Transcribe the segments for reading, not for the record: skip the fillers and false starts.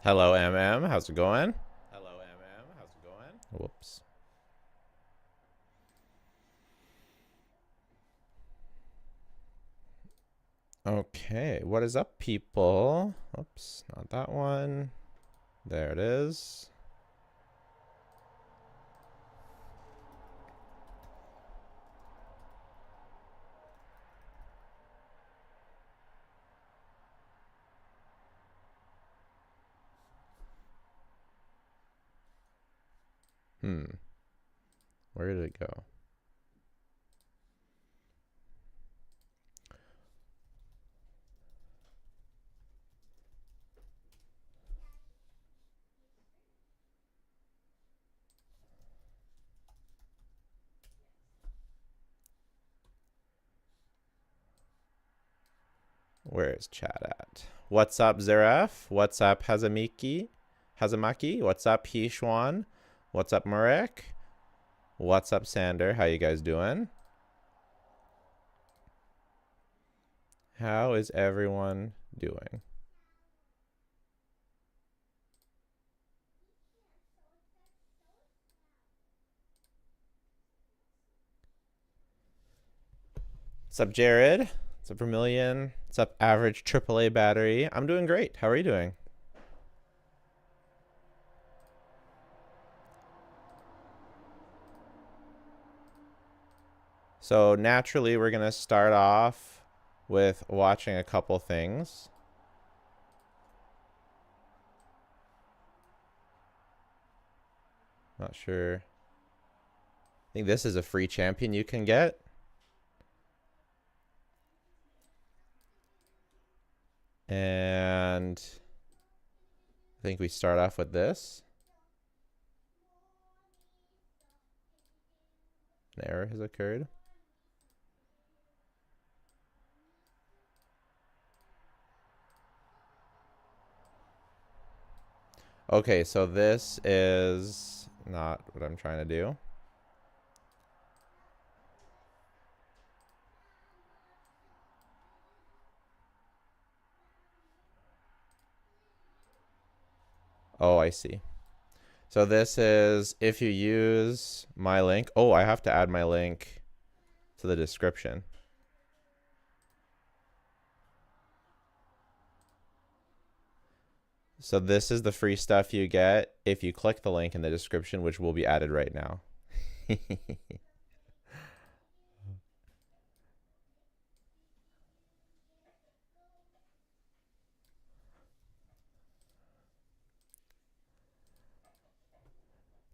Hello, MM. How's it going? Whoops. Okay, what is up, people? Oops, not that one. There it is. Where did it go? Where is chat at? What's up, Zeref? What's up, Hazamaki? What's up, Hishwan? What's up, Marek? What's up, Sander? How you guys doing? How is everyone doing? What's up, Jared? What's up, Vermilion? What's up, average AAA battery? I'm doing great. How are you doing? So naturally, we're going to start off with watching a couple things. Not sure. I think this is a free champion you can get. And I think we start off with this. An error has occurred. Okay, so this is not what I'm trying to do. Oh, I see. So this is if you use my link. Oh, I have to add my link to the description. So this is the free stuff you get if you click the link in the description, which will be added right now.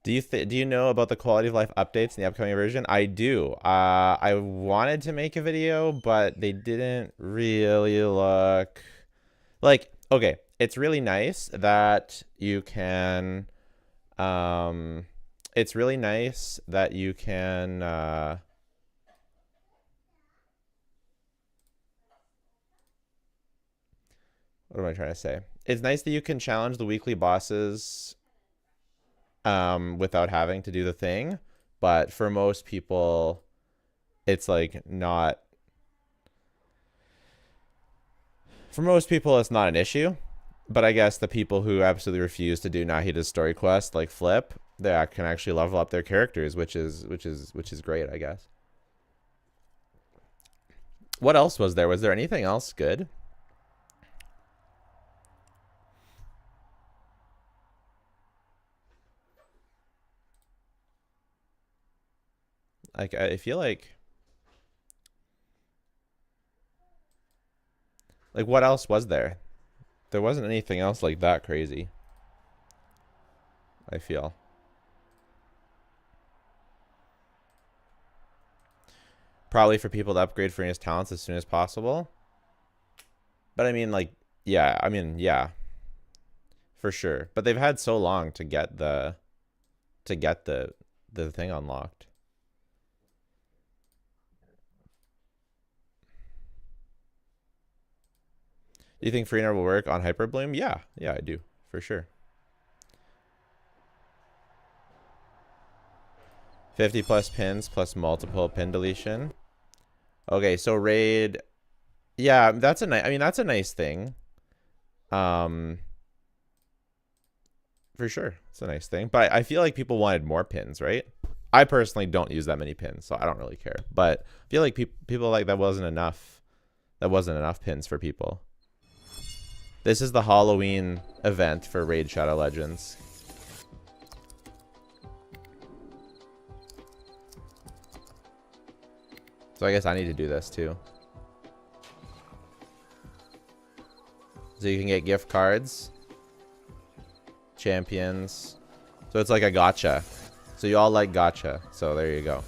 Do you know about the quality of life updates in the upcoming version? I do. I wanted to make a video, but they didn't really look like okay. It's really nice that you can. It's really nice that you can. What am I trying to say? It's nice that you can challenge the weekly bosses without having to do the thing, but for most people it's like not, for most people it's not an issue, but I guess the people who absolutely refuse to do Nahida's story quest like Flip, they can actually level up their characters, which is great, I guess. What else was there? Was there anything else good? Like I feel like what else was there? There wasn't anything else like that crazy, I feel. Probably for people to upgrade Farina's talents as soon as possible. But I mean, like, yeah, I mean, yeah, for sure. But they've had so long to get the thing unlocked. Do you think Farina will work on Hyperbloom? Yeah, I do, for sure. 50 plus pins plus multiple pin deletion. Okay, so raid. Yeah, that's a nice. I mean, that's a nice thing. For sure. It's a nice thing. But I feel like people wanted more pins, right? I personally don't use that many pins, so I don't really care. But I feel like people like that wasn't enough. That wasn't enough pins for people. This is the Halloween event for Raid Shadow Legends. So I guess I need to do this too. So you can get gift cards, champions. So it's like a gacha. So you all like gacha. So there you go.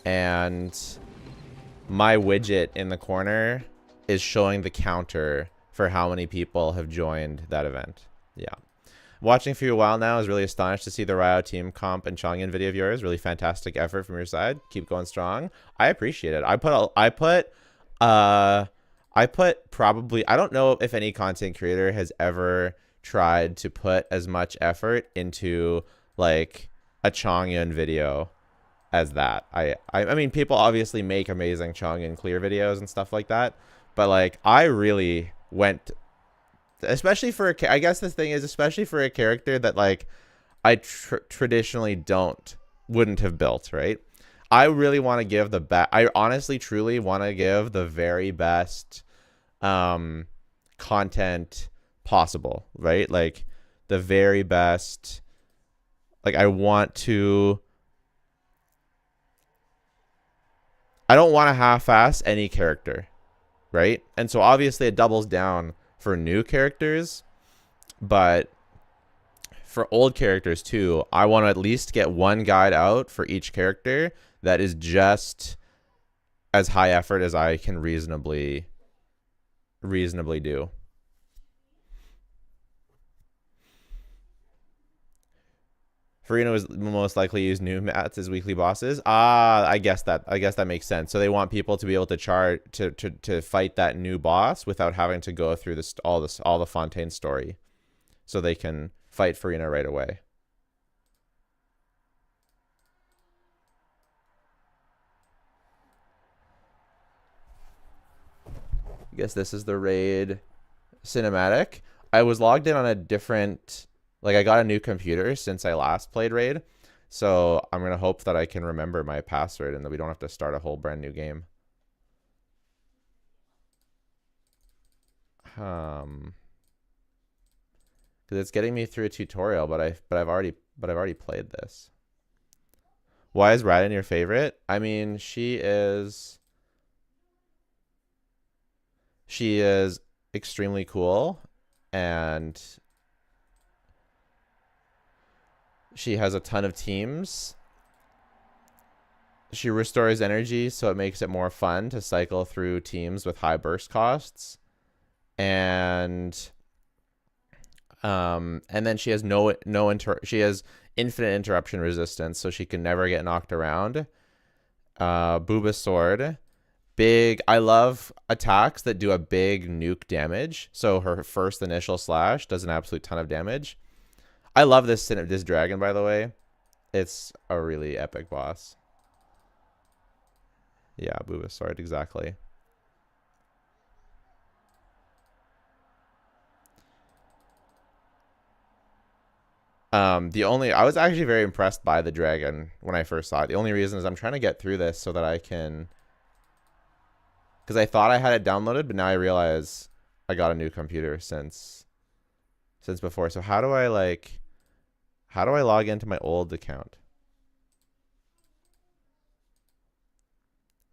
And my widget in the corner is showing the counter for how many people have joined that event. Yeah. Watching for you a while now. I was really astonished to see the Ryo team comp and Chongyan video of yours. Really fantastic effort from your side. Keep going strong. I appreciate it. I put probably, I don't know if any content creator has ever tried to put as much effort into like a Chongyan video as that. I mean, people obviously make amazing Chongyan clear videos and stuff like that, but like I really went, especially for I guess the thing is, especially for a character that like I traditionally wouldn't have built, right? I really want to give the best. I honestly truly want to give the very best content possible, right? Like the very best. Like I don't want to half-ass any character, right? And so obviously it doubles down for new characters, but for old characters too, I want to at least get one guide out for each character that is just as high effort as I can reasonably do. Farina was most likely use new mats as weekly bosses. I guess that makes sense. So they want people to be able to to fight that new boss without having to go through all the Fontaine story, so they can fight Farina right away. I guess this is the raid cinematic. I was logged in on a different, like I got a new computer since I last played raid. So I'm going to hope that I can remember my password and that we don't have to start a whole brand new game. Cuz it's getting me through a tutorial, but I've already played this. Why is Radin your favorite? I mean, she is extremely cool, and she has a ton of teams. She restores energy, so it makes it more fun to cycle through teams with high burst costs. And then she has she has infinite interruption resistance, so she can never get knocked around. Booba sword. Big. I love attacks that do a big nuke damage. So her first initial slash does an absolute ton of damage. I love this dragon, by the way. It's a really epic boss. Yeah, Booba sword, exactly. I was actually very impressed by the dragon when I first saw it. The only reason is I'm trying to get through this so that I can, because I thought I had it downloaded, but now I realize I got a new computer since before. So how do I log into my old account?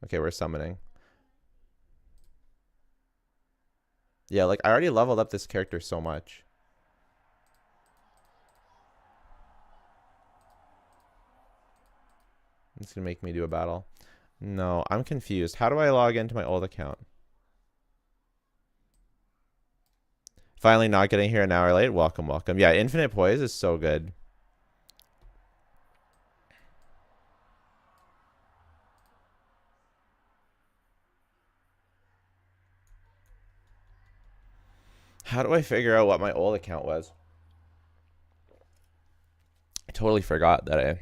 Okay, we're summoning. Yeah, like I already leveled up this character so much. It's gonna make me do a battle. No, I'm confused. How do I log into my old account? Finally not getting here an hour late. Welcome, welcome. Yeah, Infinite Poise is so good. How do I figure out what my old account was? I totally forgot that I...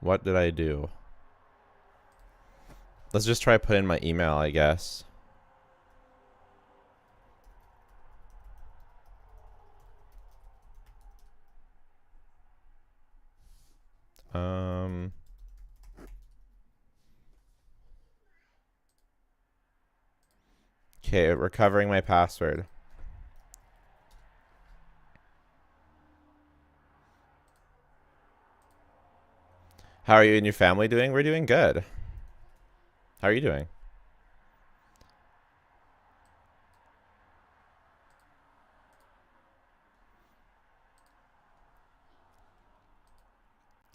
What did I do? Let's just try put in my email, I guess. Okay, recovering my password. How are you and your family doing? We're doing good. How are you doing?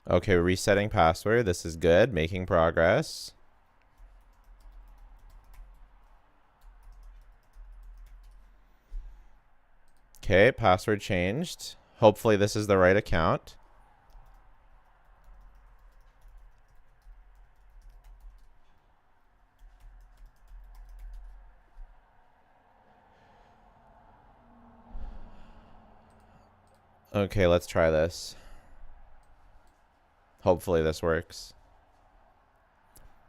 Okay, resetting password. This is good. Making progress. Okay, password changed. Hopefully this is the right account. Okay, let's try this. Hopefully this works.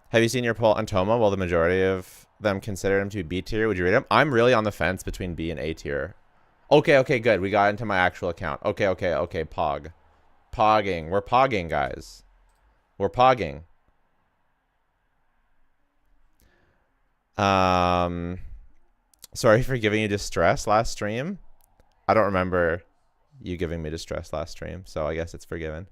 Have you seen your poll on Toma? Well, the majority of them consider him to be B tier. Would you rate him? I'm really on the fence between B and A tier. Okay, okay, good. We got into my actual account. Okay, okay, okay. Pog. Pogging. We're pogging, guys. We're pogging. Sorry for giving you distress last stream. I don't remember you giving me distress last stream, so I guess it's forgiven.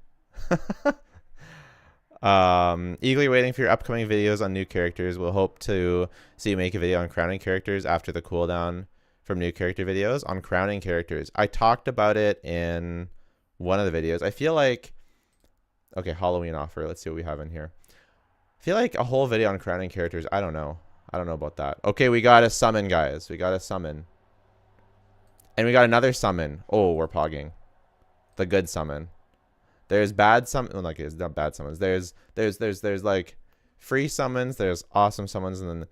Eagerly waiting for your upcoming videos on new characters. We'll hope to see you make a video on crowning characters after the cooldown from new character videos. On crowning characters, I talked about it in one of the videos. I feel like, okay, Halloween offer. Let's see what we have in here. I feel like a whole video on crowning characters. I don't know about that. Okay, we got a summon, guys. We got a summon. And we got another summon. Oh, we're pogging. The good summon. There's bad summon. Well, like, it's not bad summons. There's like free summons. There's awesome summons. And then,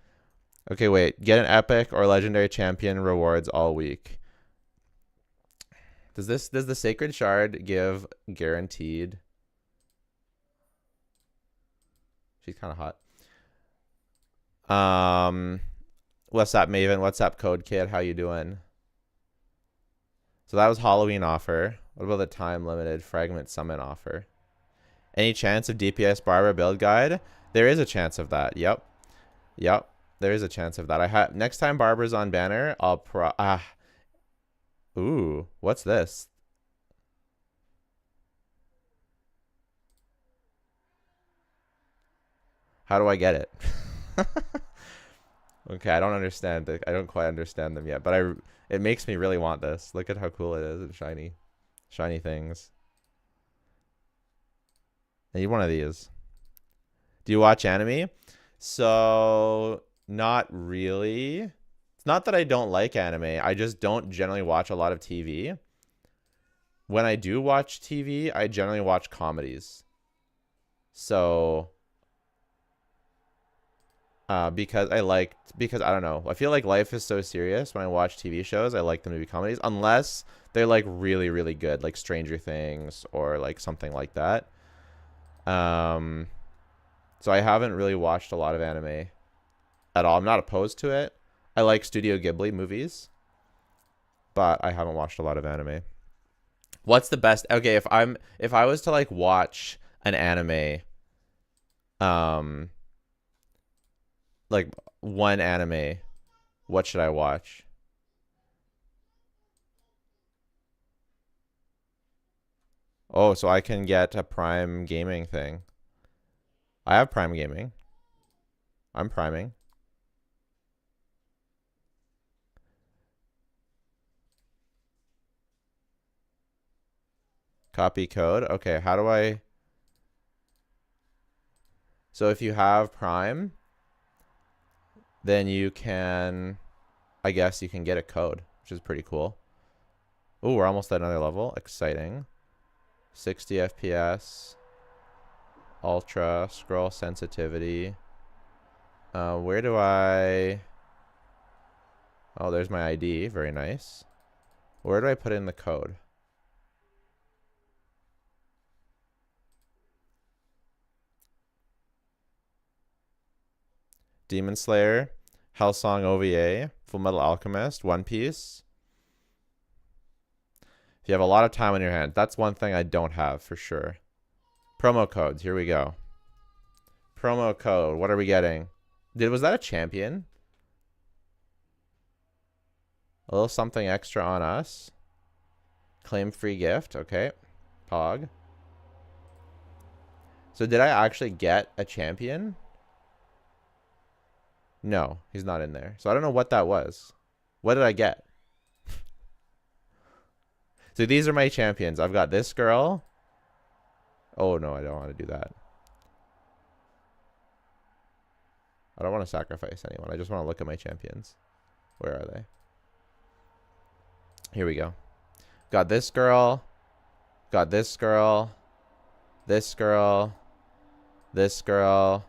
okay, wait. Get an epic or legendary champion rewards all week. Does the Sacred Shard give guaranteed? She's kind of hot. What's up, Maven? What's up, Code Kid? How you doing? So that was Halloween offer. What about the time limited fragment summon offer? Any chance of DPS Barbara build guide? There is a chance of that. Yep. There is a chance of that. I have next time Barbara's on banner, I'll Ooh, what's this? How do I get it? Okay, I don't understand. I don't quite understand them yet, but it makes me really want this. Look at how cool it is and shiny things. I need one of these. Do you watch anime? So, not really. It's not that I don't like anime. I just don't generally watch a lot of TV. When I do watch TV, I generally watch comedies. So, because I don't know. I feel like life is so serious when I watch TV shows. I like them to be comedies unless they're like really, really good, like Stranger Things or like something like that. So I haven't really watched a lot of anime at all. I'm not opposed to it. I like Studio Ghibli movies, but I haven't watched a lot of anime. What's the best? Okay, if I was to like watch an anime, like one anime, what should I watch? Oh, so I can get a Prime Gaming thing. I have Prime Gaming. I'm priming. Copy code. Okay, how do I... So if you have Prime, then you can... I guess you can get a code, which is pretty cool. Oh, we're almost at another level. Exciting. 60 FPS. Ultra. Scroll sensitivity. Where do I... Oh, there's my ID. Very nice. Where do I put in the code? Demon Slayer, Hellsong OVA, Full Metal Alchemist, One Piece. If you have a lot of time on your hands, that's one thing I don't have for sure. Promo codes, here we go. Promo code, what are we getting? Was that a champion? A little something extra on us. Claim free gift, okay. Pog. So did I actually get a champion? No, he's not in there. So I don't know what that was. What did I get? So these are my champions. I've got this girl. Oh, no, I don't want to do that. I don't want to sacrifice anyone. I just want to look at my champions. Where are they? Here we go. Got this girl. Got this girl. This girl. This girl.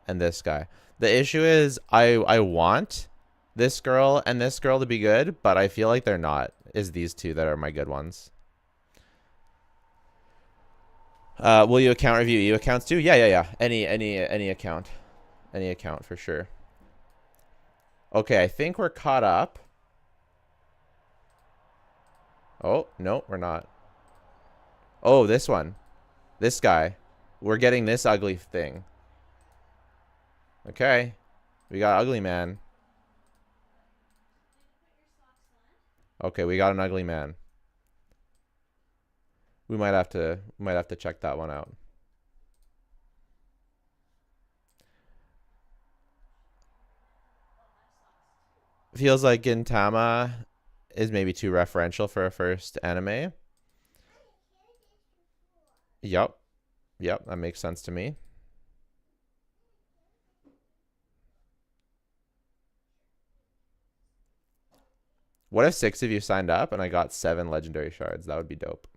And this guy. The issue is I want this girl and this girl to be good, but I feel like they're not. Is these two that are my good ones. Will you account review EU accounts too? Yeah. Any account. Any account for sure. Okay, I think we're caught up. Oh, no, we're not. Oh, this one. This guy. We're getting this ugly thing. Okay. We got ugly man. Okay, we got an ugly man. We might have to check that one out. Feels like Gintama is maybe too referential for a first anime. Yep, that makes sense to me. What if 6 of you signed up and I got 7 legendary shards? That would be dope.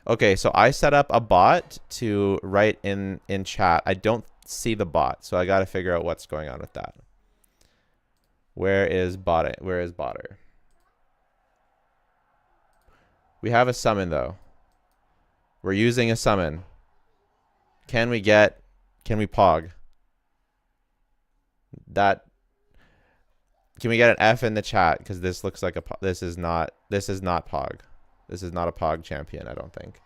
Okay, so I set up a bot to write in chat. I don't see the bot, so I got to figure out what's going on with that. Where is bot? Where is botter? We have a summon though. We're using a summon. Can we pog? That. Can we get an F in the chat? Because this looks like this is not pog. This is not a pog champion, I don't think.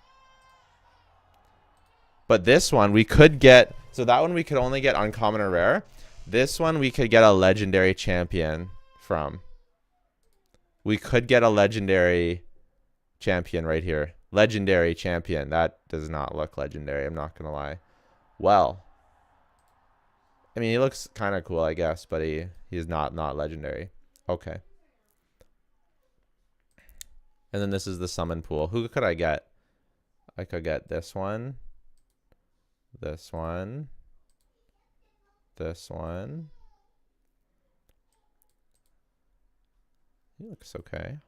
But this one we could get. So that one we could only get uncommon or rare. This one we could get a legendary champion from. We could get a legendary champion right here. Legendary champion. That does not look legendary, I'm not going to lie. Well. I mean, he looks kind of cool, I guess, but he's not legendary. Okay. And then this is the summon pool. Who could I get? I could get this one. This one. This one. He looks okay.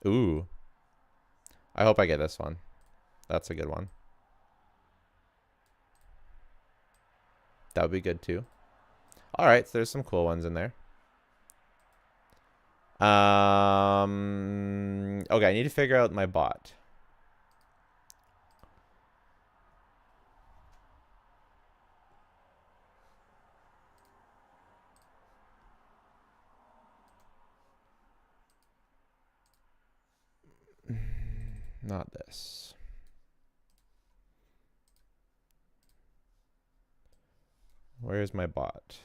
Ooh. I hope I get this one. That's a good one. That would be good too. All right, so there's some cool ones in there. Okay, I need to figure out my bot. Not this. Where is my bot?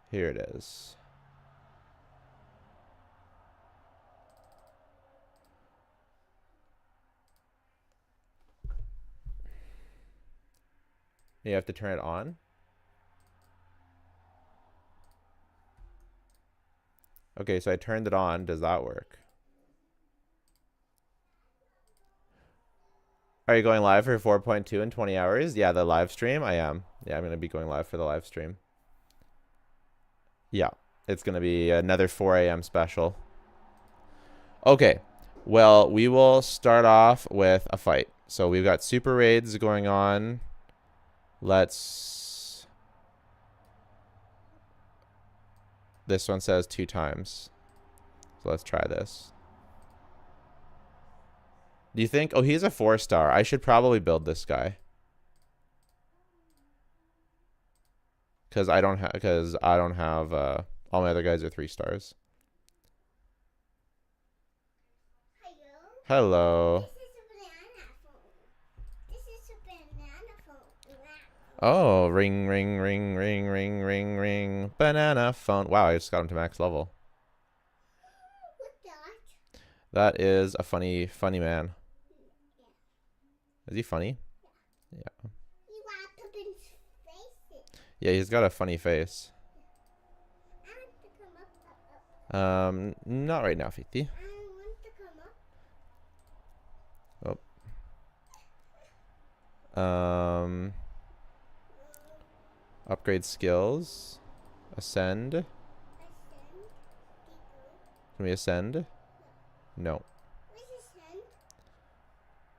Here it is. You have to turn it on. Okay, so I turned it on. Does that work? Are you going live for 4.2 in 20 hours? Yeah, the live stream? I am. Yeah, I'm going to be going live for the live stream. Yeah, it's going to be another 4 a.m. special. Okay, well, we will start off with a fight. So we've got super raids going on. This one says 2 times. So let's try this. Do you think? Oh, he's a 4-star. I should probably build this guy. Because I don't have all my other guys are 3 stars. Hello. Oh, ring, ring, ring, ring, ring, ring, ring. Banana phone. Wow, I just got him to max level. That is a funny man. Is he funny? Yeah. Yeah, he's got a funny face. Not right now, Fifi. Oh. Upgrade skills. Ascend. Can we ascend? No.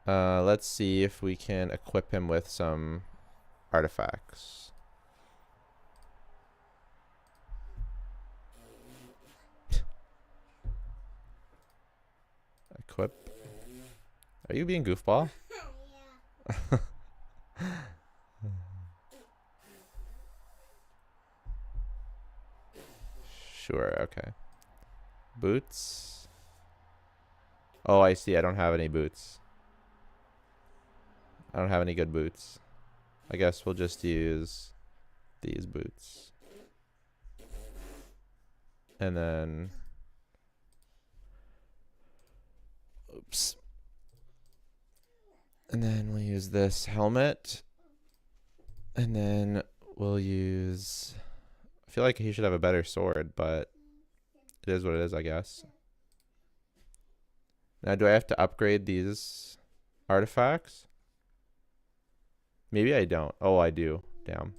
Let's see if we can equip him with some artifacts. Equip. Are you being goofball? Yeah. Sure, okay. Boots. Oh, I see. I don't have any boots. I don't have any good boots. I guess we'll just use these boots. And then... Oops. And then we'll use this helmet. And then we'll use... I feel like he should have a better sword, but it is what it is, I guess. Now, do I have to upgrade these artifacts? Maybe I don't. Oh, I do. Damn.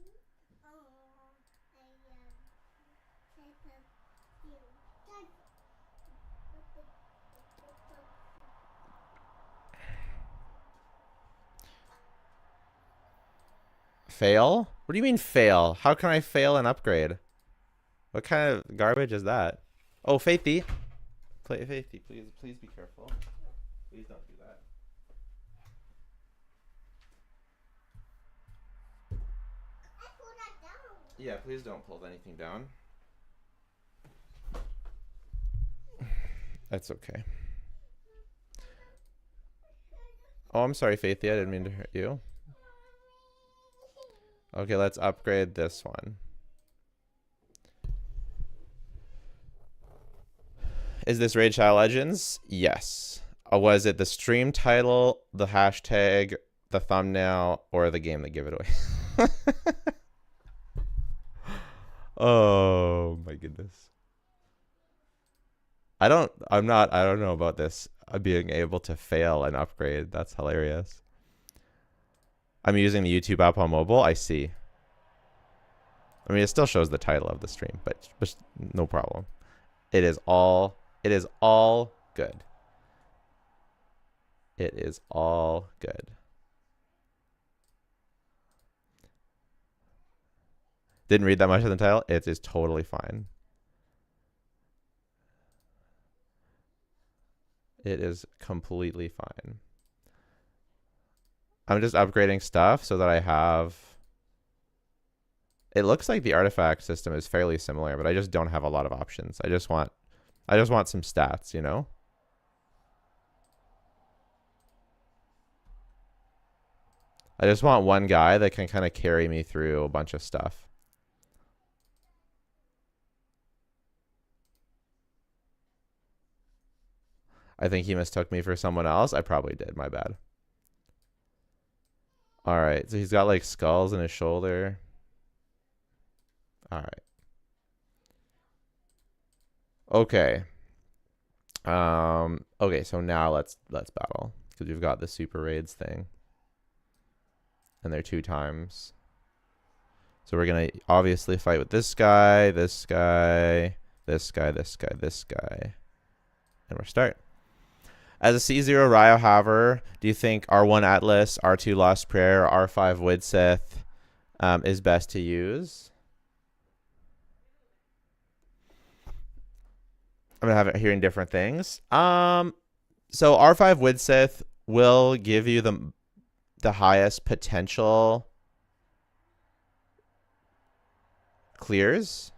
Fail? What do you mean fail? How can I fail an upgrade? What kind of garbage is that? Oh, Faithy. Faithy, please be careful. Please don't do that. I pulled that down. Yeah, please don't pull anything down. That's okay. Oh, I'm sorry, Faithy. I didn't mean to hurt you. Okay, let's upgrade this one. Is this Raid Shadow Legends? Yes. Was it the stream title, the hashtag, the thumbnail, or the game that gave it away? Oh my goodness. I don't know about this being able to fail an upgrade. That's hilarious. I'm using the YouTube app on mobile. I see. I mean, it still shows the title of the stream, but no problem. It is all good. It is all good. Didn't read that much of the title. It is totally fine. It is completely fine. I'm just upgrading stuff so that I have... It looks like the artifact system is fairly similar, but I just don't have a lot of options. I just want some stats, you know? I just want one guy that can kind of carry me through a bunch of stuff. I think he mistook me for someone else. I probably did. My bad. All right. So he's got like skulls in his shoulder. All right. Okay. Okay, so now let's battle, because we've got the super raids thing. And they're 2 times. So we're going to obviously fight with this guy, this guy, this guy, this guy, this guy. And we're starting. As a C0 Ryo Haver, do you think R1 Atlas, R2 Lost Prayer, R5 Widsith is best to use? I'm hearing different things. So R5 Widsith will give you the highest potential clears.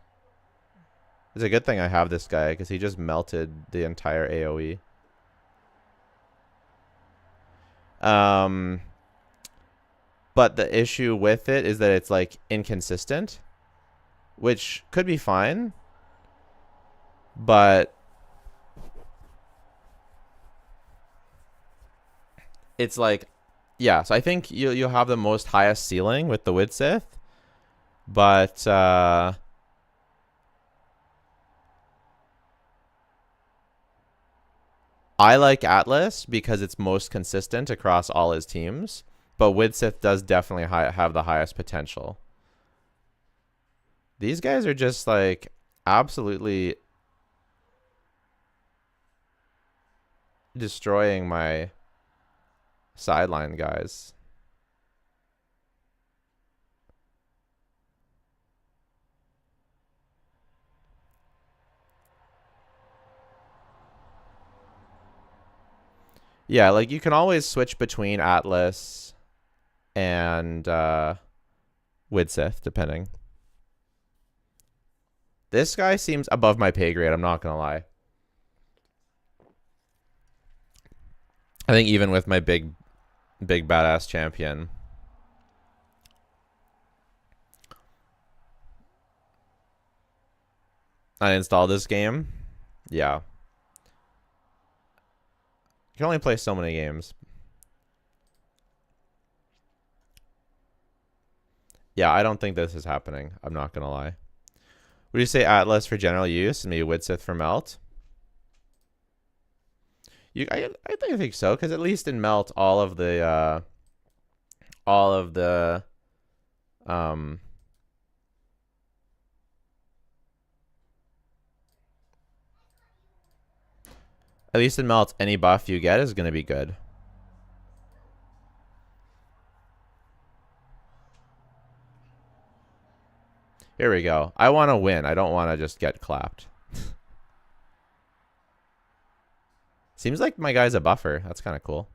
It's a good thing I have this guy because he just melted the entire AoE. But the issue with it is that it's like inconsistent, which could be fine, but it's like, yeah. So I think you'll have the most highest ceiling with the Widsith, but I like Atlas because it's most consistent across all his teams, but Widsith does definitely have the highest potential. These guys are just like absolutely destroying my sideline guys. Yeah, like you can always switch between Atlas and Widsith, depending. This guy seems above my pay grade, I'm not going to lie. I think even with my big badass champion. I installed this game. Yeah. You can only play so many games. Yeah, I don't think this is happening. I'm not going to lie. Would you say Atlas for general use and maybe Widsith for melt? I think so, because at least in melt all of the at least in melt any buff you get is going to be good. Here we go. I want to win. I don't want to just get clapped. Seems like my guy's a buffer. That's kind of cool.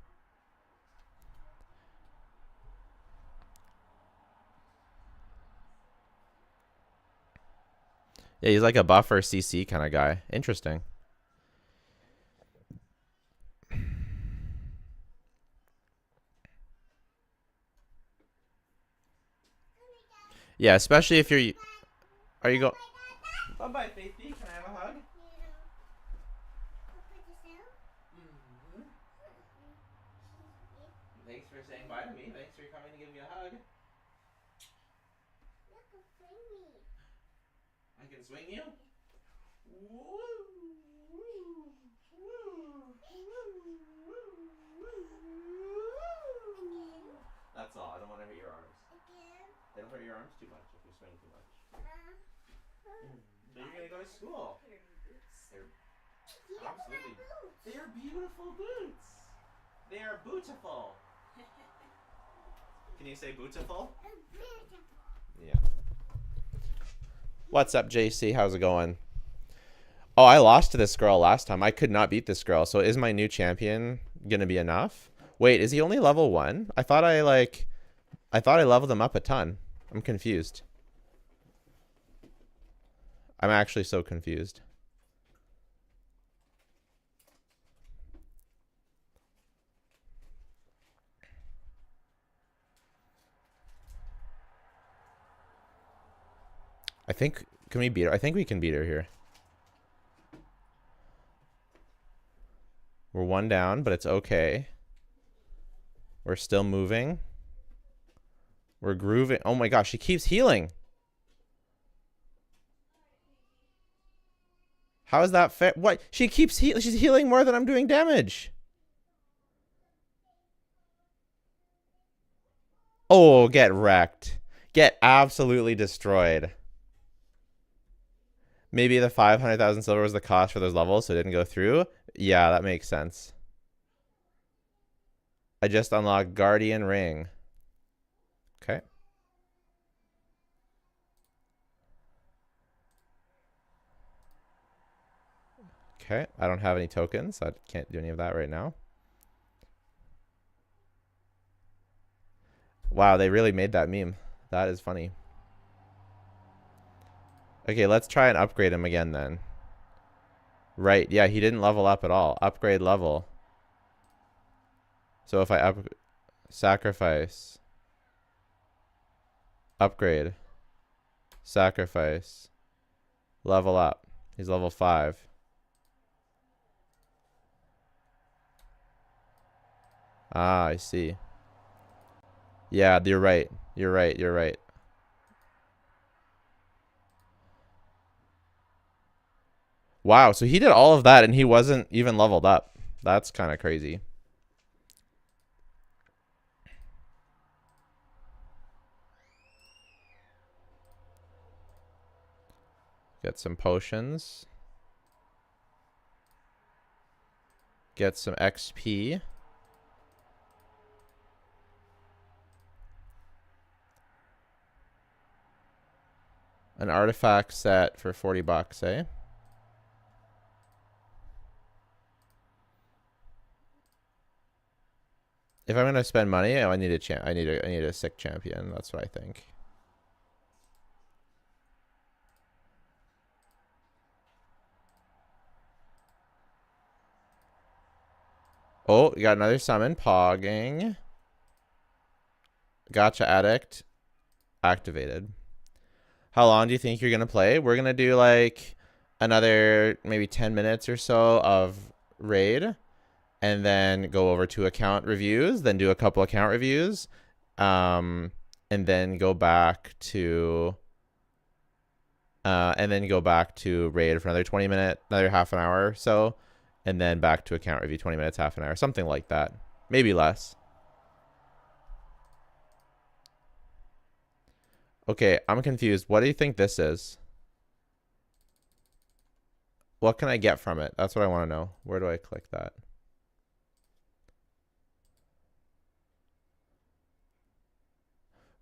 Yeah, he's like a buffer CC kind of guy. Interesting. Yeah, especially if you're... Are you go... Bye-bye, Faithy. Can I have a hug? Thanks for saying bye to me. Thanks for coming to give me a hug. I can swing you? That's all. I don't want to hurt your arms. It'll hurt your arms too much if you swing too much. But you're going to go to school. They're absolutely... They are beautiful boots. They are bootiful. Can you say bootiful? Yeah. What's up, JC? How's it going? Oh, I lost to this girl last time. I could not beat this girl. So is my new champion going to be enough? Wait, is he only level 1? I thought I leveled him up a ton. I'm confused. I'm actually so confused. I think, can we beat her? I think we can beat her here. We're 1 down, but it's okay. We're still moving. We're grooving. Oh my gosh, she keeps healing. How is that fair? What? She keeps healing. She's healing more than I'm doing damage. Oh, get wrecked. Get absolutely destroyed. Maybe the 500,000 silver was the cost for those levels, so it didn't go through. Yeah, that makes sense. I just unlocked Guardian Ring. Okay. Okay, I don't have any tokens. So I can't do any of that right now. Wow, they really made that meme. That is funny. Okay, let's try and upgrade him again then. Right, yeah, he didn't level up at all. Upgrade level. So if I sacrifice, upgrade, sacrifice, level up. He's level 5. Ah, I see. Yeah, you're right. You're right. You're right. Wow, so he did all of that and he wasn't even leveled up. That's kind of crazy. Get some potions. Get some XP. An artifact set for 40 bucks, eh? If I'm gonna spend money, I need a I need a sick champion. That's what I think. Oh, you got another summon. Pogging. Gotcha addict. Activated. How long do you think you're gonna play? We're gonna do like another maybe 10 minutes or so of raid, and then go over to account reviews, then do a couple account reviews, and then go back to raid for another 20 minute, another half an hour or so, and then back to account review, 20 minutes, half an hour, something like that. Maybe less. Okay, I'm confused. What do you think this is? What can I get from it? That's what I want to know. Where do I click that?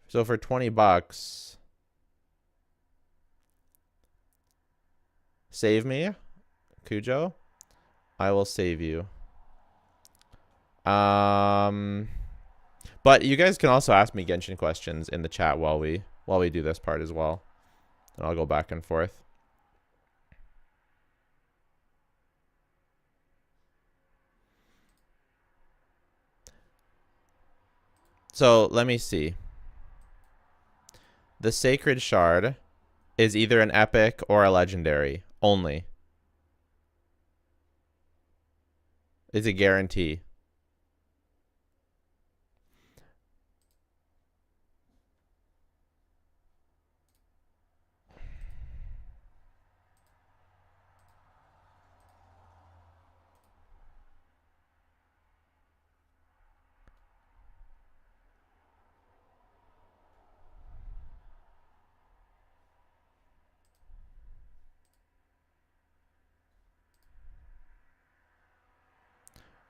So for 20 bucks, save me, Cujo. I will save you. But you guys can also ask me Genshin questions in the chat while we do this part as well. And I'll go back and forth. So let me see. The Sacred Shard is either an epic or a legendary only. It's a guarantee.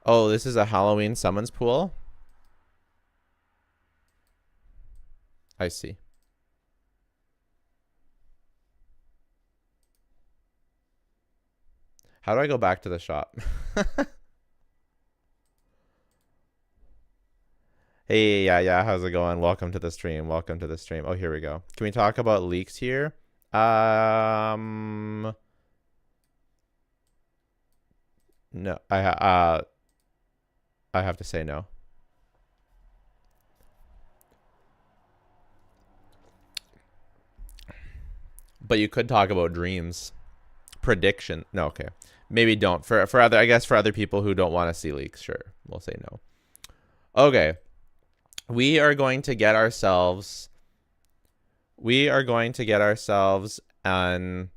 Oh, this is a Halloween summons pool? I see. How do I go back to the shop? Hey, yeah, how's it going? Welcome to the stream. Welcome to the stream. Oh, here we go. Can we talk about leaks here? No, I have to say no. But you could talk about dreams. Prediction. No, okay. Maybe don't. For other, I guess for other people who don't want to see leaks, sure. We'll say no. Okay. We are going to get ourselves an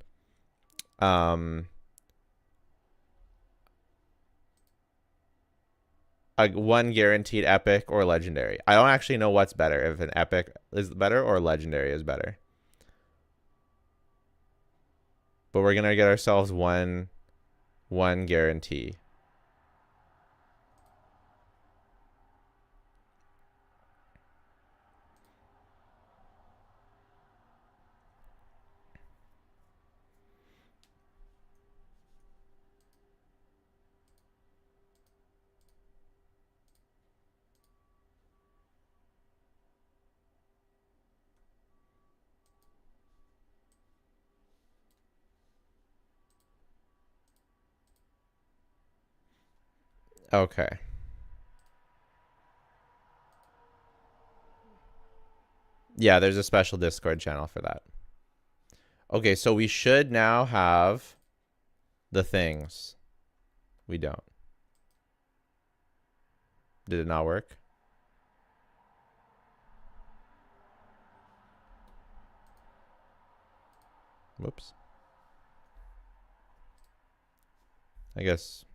one guaranteed epic or legendary. I don't actually know what's better, if an epic is better or legendary is better. But we're gonna get ourselves one guarantee. Okay. Yeah, there's a special Discord channel for that. Okay, so we should now have the things. We don't. Did it not work? Whoops. I guess.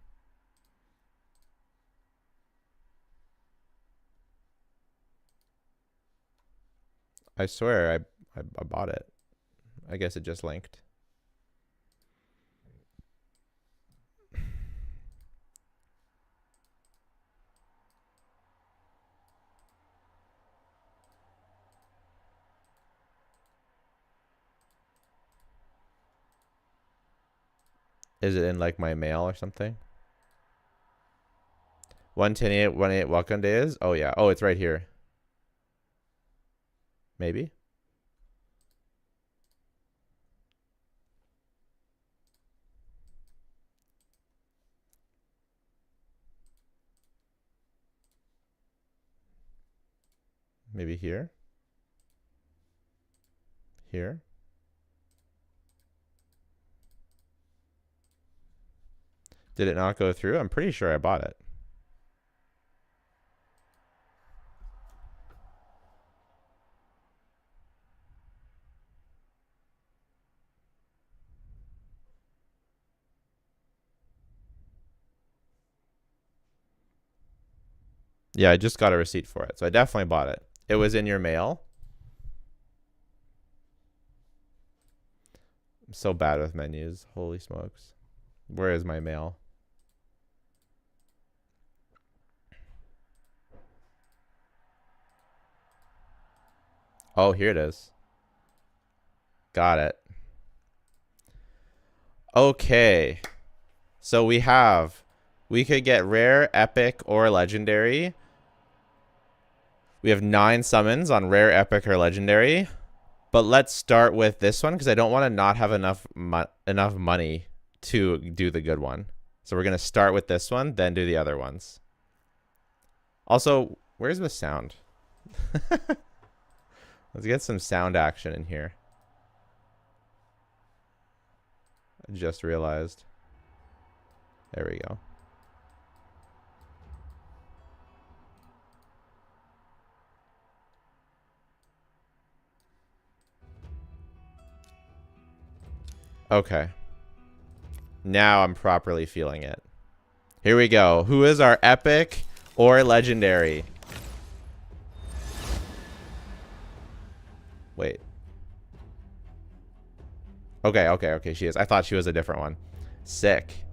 I swear I bought it. I guess it just linked. Is it in like my mail or something? 110.8 welcome days? Oh yeah. Oh, it's right here. Maybe? Maybe here? Here? Did it not go through? I'm pretty sure I bought it. Yeah, I just got a receipt for it. So I definitely bought it. It was in your mail. I'm so bad with menus. Holy smokes. Where is my mail? Oh, here it is. Got it. Okay. So we could get rare, epic, or legendary. We have 9 summons on rare, epic, or legendary. But let's start with this one because I don't want to not have enough money to do the good one. So we're going to start with this one, then do the other ones. Also, where's the sound? Let's get some sound action in here. I just realized. There we go. Okay. Now I'm properly feeling it. Here we go. Who is our epic or legendary? Wait. Okay, she is. I thought she was a different one. Sick.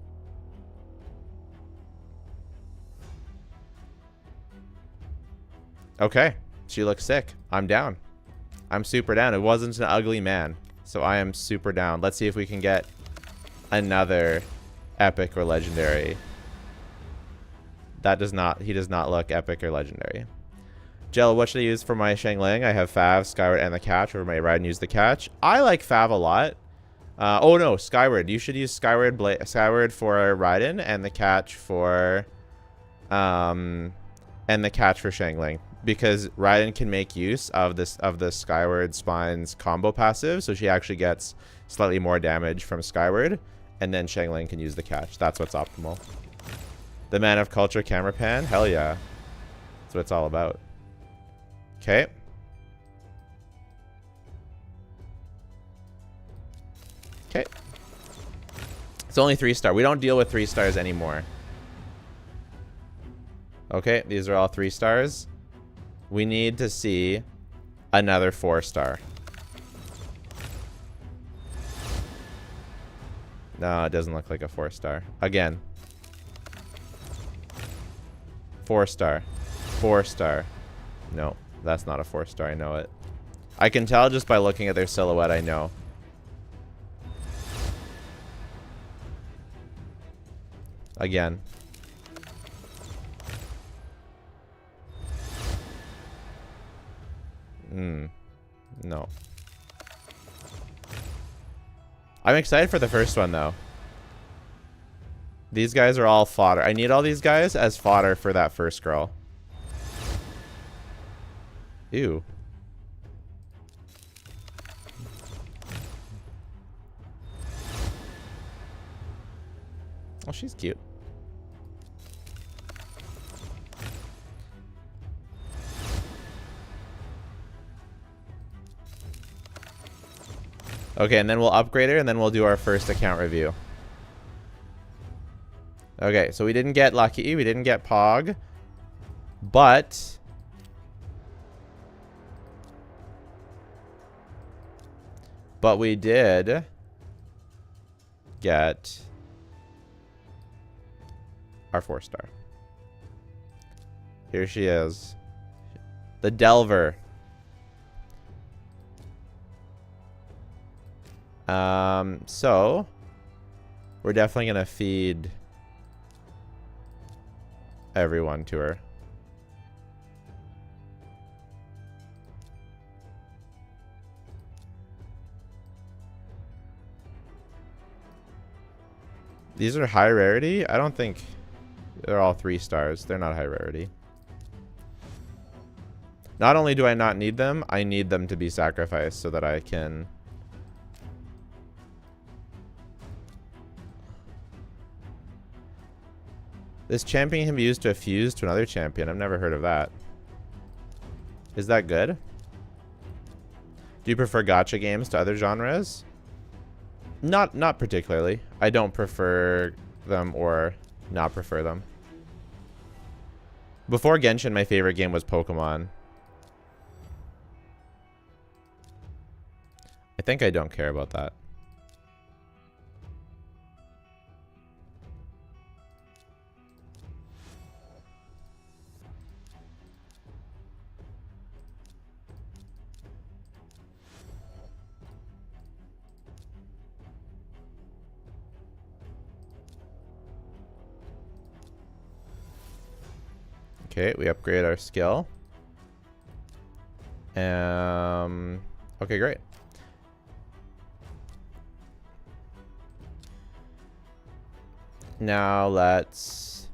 Okay, she looks sick. I'm down. I'm super down. It wasn't an ugly man, so I am super down. Let's see if we can get another epic or legendary. He does not look epic or legendary. Jello, what should I use for my Shangling? I have Fav, Skyward, and the Catch. Or may Raiden use the Catch? I like Fav a lot. Oh no, Skyward. You should use Skyward for Raiden and the Catch for Shangling. Because Raiden can make use of the Skyward Spine's combo passive, so she actually gets slightly more damage from Skyward, and then Shangling can use the Catch. That's what's optimal. The Man of Culture camera pan? Hell yeah. That's what it's all about. Okay. Okay. It's only 3-star. We don't deal with 3 stars anymore. Okay, these are all 3 stars. We need to see another 4-star. No, it doesn't look like a 4-star. Again. 4-star. 4-star. No, that's not a 4-star. I know it. I can tell just by looking at their silhouette, I know. Again. No. I'm excited for the first one, though. These guys are all fodder. I need all these guys as fodder for that first girl. Ew. Oh, she's cute. Okay, and then we'll upgrade her, and then we'll do our first account review. Okay, so we didn't get Lucky, we didn't get Pog, but we did get our 4-star. Here she is. The Delver. So we're definitely gonna feed everyone to her. These are high rarity? I don't think they're all 3 stars. They're not high rarity. Not only do I not need them, I need them to be sacrificed so that I can... This champion can be used to fuse to another champion. I've never heard of that. Is that good? Do you prefer gacha games to other genres? Not particularly. I don't prefer them or not prefer them. Before Genshin, my favorite game was Pokemon. I think I don't care about that. Okay, we upgrade our skill. Okay, great. Now let's...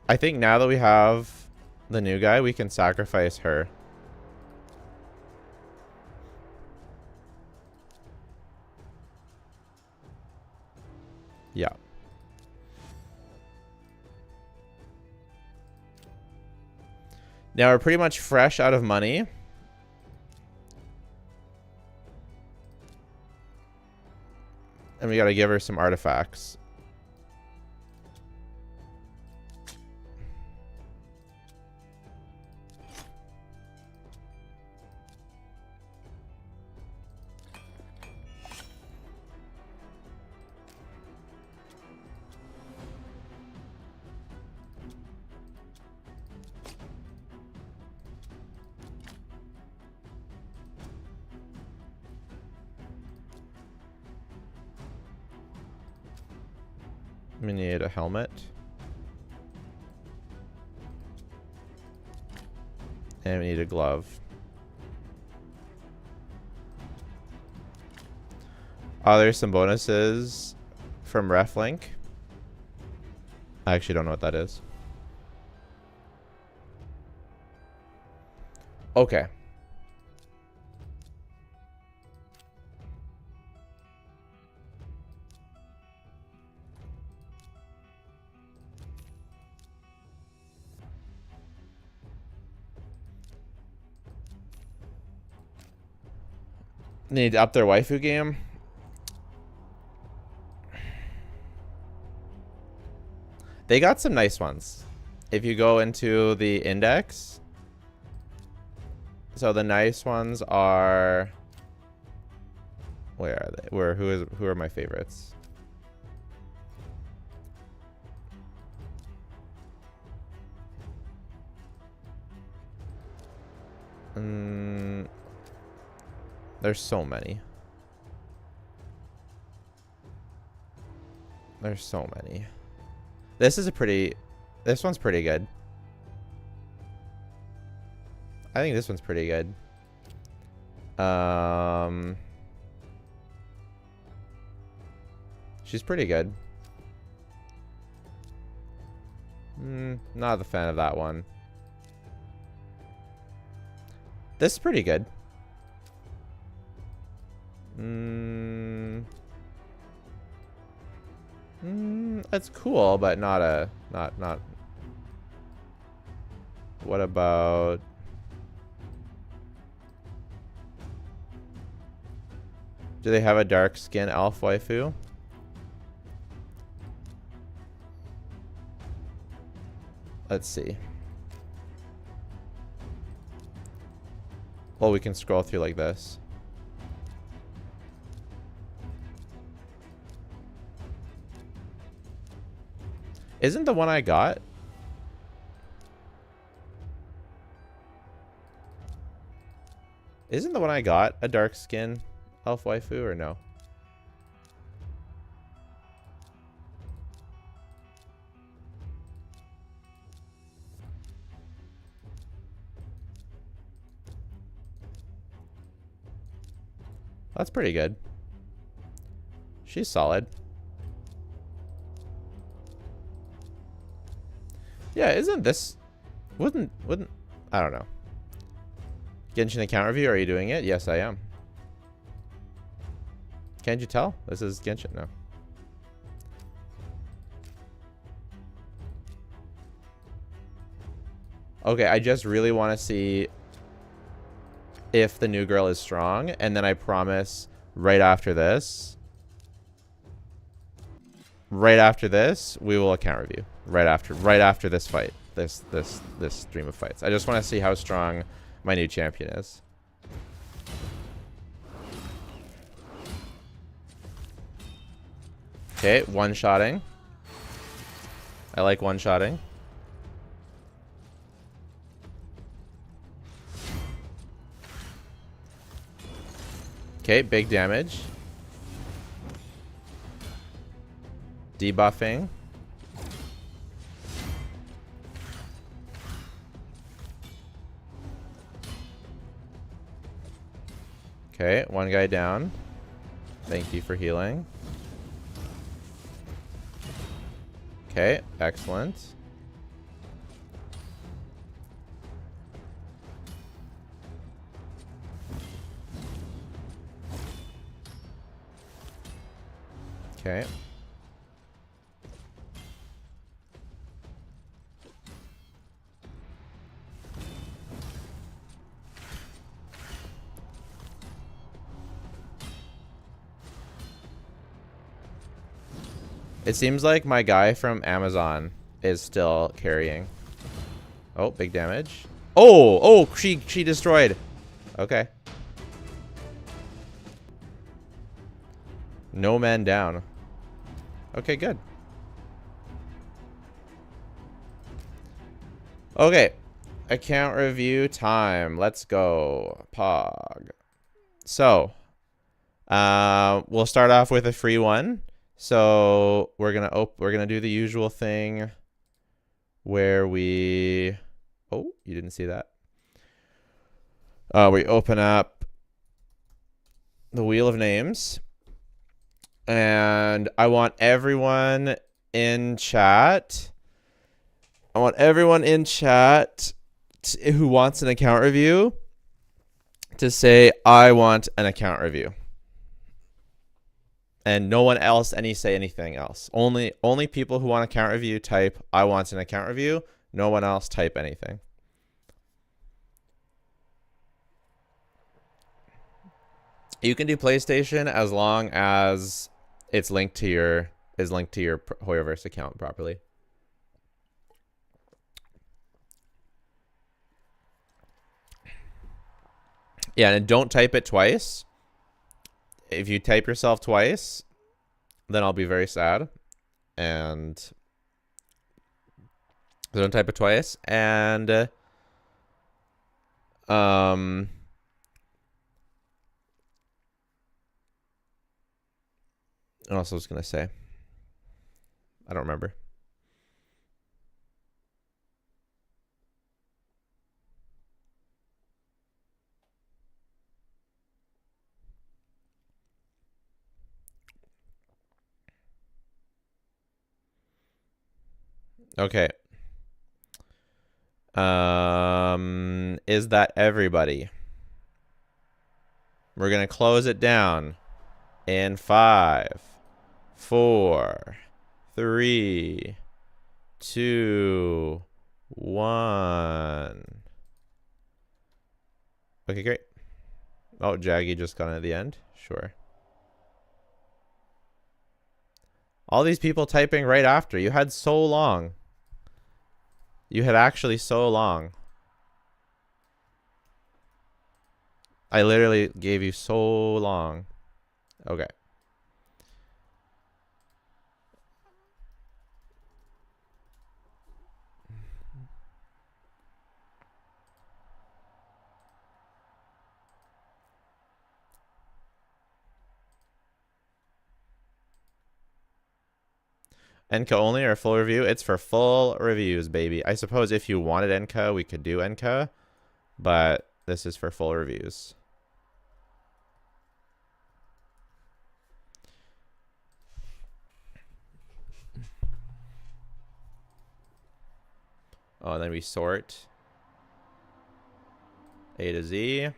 I think now that we have the new guy, we can sacrifice her. Yeah. Now we're pretty much fresh out of money. And we gotta give her some artifacts. We need a helmet. And we need a glove. Oh, there's some bonuses from RefLink. I actually don't know what that is. Okay. Need to up their waifu game. They got some nice ones. If you go into the index. So the nice ones are... Where are they? Who are my favorites? There's so many. There's so many. This one's pretty good. I think this one's pretty good. She's pretty good. Not a fan of that one. This is pretty good. That's cool, but not a not. What about? Do they have a dark skin elf waifu? Let's see. Well, we can scroll through like this. Isn't the one I got? Isn't the one I got a dark skin elf waifu or no? That's pretty good. She's solid. Yeah, isn't this... Wouldn't... I don't know. Genshin account review, are you doing it? Yes, I am. Can't you tell? This is Genshin now. Okay, I just really want to see if the new girl is strong, and then I promise right after this, we will account review. Right after this fight. This stream of fights. I just want to see how strong my new champion is. Okay, one-shotting. I like one-shotting. Okay, big damage. Debuffing. Okay, one guy down. Thank you for healing. Okay, excellent. Okay. It seems like my guy from Amazon is still carrying. Oh, big damage. Oh, she destroyed. Okay. No man down. Okay, good. Okay. Account review time. Let's go. Pog. So, we'll start off with a free one. So we're gonna do the usual thing where we you didn't see that. We open up the wheel of names, and I want everyone in chat. Who wants an account review to say I want an account review. And no one else say anything else. Only people who want an account review type I want an account review. No one else type anything. You can do PlayStation as long as it's linked to your Hoyoverse account properly. Yeah, and don't type it twice. If you type yourself twice, then I'll be very sad. And so don't type it twice. And what else I was gonna say? I don't remember. Okay. Is that everybody? We're going to close it down in 5, 4, 3, 2, 1. Okay, great. Oh, Jaggy just got in at the end. Sure. All these people typing right after. You had so long. You had actually so long. I literally gave you so long. Okay. Enka only or full review? It's for full reviews, baby. I suppose if you wanted Enka, we could do Enka, but this is for full reviews. Oh, and then we sort A to Z.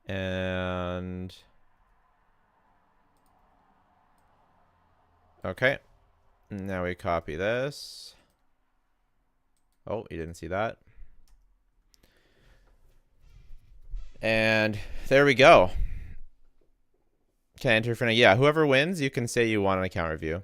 And okay, now we copy this. Oh, you didn't see that. And there we go. Can I enter for now? Yeah, whoever wins, you can say you want an account review.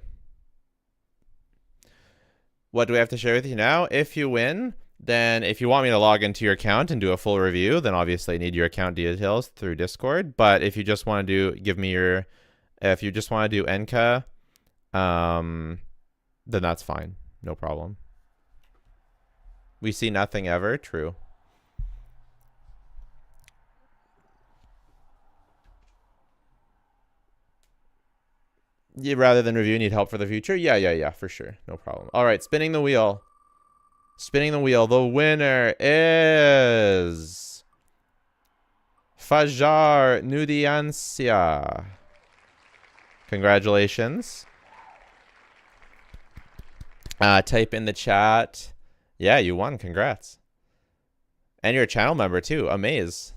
What do we have to share with you now? If you win, then if you want me to log into your account and do a full review, then obviously I need your account details through Discord. But if you just want to do, if you just want to do Enka, then that's fine. No problem. We see nothing ever. True. Rather than review, need help for the future? Yeah, for sure. No problem. All right, spinning the wheel. Spinning the wheel. The winner is Fajar Nudiancia. Congratulations. Type in the chat. Yeah, you won. Congrats. And you're a channel member too. Amaze.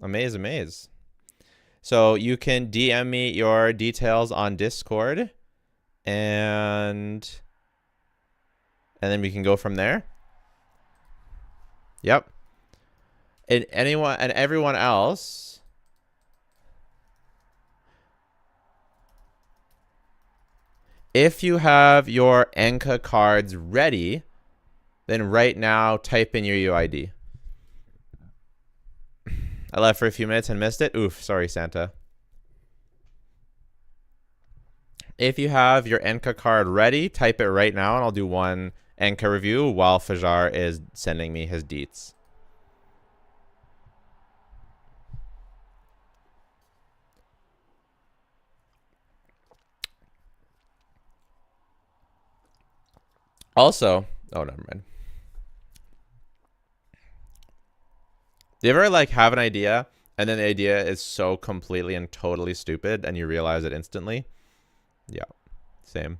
Amaze. So you can DM me your details on Discord, and then we can go from there. Yep. And anyone and everyone else, if you have your Enka cards ready, then right now type in your UID. I left for a few minutes and missed it. Oof, sorry, Santa. If you have your Enka card ready, type it right now, and I'll do one Enka review while Fajar is sending me his deets. Also, oh, never mind. Do you ever like have an idea and then the idea is so completely and totally stupid and you realize it instantly? Yeah, same.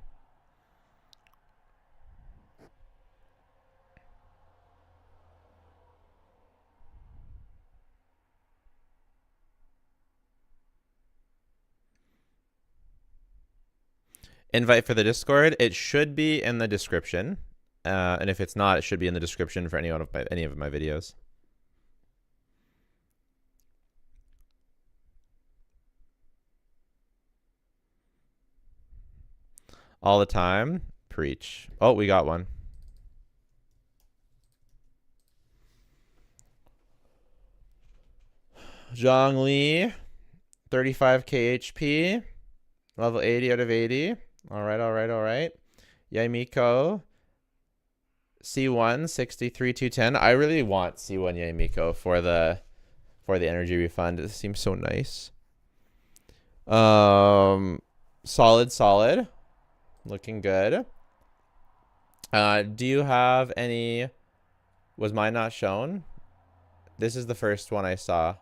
Invite for the Discord. It should be in the description. And if it's not, it should be in the description for any of my videos. All the time. Preach. Oh, we got one. Zhongli, 35k HP, level 80 out of 80. All right. Yaimiko, C1, 63,210. I really want C1 Yaimiko for the energy refund. It seems so nice. Solid. Looking good. Do you have any? Was mine not shown? This is the first one I saw.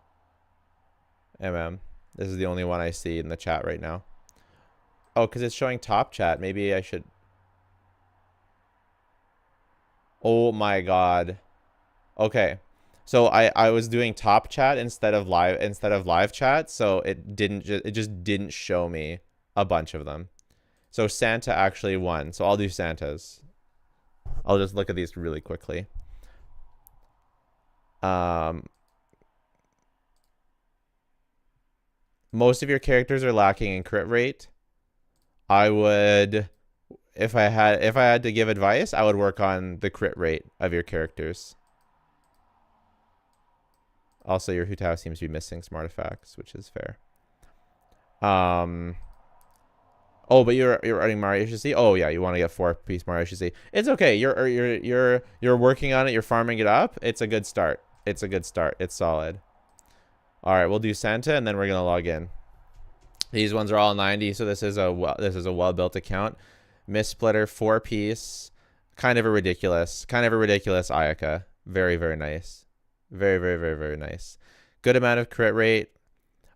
This is the only one I see in the chat right now. Oh, because it's showing top chat. Maybe I should. Oh my god. Okay. So I was doing top chat instead of live chat, so it just didn't show me a bunch of them. So Santa actually won. So I'll do Santa's. I'll just look at these really quickly. Most of your characters are lacking in crit rate. I would, if I had to give advice, I would work on the crit rate of your characters. Also, your Hu Tao seems to be missing some artifacts, which is fair. Oh, but you're running Mario HC. Oh yeah, you want to get 4-piece Mario HC. It's okay. You're working on it. You're farming it up. It's a good start. It's a good start. It's solid. All right, we'll do Santa, and then we're gonna log in. These ones are all 90, so this is a well-built account. Miss Splitter 4-piece, kind of a ridiculous Ayaka. Very, very nice. Very, very, very, very nice. Good amount of crit rate.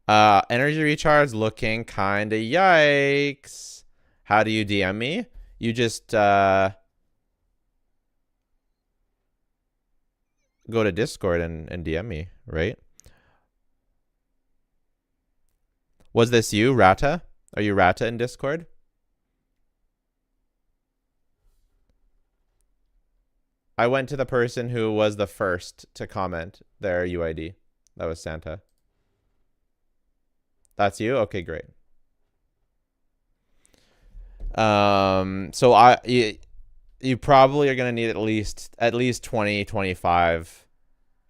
Energy recharge looking kind of yikes. How do you DM me? You just go to Discord and DM me, right? Was this you, Rata? Are you Rata in Discord? I went to the person who was the first to comment their UID. That was Santa. That's you? Okay, great. So you probably are going to need at least 20, 25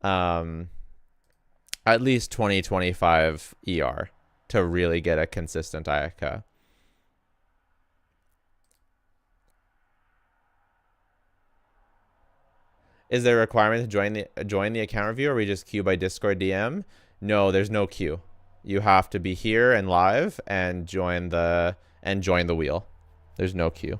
at least 20, 25 ER to really get a consistent Ayaka. Is there a requirement to join the account review, or we just queue by Discord DM? No, there's no queue. You have to be here and live and join the wheel. There's no queue.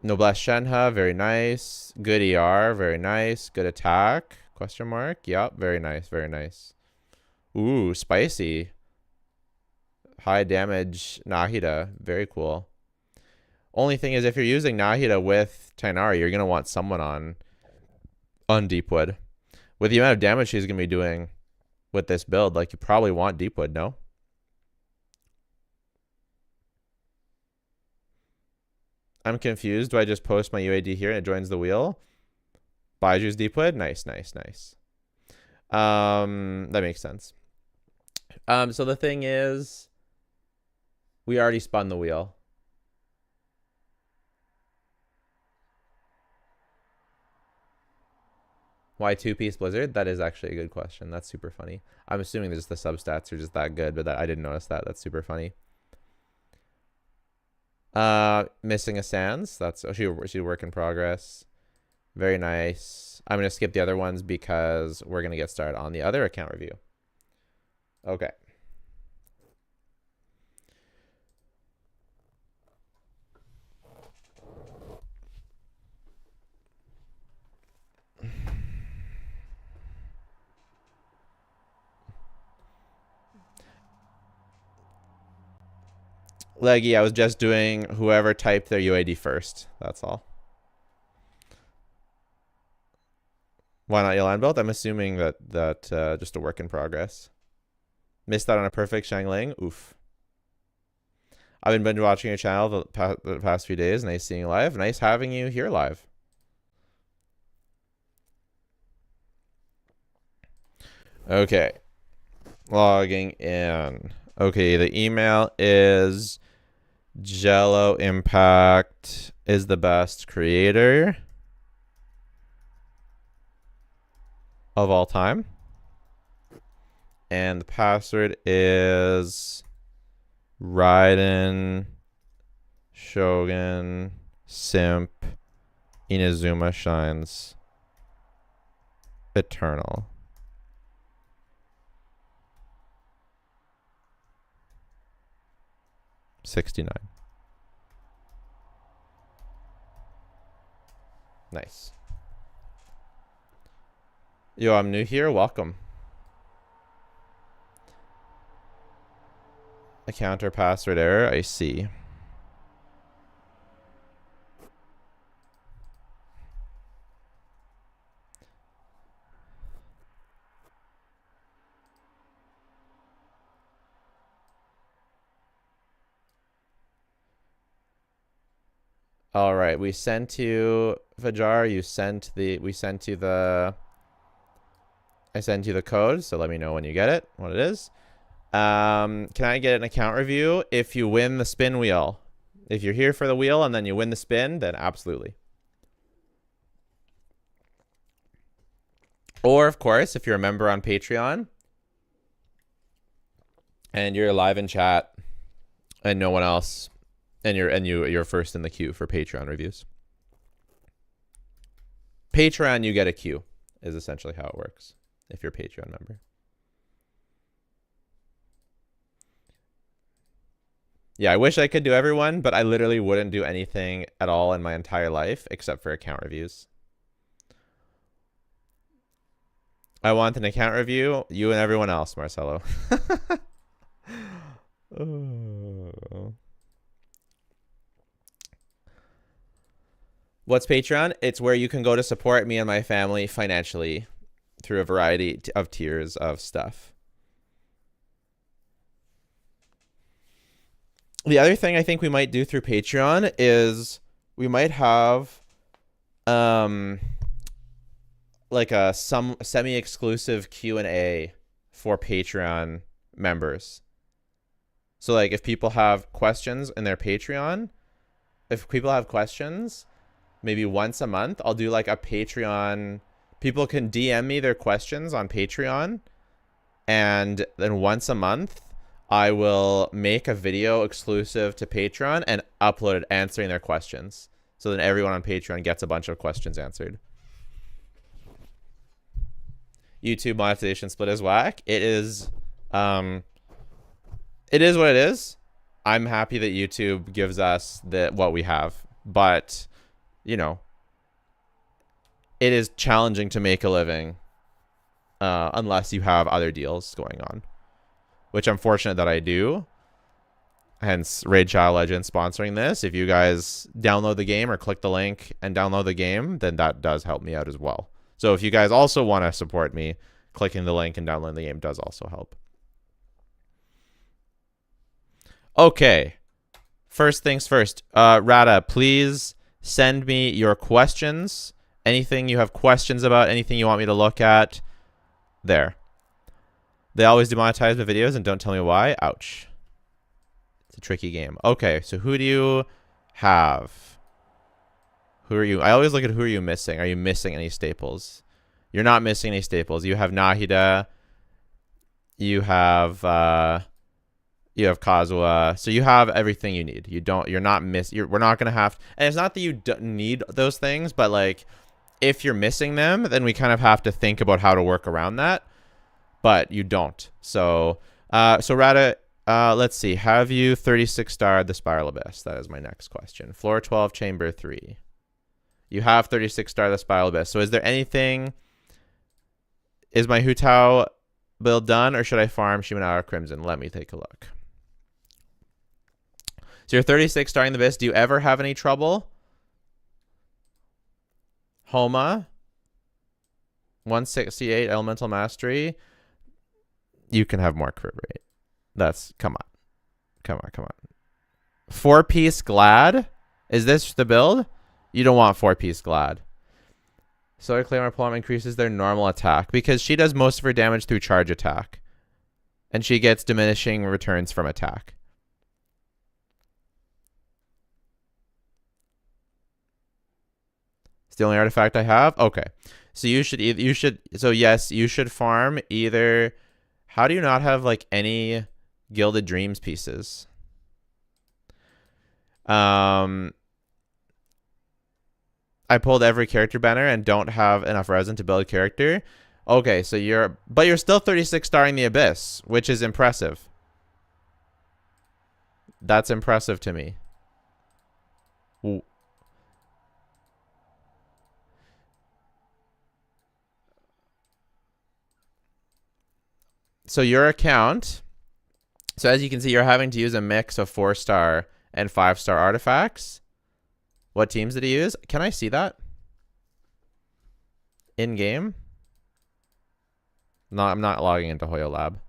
Noblesse Shenhe, very nice. Good ER, very nice. Good attack, question mark. Yep, very nice, very nice. Ooh, spicy. High damage Nahida, very cool. Only thing is, if you're using Nahida with Tainari, you're gonna want someone on Deepwood. With the amount of damage she's gonna be doing with this build, like, you probably want Deepwood, no? I'm confused. Do I just post my UAD here and it joins the wheel? Baiju's Deepwood? Nice, nice, nice. That makes sense. So the thing is, we already spun the wheel. Why 2-piece Blizzard? That is actually a good question. That's super funny. I'm assuming just the substats are just that good, but I didn't notice that. That's super funny. Missing a Sans. That's she's work in progress. Very nice. I'm gonna skip the other ones because we're gonna get started on the other account review. Okay. Leggy, I was just doing whoever typed their UID first. That's all. Why not Yolan build? I'm assuming that just a work in progress. Missed out on a perfect Shangling. Oof. I've been binge watching your channel the past few days. Nice seeing you live. Nice having you here live. Okay. Logging in. Okay, the email is Jello Impact is the best creator of all time. And the password is Raiden Shogun Simp Inazuma Shines Eternal. $69. Nice. Yo, I'm new here. Welcome. Account or password error. I see. All right, we sent you Fajar. We sent you the. I sent you the code, so let me know when you get it, what it is. Can I get an account review if you win the spin wheel? If you're here for the wheel and then you win the spin, then absolutely. Or of course, if you're a member on Patreon and you're live in chat and no one else, and you're first in the queue for Patreon reviews. Patreon, you get a queue, is essentially how it works if you're a Patreon member. Yeah, I wish I could do everyone, but I literally wouldn't do anything at all in my entire life except for account reviews. I want an account review, you and everyone else, Marcelo. Oh. What's Patreon? It's where you can go to support me and my family financially through a variety of tiers of stuff. The other thing I think we might do through Patreon is we might have like a semi-exclusive Q&A for Patreon members. So like if people have questions in their Patreon, if people have questions, maybe once a month, I'll do like a Patreon. People can DM me their questions on Patreon. And then once a month, I will make a video exclusive to Patreon and upload it answering their questions. So then everyone on Patreon gets a bunch of questions answered. YouTube monetization split is whack. It is what it is. I'm happy that YouTube gives us what we have, but you know, it is challenging to make a living unless you have other deals going on, which I'm fortunate that I do. Hence, Raid Shadow Legends sponsoring this. If you guys download the game or click the link and download the game, then that does help me out as well. So if you guys also want to support me, clicking the link and downloading the game does also help. Okay. First things first. Rada, please send me your questions. Anything you have questions about, anything you want me to look at, there. They always demonetize my videos and don't tell me why. Ouch. It's a tricky game. Okay, so who do you have? Who are you? I always look at who are you missing. Are you missing any staples? You're not missing any staples. You have Nahida. You have Kazuha. So you have everything you need. We're not gonna have, and it's not that you don't need those things, but like if you're missing them, then we kind of have to think about how to work around that. But you don't. So Rada, let's see. Have you 36 starred the Spiral Abyss? That is my next question. Floor 12, Chamber 3. You have 36 star the Spiral Abyss. So is there anything? Is my Hu Tao build done, or should I farm Shimanara Crimson? Let me take a look. So you're 36 starring the Abyss. Do you ever have any trouble? Homa. 168 Elemental Mastery. You can have more crit rate. Come on. 4-piece Glad? Is this the build? You don't want 4-piece Glad. Solar Claymore Plum increases their normal attack because she does most of her damage through charge attack. And she gets diminishing returns from attack. It's the only artifact I have? Okay. So yes, you should farm either. How do you not have like any Gilded Dreams pieces? I pulled every character banner and don't have enough resin to build a character. Okay, so you're still 36 starring the Abyss, which is impressive. That's impressive to me. So your account, so as you can see, you're having to use a mix of 4-star and 5-star artifacts. What teams did he use? Can I see that? In game? No, I'm not logging into Hoyo Lab.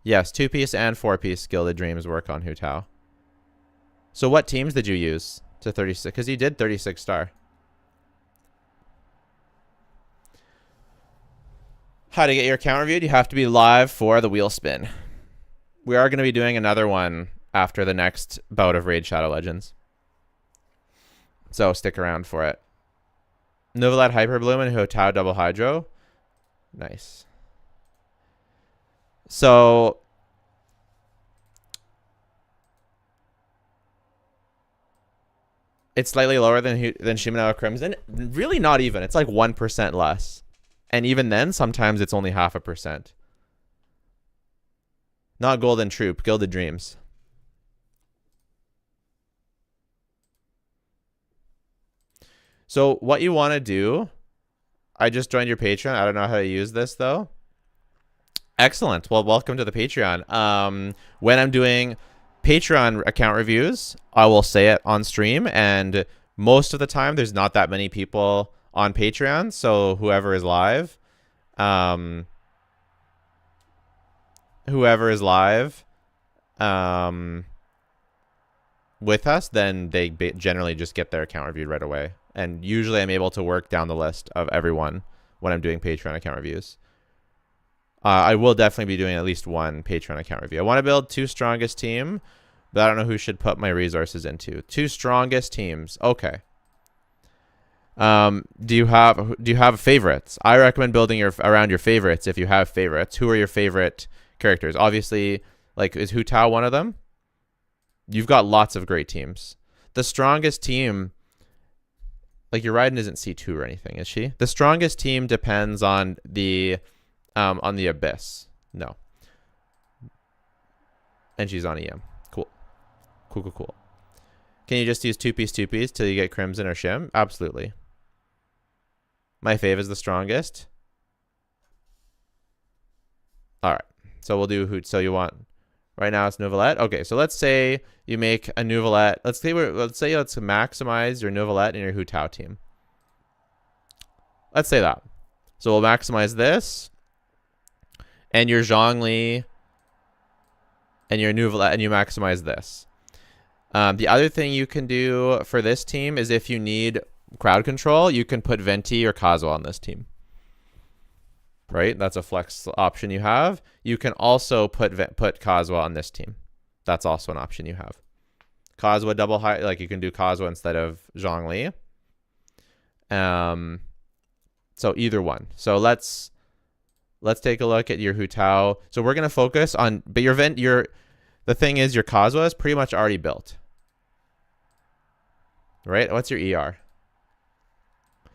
Yes, 2-piece and 4-piece Gilded Dreams work on Hu Tao. So what teams did you use to 36? Because you did 36-star. How to get your account reviewed? You have to be live for the wheel spin. We are going to be doing another one after the next bout of Raid Shadow Legends. So stick around for it. Novelet Hyperbloom and Hu Tao Double Hydro. Nice. So it's slightly lower than Shimenawa Crimson. Really not even. It's like 1% less. And even then, sometimes it's only 0.5%. Not Golden Troop, Gilded Dreams. So what you want to do, I just joined your Patreon. I don't know how to use this though. Excellent. Well, welcome to the Patreon. When I'm doing Patreon account reviews, I will say it on stream, and most of the time there's not that many people on Patreon, so whoever is live with us, then they generally just get their account reviewed right away. And usually I'm able to work down the list of everyone when I'm doing Patreon account reviews. I will definitely be doing at least one Patreon account review. I want to build 2 strongest team, but I don't know who should put my resources into. 2 strongest teams. Okay. Do you have favorites? I recommend building around your favorites if you have favorites. Who are your favorite characters? Obviously, like, is Hu Tao one of them? You've got lots of great teams. The strongest team, like, your Raiden isn't C2 or anything, is she? The strongest team depends on the Abyss. No. And she's on EM. Cool. Cool. Can you just use 2-piece till you get Crimson or Shim? Absolutely. My fave is the strongest. All right. So we'll do so you want right now it's Novelet. Okay, so let's say you make a Novelet. Let's maximize your Novelet and your Hu Tao team. Let's say that. So we'll maximize this and your Zhongli and your Novelet, and you maximize this. The other thing you can do for this team is if you need crowd control, you can put Venti or Kazuha on this team. Right? That's a flex option you have. You can also put Kazuha on this team. That's also an option you have. Kazuha double high, like you can do Kazuha instead of Zhongli. So either one. So let's take a look at your Hu Tao. So we're gonna focus on, but the thing is your Kazuha is pretty much already built. Right? What's your ER?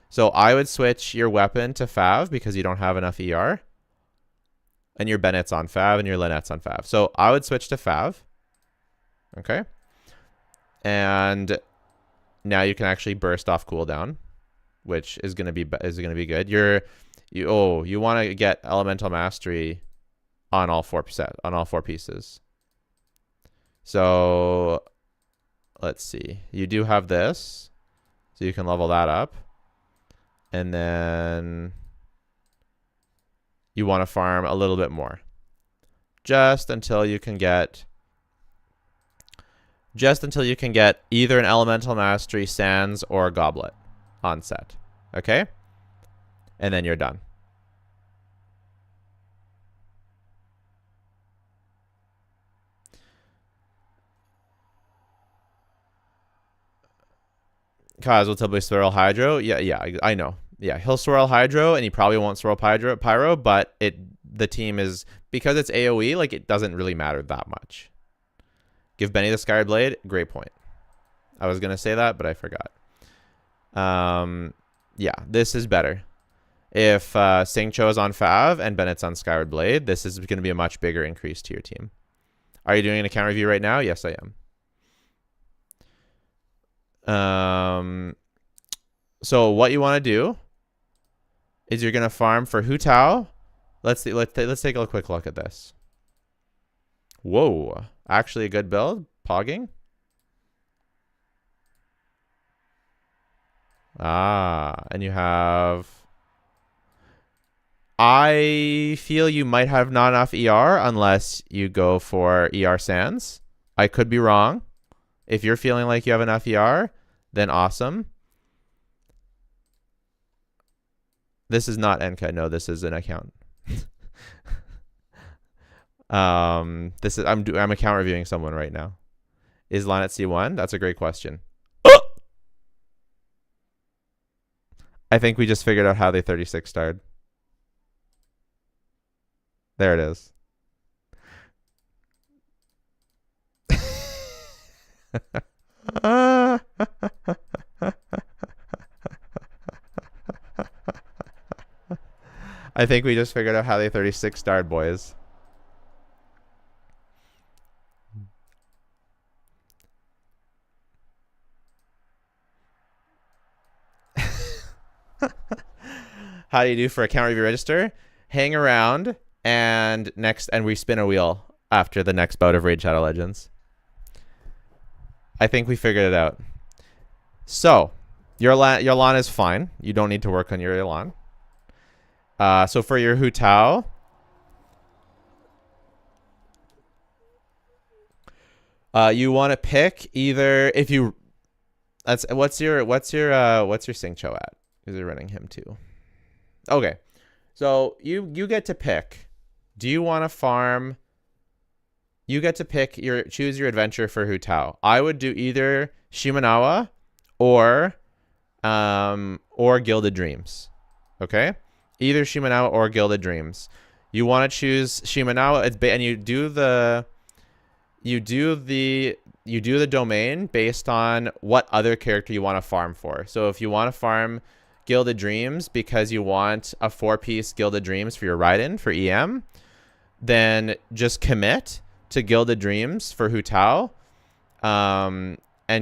So I would switch your weapon to Fav because you don't have enough ER. And your Bennett's on Fav and your Lynette's on Fav. So I would switch to Fav. Okay. And now you can actually burst off cooldown, which is gonna be good. You want to get Elemental Mastery on all 4 pieces. So let's see. You do have this, so you can level that up. And then you want to farm a little bit more. Just until you can get either an Elemental Mastery, Sands, or Goblet on set. Okay? And then you're done. Kaz will typically swirl Hydro. Yeah, I know. Yeah, he'll swirl Hydro, and he probably won't swirl Pyro, but the team is, because it's AoE, like, it doesn't really matter that much. Give Benny the Sky Blade. Great point. I was going to say that, but I forgot. Yeah, this is better. If Singcho is on Fav and Bennett's on Skyward Blade, this is going to be a much bigger increase to your team. Are you doing an account review right now? Yes, I am. So what you want to do is you're gonna farm for Hu Tao. Let's see. Let's take a quick look at this. Whoa, actually a good build. Pogging. And you have. I feel you might have not enough ER unless you go for ER Sands. I could be wrong. If you're feeling like you have enough ER, then awesome. This is not Enka. No, this is an account. I'm account reviewing someone right now. Is Lan at C1? That's a great question. I think we just figured out how they 36 starred. There it is. I think we just figured out how they 36 starred, boys. How do you do for account review register? Hang around and we spin a wheel after the next bout of Raid Shadow Legends. I think we figured it out. So your Lan is fine. You don't need to work on your Lan. So for your Hu Tao, you want to pick either if you. What's your Singcho at? Is it running him too? Okay, so you get to pick. Do you want to farm? You get to pick choose your adventure for Hu Tao. I would do either Shimenawa or Gilded Dreams. Okay, either Shimenawa or Gilded Dreams. You want to choose Shimenawa, and you do the domain based on what other character you want to farm for. So if you want to farm Gilded Dreams because you want a 4-piece Gilded Dreams for your ride-in for EM, then just commit to Gilded Dreams for Hu Tao, and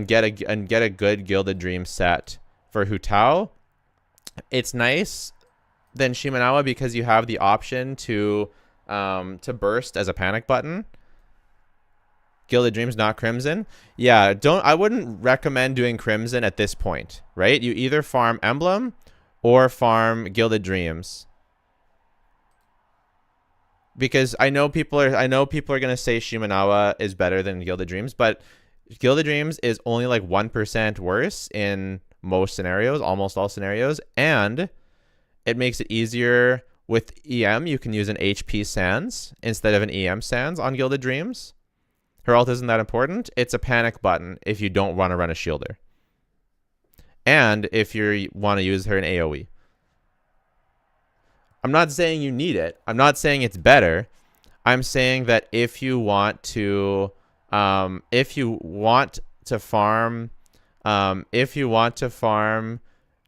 get a good Gilded Dreams set for Hu Tao. It's nice than Shimenawa because you have the option to burst as a panic button. Gilded Dreams, not Crimson. Yeah, I wouldn't recommend doing Crimson at this point, right? You either farm Emblem or farm Gilded Dreams. Because I know people are going to say Shimenawa is better than Gilded Dreams, but Gilded Dreams is only like 1% worse in most scenarios, almost all scenarios, and it makes it easier with EM. You can use an HP Sands instead of an EM Sands on Gilded Dreams. Her ult isn't that important. It's a panic button if you don't want to run a shielder. And if you want to use her in AoE. I'm not saying you need it. I'm not saying it's better. I'm saying that if you want to farm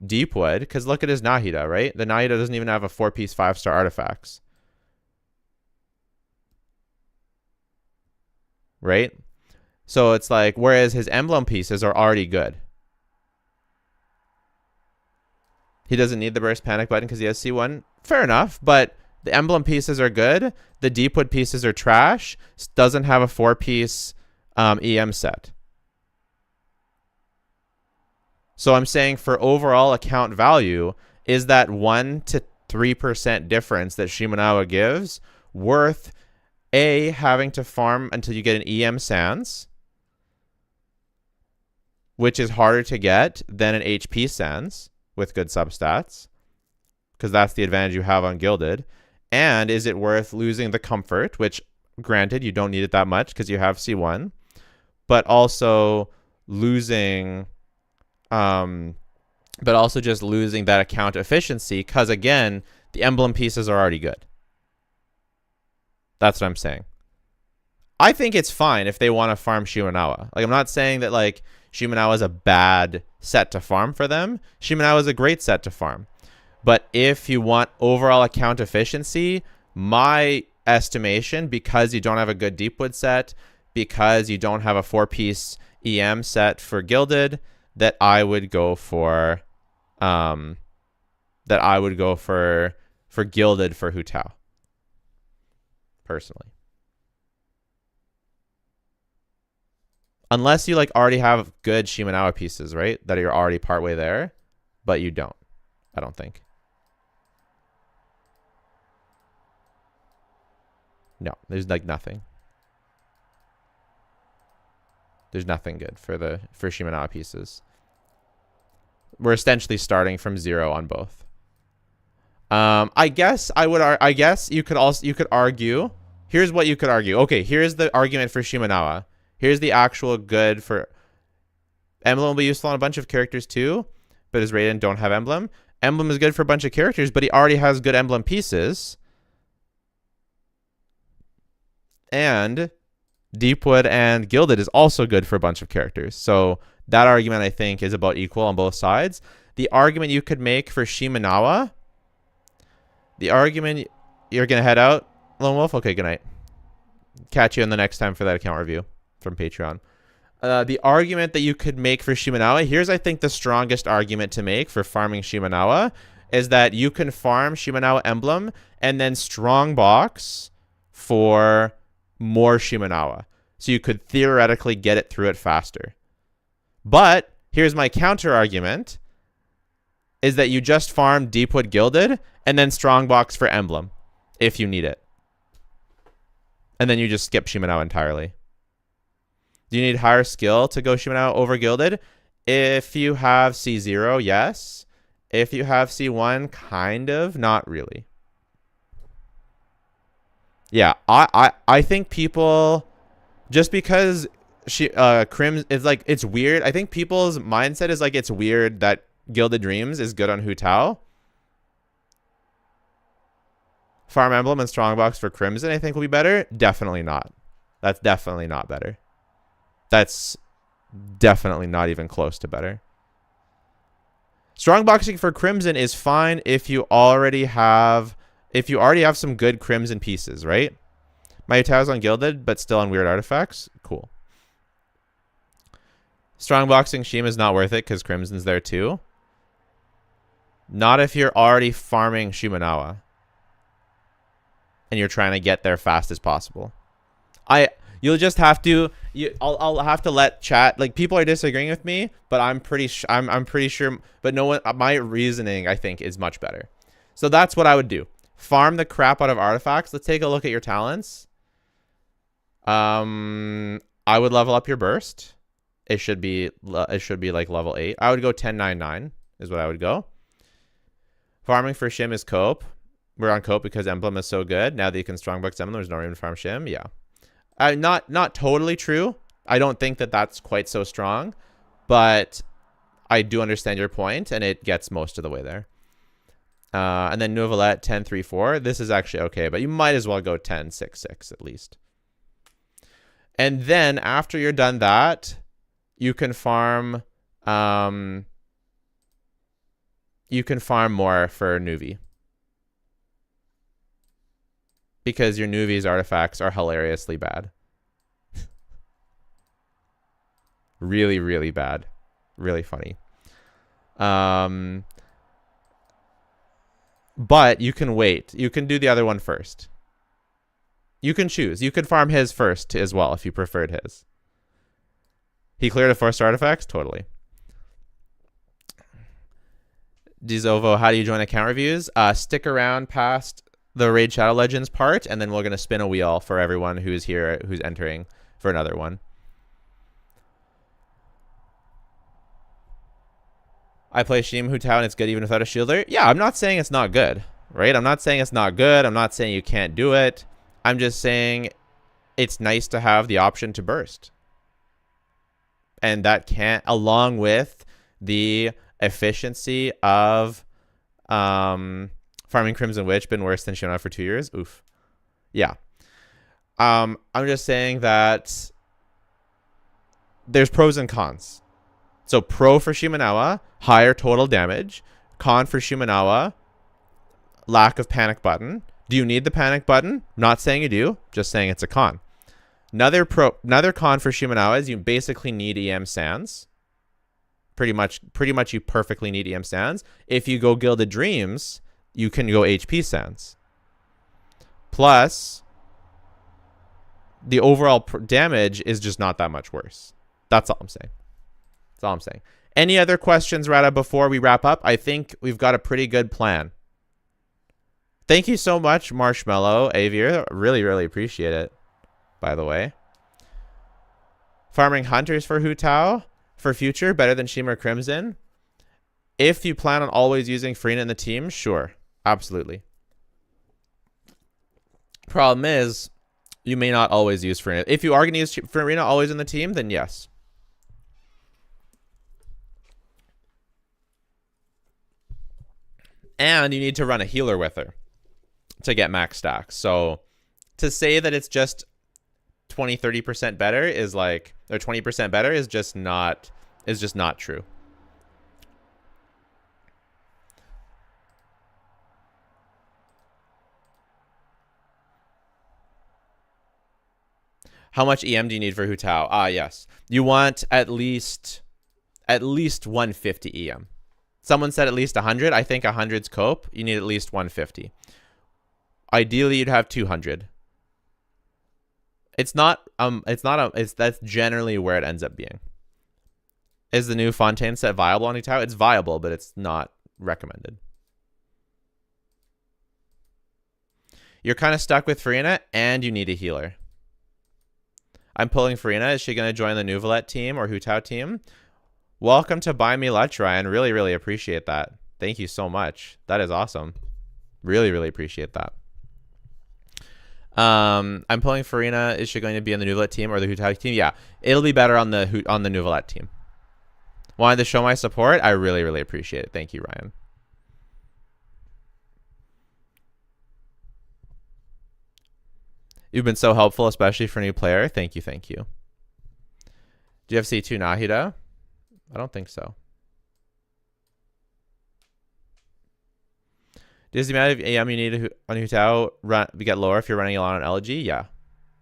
Deepwood, because look at his Nahida, right? The Nahida doesn't even have a 4-piece 5-star artifacts. Right? So it's like, whereas his emblem pieces are already good. He doesn't need the burst panic button because he has C1. Fair enough, but the emblem pieces are good. The Deepwood pieces are trash. Doesn't have a 4-piece EM set. So I'm saying for overall account value, is that 1 to 3% difference that Shimenawa gives worth having to farm until you get an EM Sands, which is harder to get than an HP Sands with good substats, because that's the advantage you have on Gilded? And is it worth losing the comfort, which granted you don't need it that much because you have C1, but also losing just losing that account efficiency because, again, the emblem pieces are already good. That's what I'm saying. I think it's fine if they want to farm Shimenawa. Like, I'm not saying that like Shimenawa is a bad set to farm for them. Shimenawa is a great set to farm. But if you want overall account efficiency, my estimation, because you don't have a good Deepwood set, because you don't have a 4-piece EM set for Gilded, that I would go for for gilded for Hu Tao. Personally. Unless you like already have good Shimenawa pieces, right? That you're already partway there, but you don't. I don't think. No, there's like nothing. There's nothing good for Shimenawa pieces. We're essentially starting from 0 on both. I guess you could argue. Here's what you could argue. Okay, here's the argument for Shimenawa. Here's the actual good for emblem will be useful on a bunch of characters too, but his Raiden don't have emblem. Emblem is good for a bunch of characters, but he already has good emblem pieces. And Deepwood and Gilded is also good for a bunch of characters. So that argument, I think, is about equal on both sides. The argument you could make for Shimenawa, the argument you're going to head out, Lone Wolf? Okay, good night. Catch you in the next time for that account review from Patreon. The argument that you could make for Shimenawa, here's, I think, the strongest argument to make for farming Shimenawa, is that you can farm Shimenawa emblem and then strongbox for more Shimenawa. So you could theoretically get it through it faster. But here's my counter argument, is that you just farm Deepwood Gilded and then strongbox for emblem if you need it. And then you just skip Shimenawa entirely. Do you need higher skill to go Shimenawa over Gilded? If you have C0, yes. If you have C1, kind of, not really. Yeah, I think people, just because Crim is like, it's weird. I think people's mindset is like, it's weird that Gilded Dreams is good on Hu Tao. Farm Emblem and Strongbox for Crimson, I think, will be better. Definitely not. That's definitely not better. That's definitely not even close to better. Strongboxing for Crimson is fine if you already have some good Crimson pieces, right? My Tao's on Gilded, but still on weird artifacts. Cool. Strongboxing Shima is not worth it because Crimson's there too. Not if you're already farming Shimenawa and you're trying to get there fast as possible. You'll just have to. I'll have to let chat. Like, people are disagreeing with me, but I'm pretty sure. But no one. My reasoning, I think, is much better. So that's what I would do. Farm the crap out of artifacts. Let's take a look at your talents. I would level up your burst. It should be like level 8. I would go 10-9-9 is what I would go. Farming for Shim is cope. We're on cope because emblem is so good. Now that you can strongbox emblem, there's no reason to farm Shim. Yeah. Not totally true. I don't think that that's quite so strong, but I do understand your point, and it gets most of the way there. And then Nouvelette 10-3-4. This is actually okay, but you might as well go 10-6-6 at least. And then after you're done that, you can farm more for Nuvi. Because your Nuvi's artifacts are hilariously bad. Really, really bad. Really funny. But you can wait. You can do the other one first. You can choose. You could farm his first as well if you preferred his. He cleared a 4-star artifacts? Totally. Dizovo, how do you join account reviews? Stick around past the Raid Shadow Legends part, and then we're going to spin a wheel for everyone who's here, who's entering for another one. I play Shim Hu Tao and it's good even without a shielder. Yeah, I'm not saying it's not good, right? I'm not saying it's not good. I'm not saying you can't do it. I'm just saying it's nice to have the option to burst. And that can't, along with the efficiency of farming Crimson Witch, been worse than Shimenawa for 2 years. Oof. Yeah. I'm just saying that there's pros and cons. So pro for Shimenawa, higher total damage. Con for Shimenawa, lack of panic button. Do you need the panic button? Not saying you do, just saying it's a con. Another con for Shimenawa is you basically need EM Sands. Pretty much you perfectly need EM Sands. If you go Gilded Dreams, you can go HP Sands. Plus, the overall damage is just not that much worse. That's all I'm saying. That's all I'm saying. Any other questions, Rada, before we wrap up? I think we've got a pretty good plan. Thank you so much, Marshmallow, Avier. Really, really appreciate it, by the way. Farming Hunters for Hu Tao for future, better than Shimmer Crimson. If you plan on always using Farina in the team, sure. Absolutely. Problem is, you may not always use Farina. If you are going to use Farina always in the team, then yes. And you need to run a healer with her to get max stacks. So to say that it's just 20-30% better is like, or 20% better is just not true. How much EM do you need for Hu Tao? Ah, yes. You want at least 150 EM. Someone said at least 100. I think 100's cope. You need at least 150. Ideally, you'd have 200. That's generally where it ends up being. Is the new Fontaine set viable on Hu Tao? It's viable, but it's not recommended. You're kind of stuck with Farina, and you need a healer. I'm pulling Farina. Is she going to join the Nuvolette team or Hu Tao team? Welcome to Buy Me Lunch, Ryan. Really, really appreciate that. Thank you so much. That is awesome. Really, really appreciate that. I'm pulling Farina. Is she going to be on the Nuvolette team or the Hu Tao team? Yeah, it'll be better on the Nuvolette team. Wanted to show my support. I really, really appreciate it. Thank you, Ryan. You've been so helpful, especially for a new player. Thank you, thank you. Do you have C2 Nahida? I don't think so. Does the amount of AM you need on Hu Tao get lower if you're running a lot on LG? Yeah,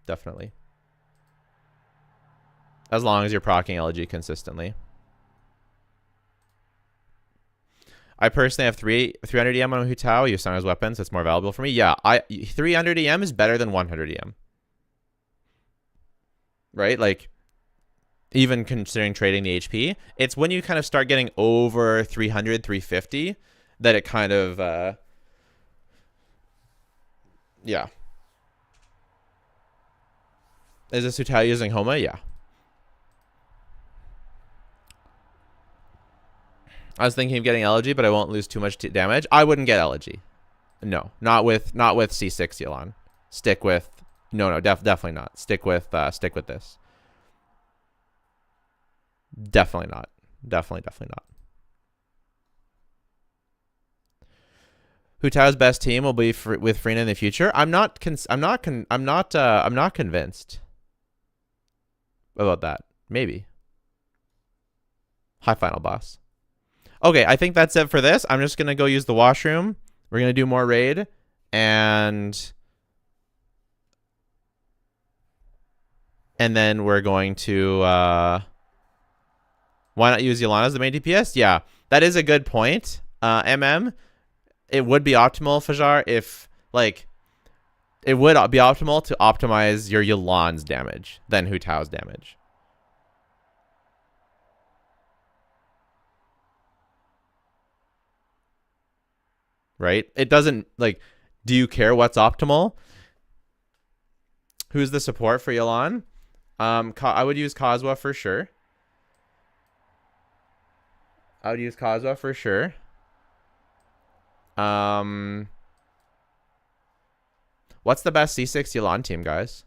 definitely. As long as you're proccing LG consistently. I personally have 300 EM on Hu Tao. Use some as weapons. So it's more valuable for me. Yeah, 300 EM is better than 100 EM. Right? Like, even considering trading the HP, it's when you kind of start getting over 300, 350 that it kind of, yeah. Is this Hu Tao using Homa? Yeah. I was thinking of getting Elegy, but I won't lose too much damage. I wouldn't get Elegy. No, not with C6 Yelan. Stick with definitely not. Stick with this. Definitely not. Definitely not. Hu Tao's best team will be with Farina in the future. I'm not convinced about that. Maybe. High final boss. Okay, I think that's it for this. I'm just gonna go use the washroom. We're gonna do more raid, and then we're going to why not use Yolanda as the main DPS? Yeah, that is a good point. It would be optimal, Fajar, if it would be optimal to optimize your Yolan's damage than Hu Tao's damage. Right? It doesn't, do you care what's optimal? Who's the support for Yolan? I would use Kozwa for sure. What's the best C6 Yolan team, guys?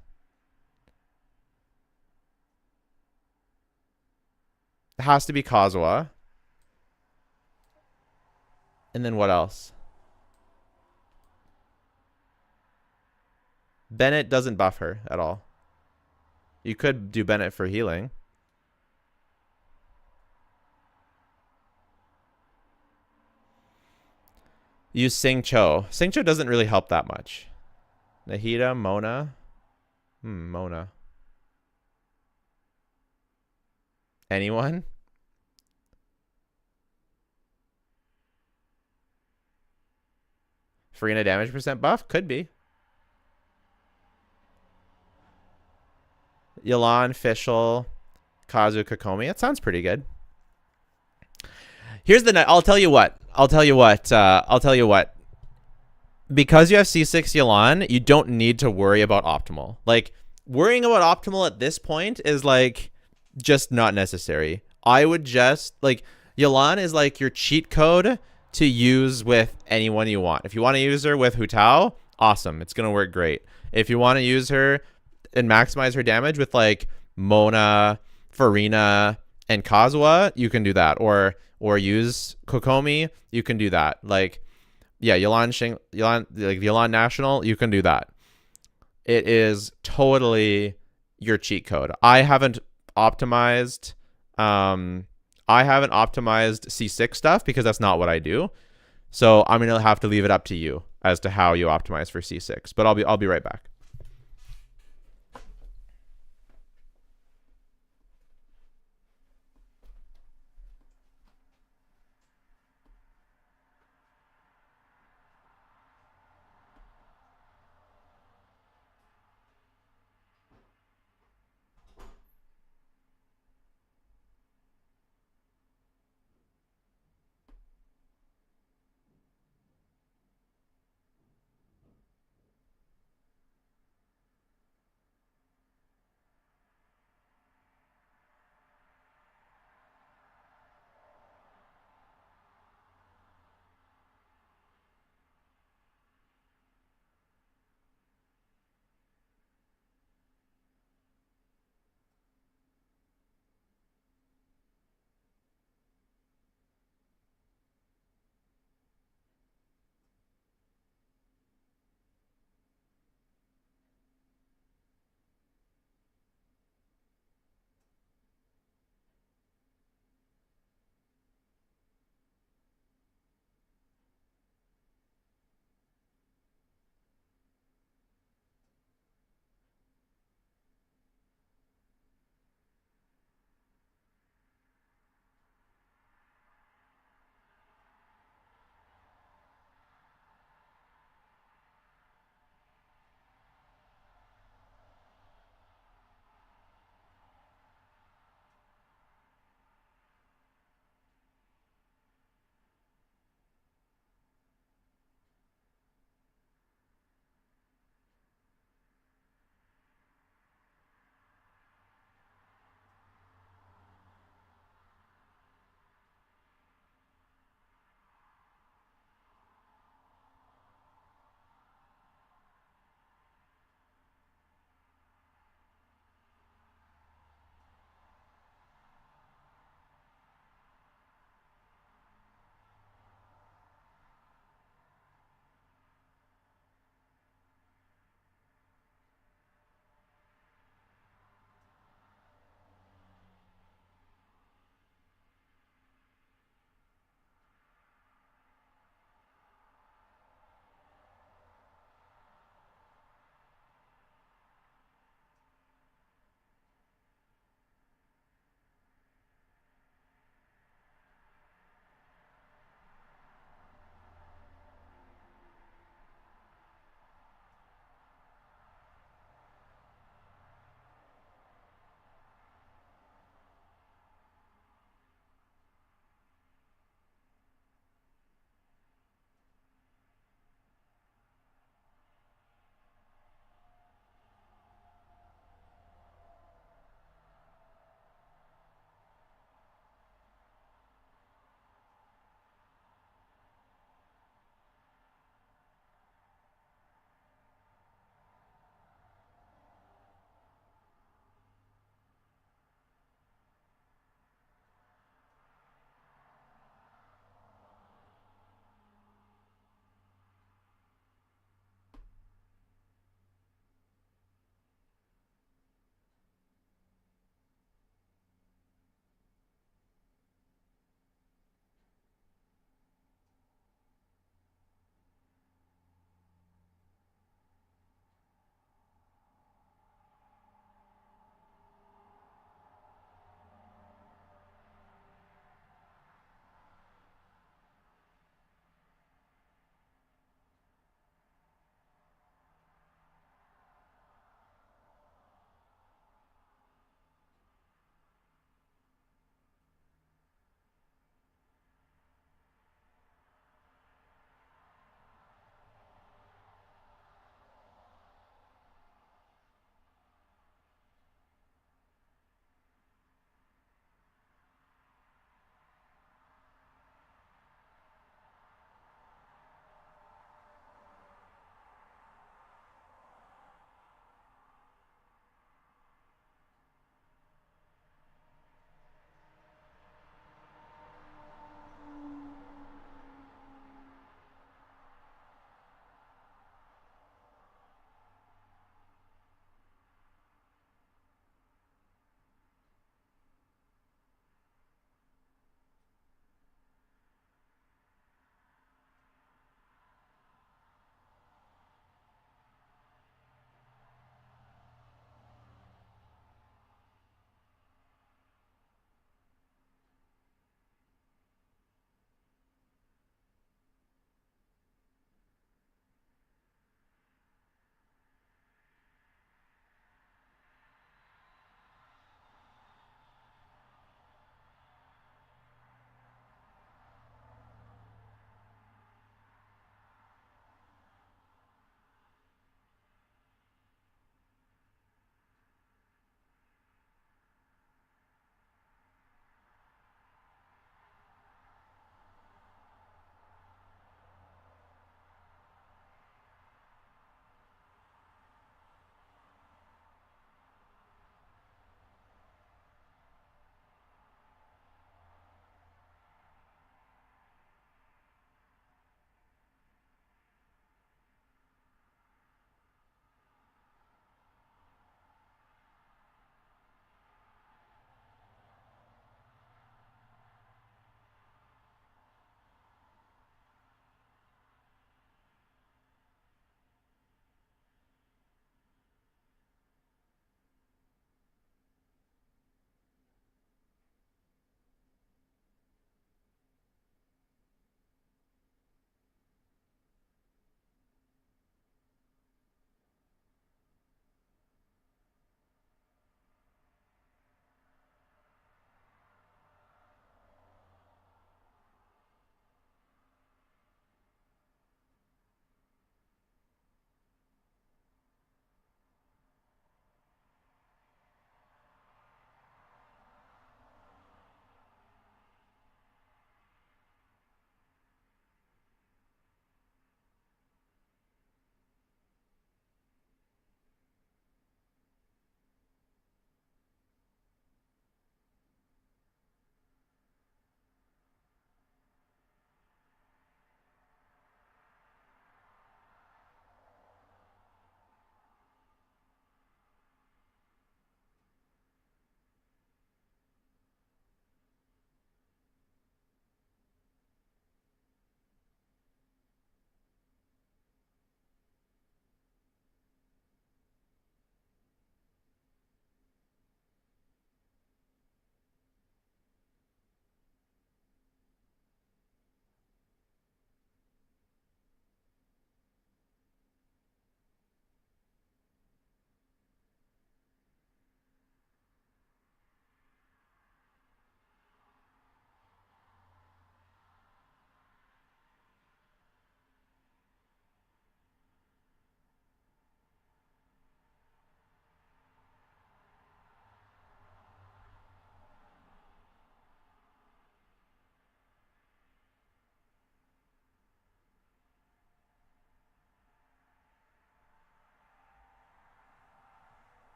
It has to be Kozwa. And then what else? Bennett doesn't buff her at all. You could do Bennett for healing. Use Sing Cho. Sing Cho doesn't really help that much. Nahida, Mona. Mona. Anyone? Farina damage percent buff? Could be. Yelan, Fischl, Kazu, Kokomi. That sounds pretty good. Here's the... I'll tell you what. Because you have C6 Yelan, you don't need to worry about optimal. Like, worrying about optimal at this point is, like, just not necessary. I would just... Like, Yelan is, like, your cheat code to use with anyone you want. If you want to use her with Hu Tao, awesome. It's going to work great. If you want to use her and maximize her damage with, like, Mona, Farina, and Kazuha, you can do that. Or use Kokomi, you can do that. Like, yeah, Yelan National, you can do that. It is totally your cheat code. I haven't optimized C6 stuff because that's not what I do. So I'm gonna have to leave it up to you as to how you optimize for C6. But I'll be right back.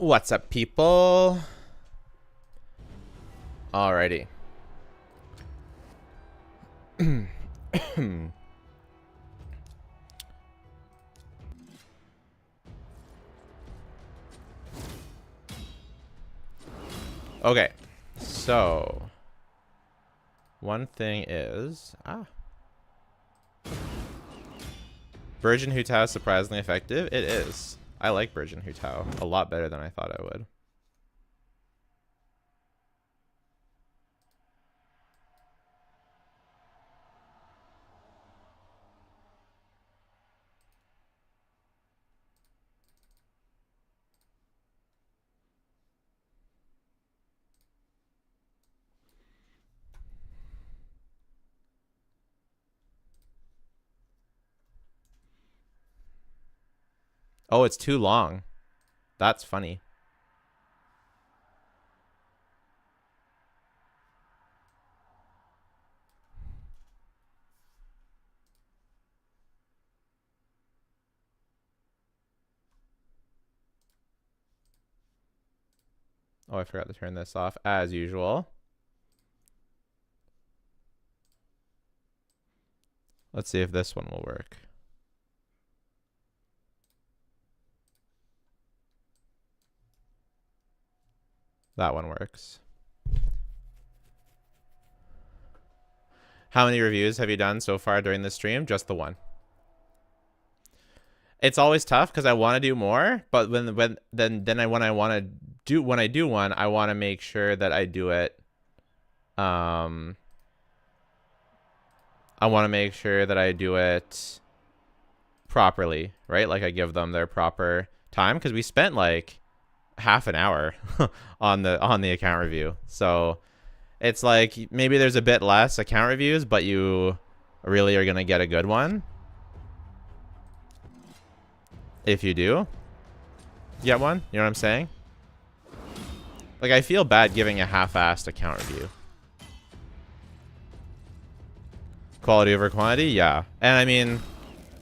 What's up, people? Alrighty. Okay, so one thing is Virgin Hutao is surprisingly effective. It is. I like Virgin Hutao a lot better than I thought I would. Oh, it's too long. That's funny. Oh, I forgot to turn this off as usual. Let's see if this one will work. That one works. How many reviews have you done so far during the stream? Just the one. It's always tough because I want to do more, but when I do one, I want to make sure that I do it. I want to make sure that I do it properly, right? Like I give them their proper time because we spent like half an hour on the account review. So it's like maybe there's a bit less account reviews, but you really are gonna get a good one if you do get one. You know what I'm saying? Like I feel bad giving a half-assed account review. Quality over quantity, yeah. And I mean,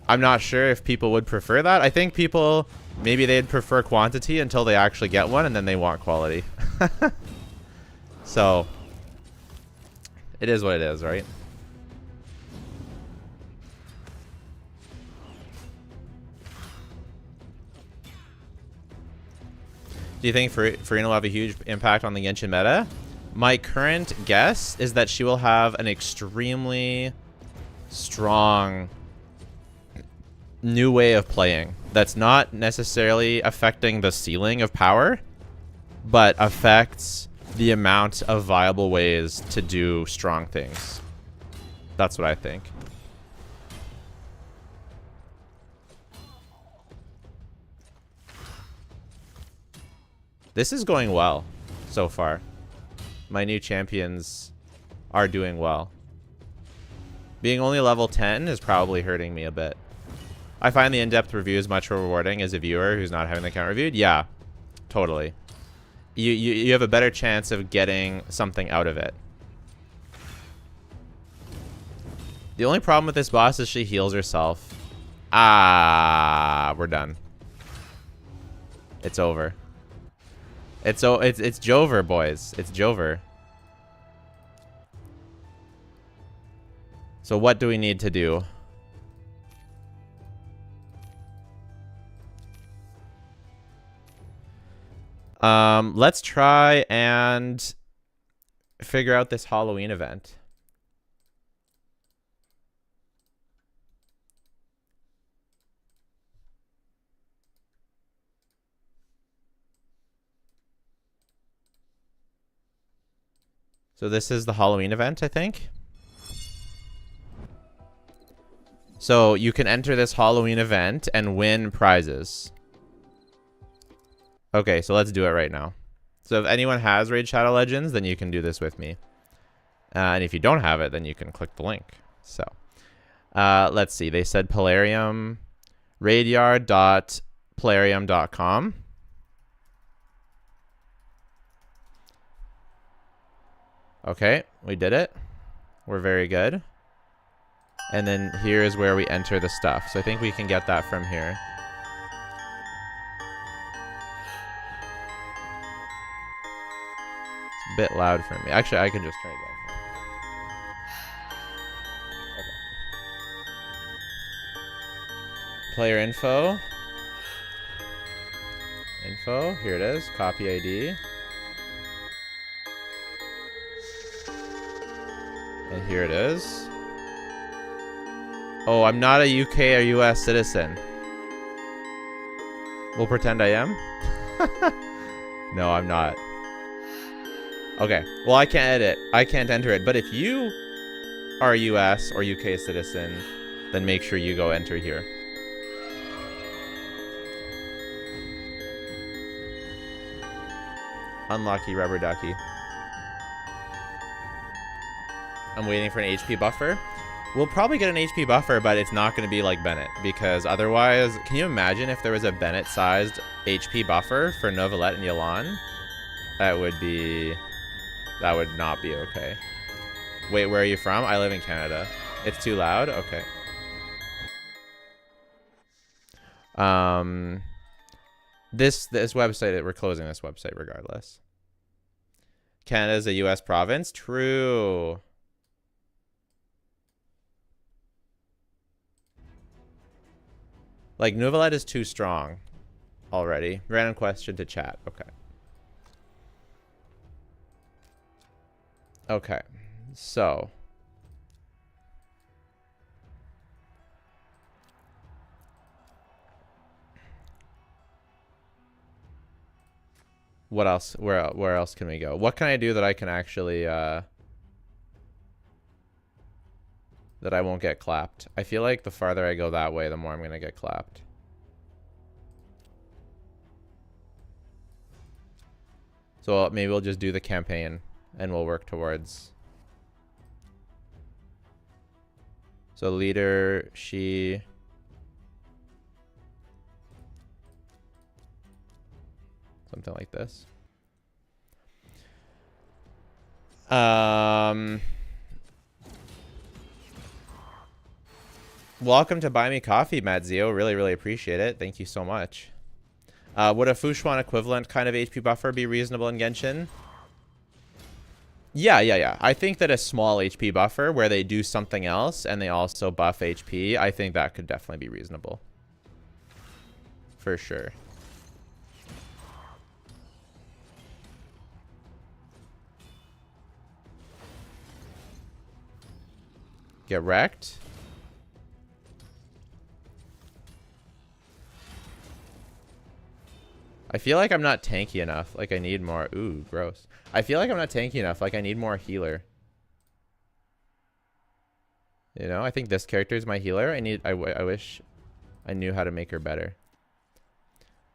I'm not sure if people would prefer that. I think people, maybe they'd prefer quantity until they actually get one and then they want quality. So it is what it is, right? Do you think Farina will have a huge impact on the Genshin meta? My current guess is that she will have an extremely strong new way of playing that's not necessarily affecting the ceiling of power, but affects the amount of viable ways to do strong things. That's what I think. This is going well so far. My new champions are doing well. Being only level 10 is probably hurting me a bit. I find the in-depth reviews much more rewarding as a viewer who's not having the account reviewed. Yeah, totally. You have a better chance of getting something out of it. The only problem with this boss is she heals herself. Ah, we're done. It's over. It's Jover, boys. It's Jover. So what do we need to do? Let's try and figure out this Halloween event. So this is the Halloween event, I think. So you can enter this Halloween event and win prizes. Okay, so let's do it right now. So if anyone has Raid Shadow Legends, then you can do this with me. And if you don't have it, then you can click the link. So let's see. They said Polarium, raidyard.polarium.com. Okay, we did it. We're very good. And then here is where we enter the stuff. So I think we can get that from here. bit loud for me. Actually, I can just turn it down. Player info. Info. Here it is. Copy ID. And here it is. Oh, I'm not a UK or US citizen. We'll pretend I am. No, I'm not. Okay. Well, I can't edit. I can't enter it. But if you are a US or UK citizen, then make sure you go enter here. Unlucky rubber ducky. I'm waiting for an HP buffer. We'll probably get an HP buffer, but it's not going to be like Bennett, because otherwise, can you imagine if there was a Bennett-sized HP buffer for Novelette and Yelan? That would not be okay. Wait, where are you from? I live in Canada. It's too loud? Okay. This website, we're closing this website regardless. Canada is a US province? True. Like, Novelette is too strong already. Random question to chat. Okay. Okay. So. What else? Where else can we go? What can I do that I can actually, that I won't get clapped? I feel like the farther I go that way, the more I'm going to get clapped. So maybe we'll just do the campaign and we'll work towards. So leader, she. Something like this. Welcome to Buy Me Coffee, Madzio. Really, really appreciate it. Thank you so much. Would a Fushuan equivalent kind of HP buffer be reasonable in Genshin? Yeah. I think that a small HP buffer where they do something else and they also buff HP, I think that could definitely be reasonable. For sure. Get wrecked. I feel like I'm not tanky enough. Like I need more. Ooh, gross. I feel like I'm not tanky enough. Like I need more healer. You know, I think this character is my healer. I wish I knew how to make her better.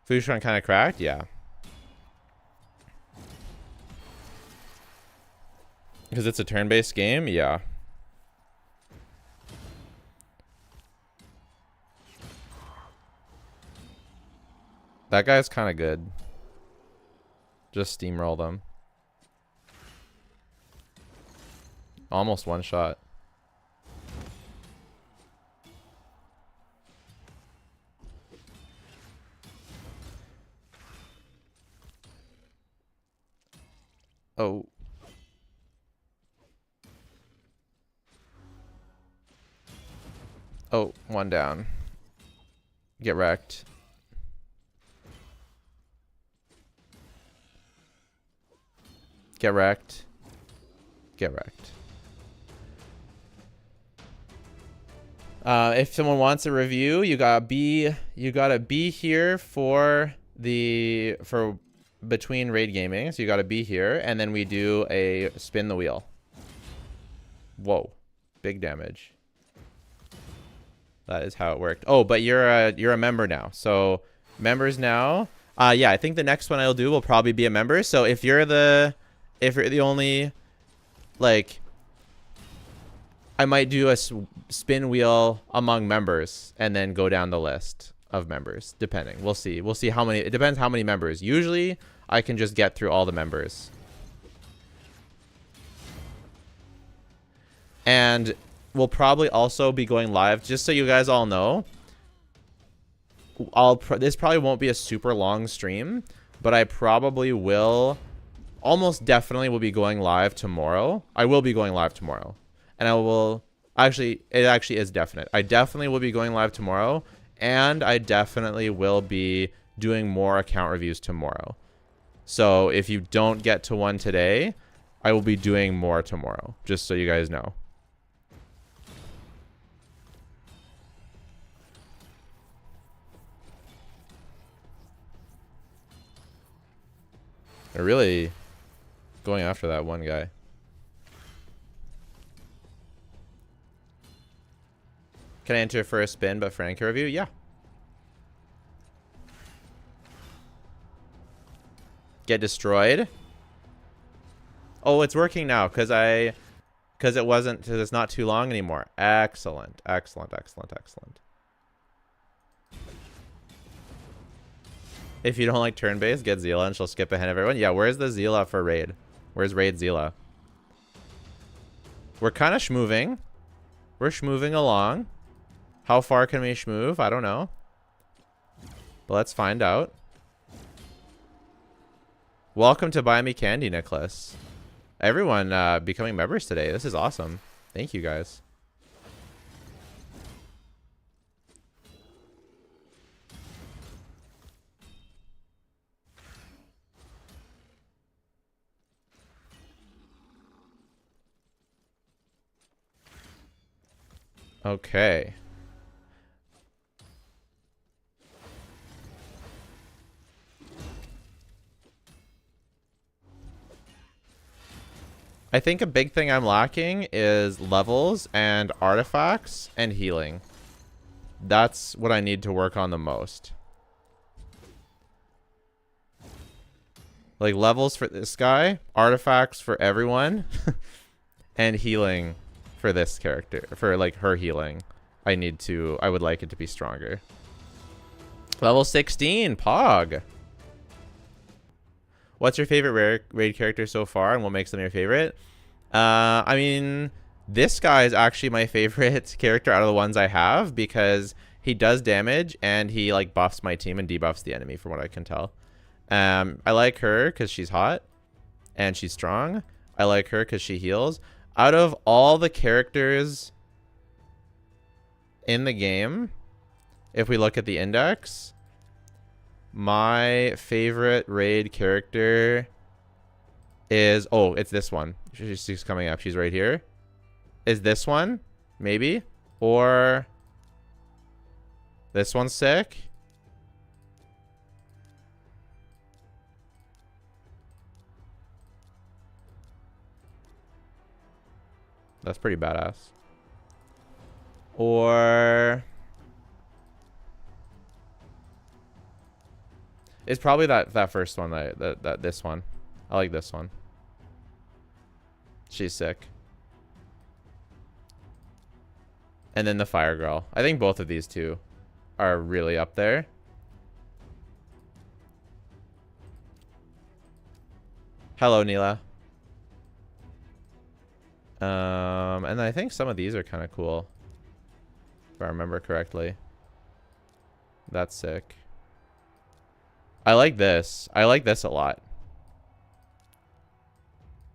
Fushuan kind of cracked? Yeah. Because it's a turn-based game? Yeah. That guy's kind of good. Just steamroll them. Almost one shot. Oh. Oh, one down. Get wrecked. Get wrecked. Get wrecked. If someone wants a review, you gotta be here for between raid gaming. So you gotta be here, and then we do a spin the wheel. Whoa, big damage. That is how it worked. Oh, but you're a member now. So members now. Yeah, I think the next one I'll do will probably be a member. So if you're the only, like, I might do a spin wheel among members and then go down the list of members, depending. We'll see. We'll see how many. It depends how many members. Usually, I can just get through all the members. And we'll probably also be going live, just so you guys all know. This probably won't be a super long stream, but I probably will almost definitely will be going live tomorrow. I will be going live tomorrow. And I will... Actually, it actually is definite. I definitely will be going live tomorrow. And I definitely will be doing more account reviews tomorrow. So if you don't get to one today, I will be doing more tomorrow. Just so you guys know. They're really going after that one guy. Can I enter for a spin but Frank review? Yeah. Get destroyed? Oh, it's working now because it's not too long anymore. Excellent. Excellent, excellent, excellent. If you don't like turn-based, get Zila and she'll skip ahead of everyone. Yeah, where's the Zila for raid? Where's raid Zila? We're kind of schmoving. We're schmoving along. How far can we schmoove? I don't know. But let's find out. Welcome to Buy Me Candy, Nicholas. Everyone becoming members today. This is awesome. Thank you, guys. Okay. I think a big thing I'm lacking is levels and artifacts and healing. That's what I need to work on the most. Like levels for this guy, artifacts for everyone, and healing for this character, for like her healing. I would like it to be stronger. Level 16, Pog. What's your favorite raid character so far and what makes them your favorite? I mean, this guy is actually my favorite character out of the ones I have because he does damage and he like buffs my team and debuffs the enemy from what I can tell. I like her because she's hot and she's strong. I like her because she heals. Out of all the characters in the game, if we look at the index, my favorite raid character is... Oh, it's this one. She's coming up. She's right here. Is this one? Maybe. Or... This one's sick. That's pretty badass. Or... It's probably that first one, this one. I like this one. She's sick. And then the Fire Girl. I think both of these two are really up there. Hello, Neela. And I think some of these are kind of cool. If I remember correctly. That's sick. I like this. I like this a lot.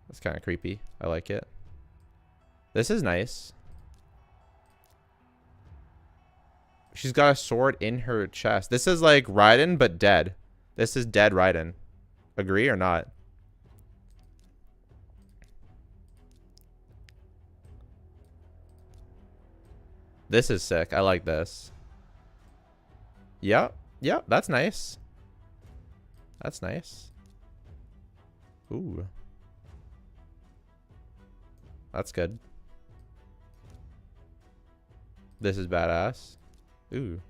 That's kind of creepy. I like it. This is nice. She's got a sword in her chest. This is like Raiden, but dead. This is dead Raiden. Agree or not? This is sick. I like this. Yep. Yep. That's nice. That's nice. Ooh. That's good. This is badass. Ooh.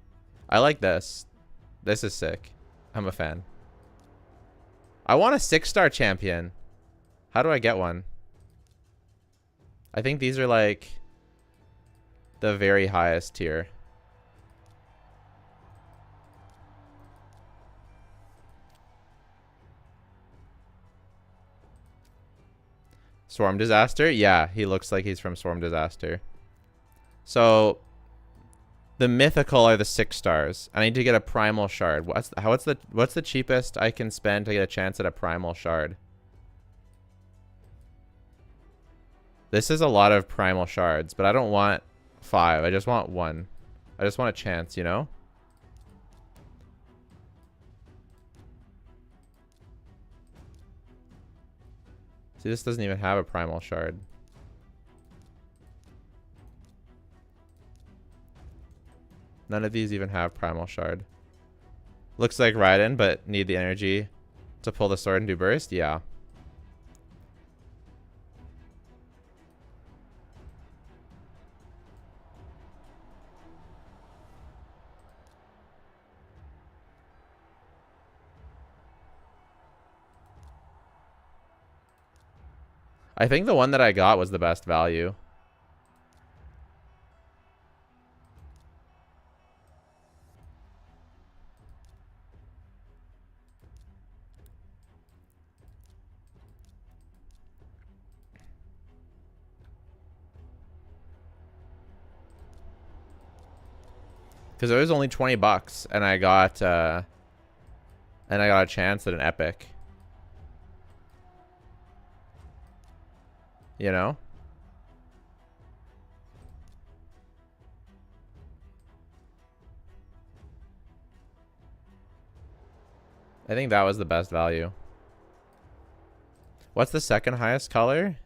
I like this. This is sick. I'm a fan. I want a 6-star champion. How do I get one? I think these are like the very highest tier. Swarm Disaster? Yeah, he looks like he's from Swarm Disaster. So, the mythical are the 6 stars. I need to get a primal shard. What's the cheapest I can spend to get a chance at a primal shard? This is a lot of primal shards, but I don't want 5. I just want 1. I just want a chance, you know? See, this doesn't even have a primal shard. None of these even have primal shard. Looks like Raiden, but need the energy to pull the sword and do burst? Yeah. I think the one that I got was the best value. Because it was only 20 bucks, and I got a chance at an epic. You know? I think that was the best value. What's the second highest color?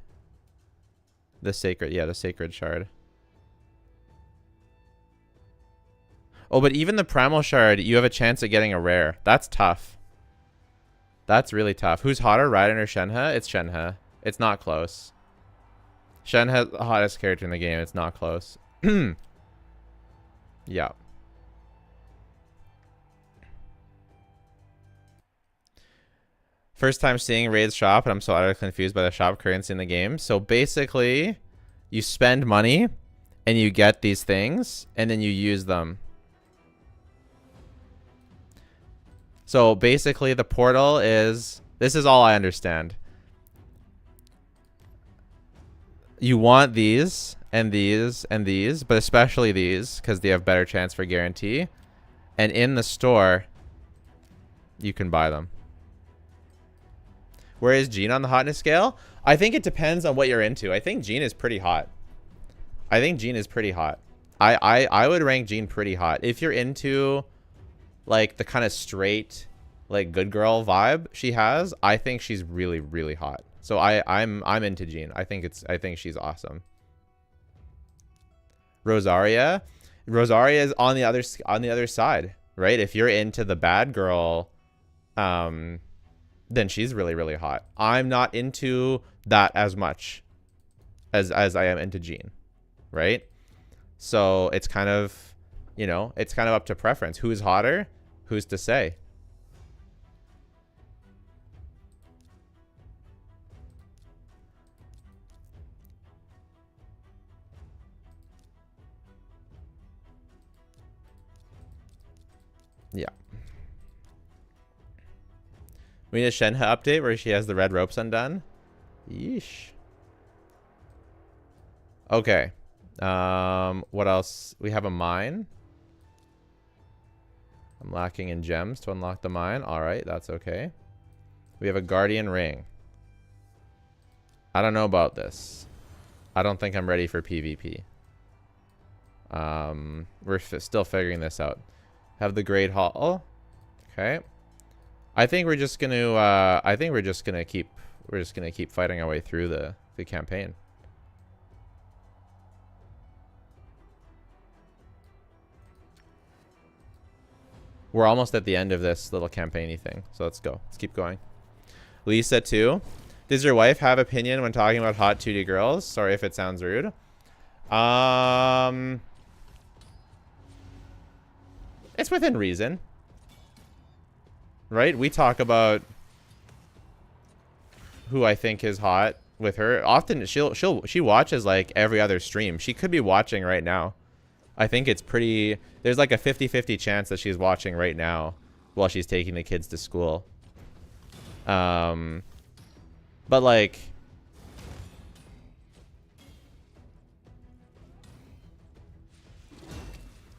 The sacred, yeah, the sacred shard. Oh, but even the primal shard, you have a chance at getting a rare. That's tough. That's really tough. Who's hotter, Raiden or Shenhe? It's Shenhe. It's not close. Shenhe's the hottest character in the game. It's not close. Yeah. First time seeing Raid's shop, and I'm so utterly confused by the shop currency in the game. So basically, you spend money, and you get these things, and then you use them. So basically, the portal is... This is all I understand. You want these, and these, and these, but especially these, because they have better chance for guarantee. And in the store, you can buy them. Where is Jean on the hotness scale? I think it depends on what you're into. I think Jean is pretty hot. I think Jean is pretty hot. I would rank Jean pretty hot. If you're into like the kind of straight, like good girl vibe she has, I think she's really, really hot. So I'm into Jean. I think she's awesome. Rosaria is on the other side, right? If you're into the bad girl, then she's really, really hot. I'm not into that as much as I am into Jean, right? So it's kind of, you know, it's kind of up to preference. Who's hotter? Who's to say? Yeah. We need a Shenhe update where she has the red ropes undone. Yeesh. Okay. What else? We have a mine. I'm lacking in gems to unlock the mine. All right, that's okay. We have a guardian ring. I don't know about this. I don't think I'm ready for PvP. We're still figuring this out. Have the Great Hall. Okay. I think we're just gonna keep fighting our way through the campaign. We're almost at the end of this little campaigny thing, so let's go. Let's keep going. Lisa 2. Does your wife have opinion when talking about hot 2D girls? Sorry if it sounds rude. It's within reason. Right? We talk about who I think is hot with her. Often she watches like every other stream. She could be watching right now. I think it's pretty... There's like a 50-50 chance that she's watching right now while she's taking the kids to school. But like...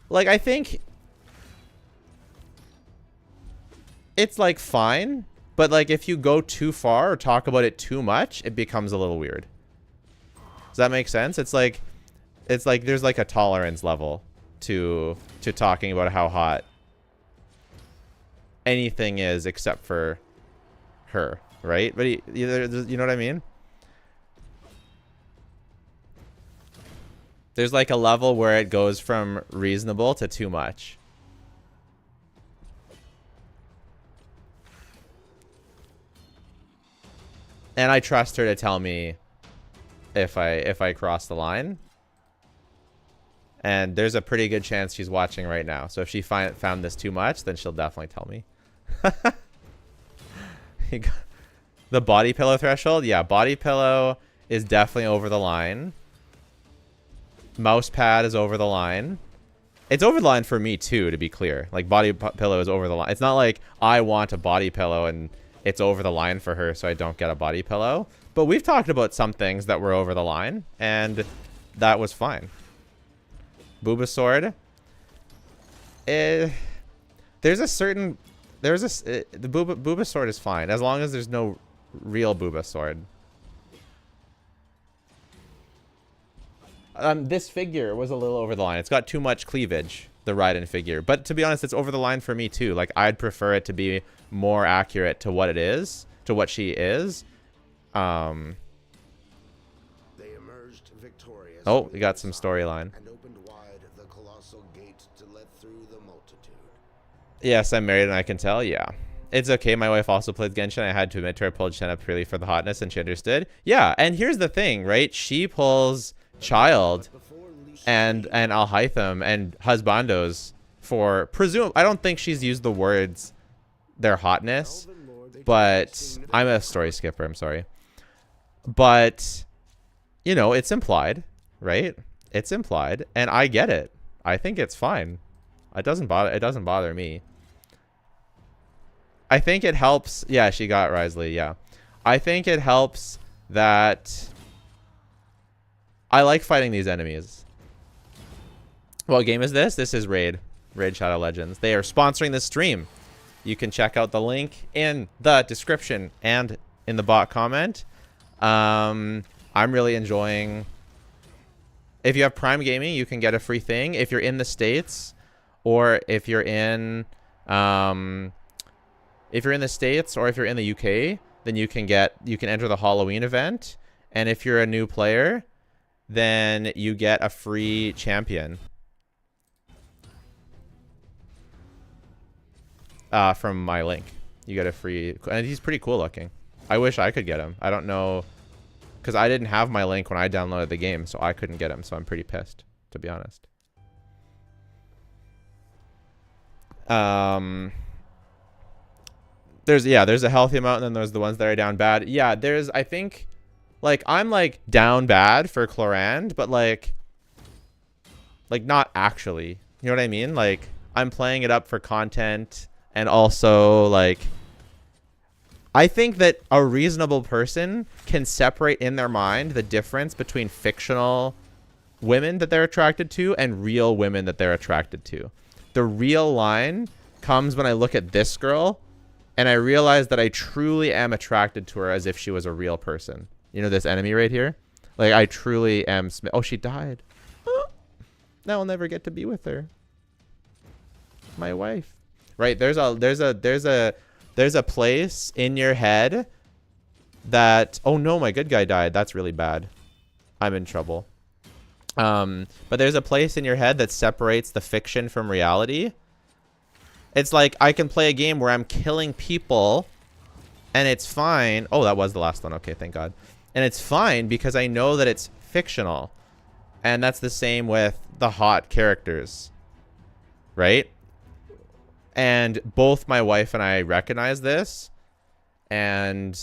Like, I think... It's like fine, but like if you go too far or talk about it too much, it becomes a little weird. Does that make sense? It's like there's like a tolerance level to talking about how hot anything is except for her, right? But you know what I mean? There's like a level where it goes from reasonable to too much. And I trust her to tell me if I cross the line. And there's a pretty good chance she's watching right now. So if she found this too much, then she'll definitely tell me. The body pillow threshold? Yeah, body pillow is definitely over the line. Mouse pad is over the line. It's over the line for me too, to be clear. Like body pillow is over the line. It's not like I want a body pillow and it's over the line for her so I don't get a body pillow. But we've talked about some things that were over the line and that was fine. Booba sword. The booba sword is fine as long as there's no real booba sword. This figure was a little over the line. It's got too much cleavage, the Raiden figure. But to be honest, it's over the line for me too. Like I'd prefer it to be more accurate to what it is, to what she is. They emerged victorious. Oh, we got some storyline. And opened wide the colossal gate to let through the multitude. Yes, I'm married and I can tell. Yeah. It's okay. My wife also played Genshin. I had to admit to her I pulled Shen up purely for the hotness and she understood. Yeah, and here's the thing, right? She pulls child and Alhaitham and husbandos for I don't think she's used the words their hotness, but I'm a story skipper, I'm sorry. But you know, it's implied, right? It's implied and I get it. I think it's fine. It doesn't bother me. I think it helps. Yeah, she got Risley, yeah. I think it helps that I like fighting these enemies. What game is this? This is Raid Shadow Legends. They are sponsoring this stream. You can check out the link in the description and in the bot comment. I'm really enjoying. If you have Prime Gaming, you can get a free thing. If you're in the States, or if you're in the States, or if you're in the UK, then you can enter the Halloween event. And if you're a new player, then you get a free champion from my link. You get a free, and he's pretty cool looking. I wish I could get him. I don't know, because I didn't have my link when I downloaded the game, so I couldn't get him. So I'm pretty pissed, to be honest. There's a healthy amount, and then there's the ones that are down bad. Yeah, I think. Like, I'm, like, down bad for Clorand, but, like, not actually. You know what I mean? Like, I'm playing it up for content, and also, like, I think that a reasonable person can separate in their mind the difference between fictional women that they're attracted to and real women that they're attracted to. The real line comes when I look at this girl, and I realize that I truly am attracted to her as if she was a real person. You know, this enemy right here? Like, I truly am. Oh, she died. Now I'll never get to be with her. My wife. Right? There's a place in your head that, oh no, my good guy died. That's really bad. I'm in trouble. But there's a place in your head that separates the fiction from reality. It's like I can play a game where I'm killing people and it's fine. Oh, that was the last one. Okay, thank God. And it's fine because I know that it's fictional. And that's the same with the hot characters. Right? And both my wife and I recognize this. And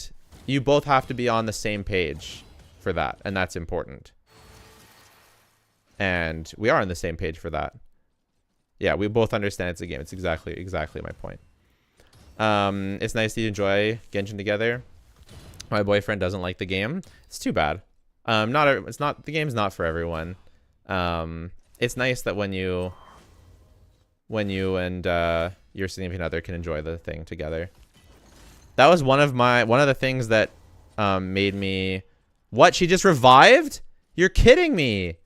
you both have to be on the same page for that. And that's important. And we are on the same page for that. Yeah, we both understand it's a game. It's exactly my point. It's nice that you enjoy Genshin together. My boyfriend doesn't like the game. It's too bad. The game's not for everyone. It's nice that when you and your significant other can enjoy the thing together. That was one of the things that made me. What? She just revived? You're kidding me.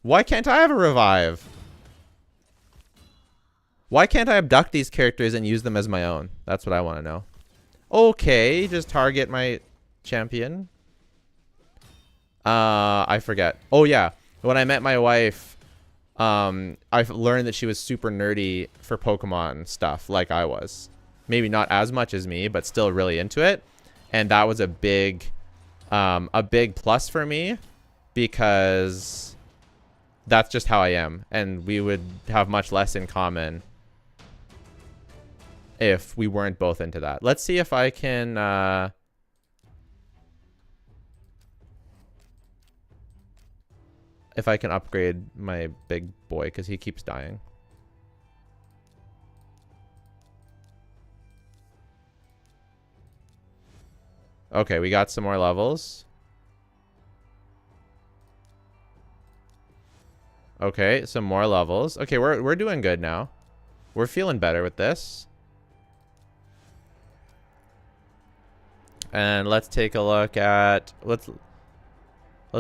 Why can't I have a revive? Why can't I abduct these characters and use them as my own? That's what I want to know. Okay, just target my champion. I forget. Oh yeah, when I met my wife, I've learned that she was super nerdy for Pokemon stuff, like I was. Maybe not as much as me, but still really into it. And that was a big plus for me, because that's just how I am, and we would have much less in common if we weren't both into that. Let's see if I can upgrade my big boy, because he keeps dying. Okay, we got some more levels. Okay, some more levels. Okay, we're doing good now. We're feeling better with this. And let's take a look at let's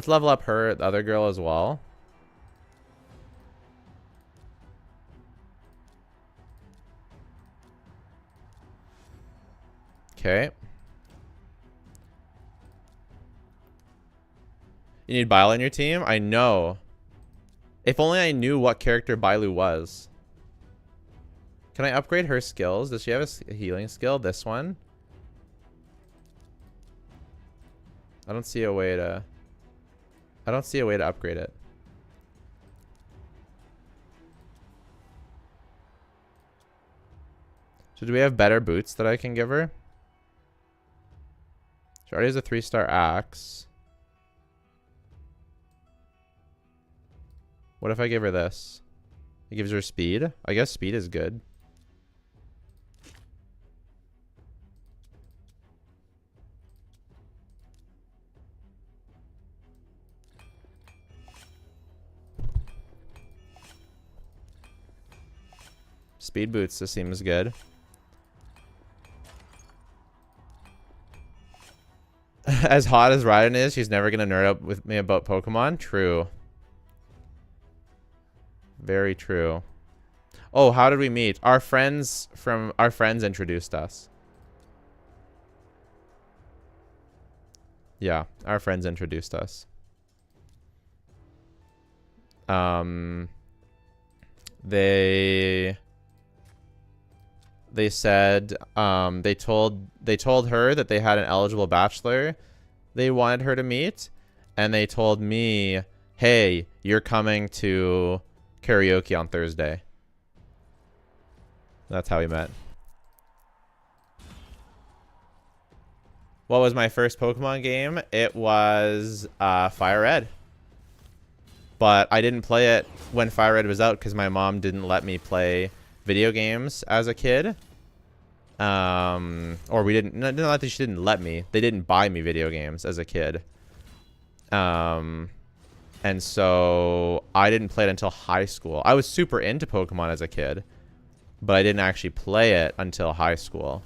level up the other girl as well. Okay. You need Bile on your team? I know. If only I knew what character Bailu was. Can I upgrade her skills? Does she have a healing skill? This one? I don't see a way to upgrade it. So do we have better boots that I can give her? She already has a 3-star axe. What if I give her this? It gives her speed. I guess speed is good. Speed boots, this seems good. As hot as Raiden is, she's never gonna nerd up with me about Pokemon. True. Very true. Oh, how did we meet? Our friends introduced us. Yeah, our friends introduced us. They said they told her that they had an eligible bachelor they wanted her to meet, and they told me, "Hey, you're coming to karaoke on Thursday." That's how we met. What was my first Pokemon game? It was Fire Red. But I didn't play it when Fire Red was out because my mom didn't let me play video games as a kid. Or we didn't, not that she didn't let me. They didn't buy me video games as a kid. And so I didn't play it until high school. I was super into Pokemon as a kid, but I didn't actually play it until high school.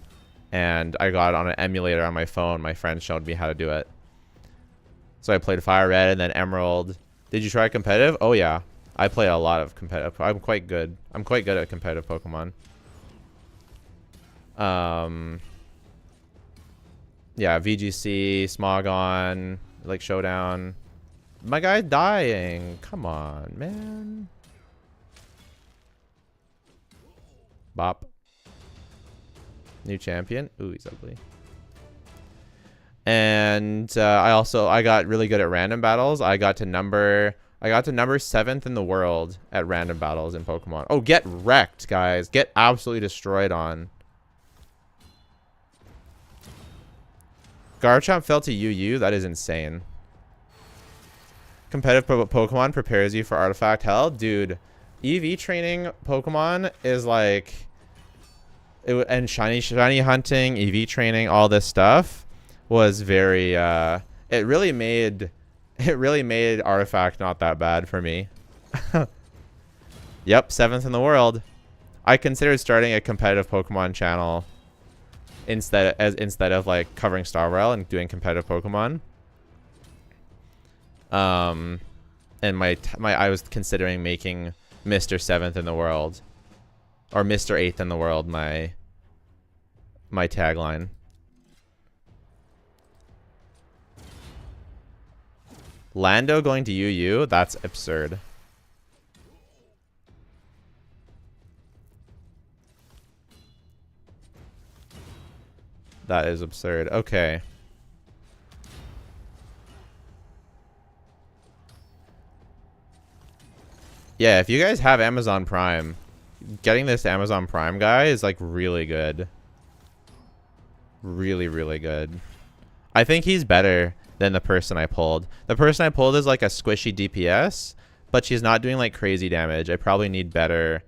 And I got it on an emulator on my phone. My friend showed me how to do it. So I played Fire Red and then Emerald. Did you try competitive? Oh yeah. I play a lot of competitive. I'm quite good. I'm quite good at competitive Pokemon. Yeah, VGC, Smogon, like Showdown. My guy's dying. Come on, man. Bop. New champion. Ooh, he's ugly. And I got really good at random battles. I got to number 7th in the world at random battles in Pokemon. Oh, get wrecked, guys. Get absolutely destroyed on. Garchomp fell to UU. That is insane. Competitive Pokemon prepares you for artifact hell. Dude, EV training Pokemon is like... and shiny hunting, EV training, all this stuff was very... it really made artifact not that bad for me. Yep, 7th in the world. I considered starting a competitive Pokemon channel instead of like covering Star Rail and doing competitive Pokemon. And I was considering making Mr. 7th in the world, or Mr. 8th in the world, my tagline. Lando going to UU? That's absurd. That is absurd. Okay. Yeah, if you guys have Amazon Prime, getting this Amazon Prime guy is like really good. Really, really good. I think he's better than the person I pulled. The person I pulled is like a squishy DPS, but she's not doing like crazy damage. I probably need better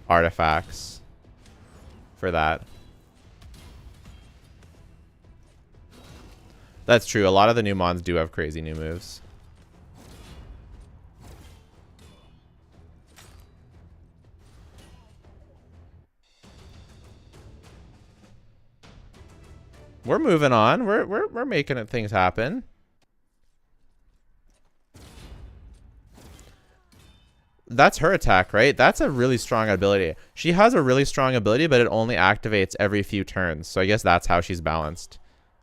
artifacts for that. That's true. A lot of the new mons do have crazy new moves. We're moving on. We're making things happen. That's her attack, right? That's a really strong ability. She has a really strong ability, but it only activates every few turns. So I guess that's how she's balanced.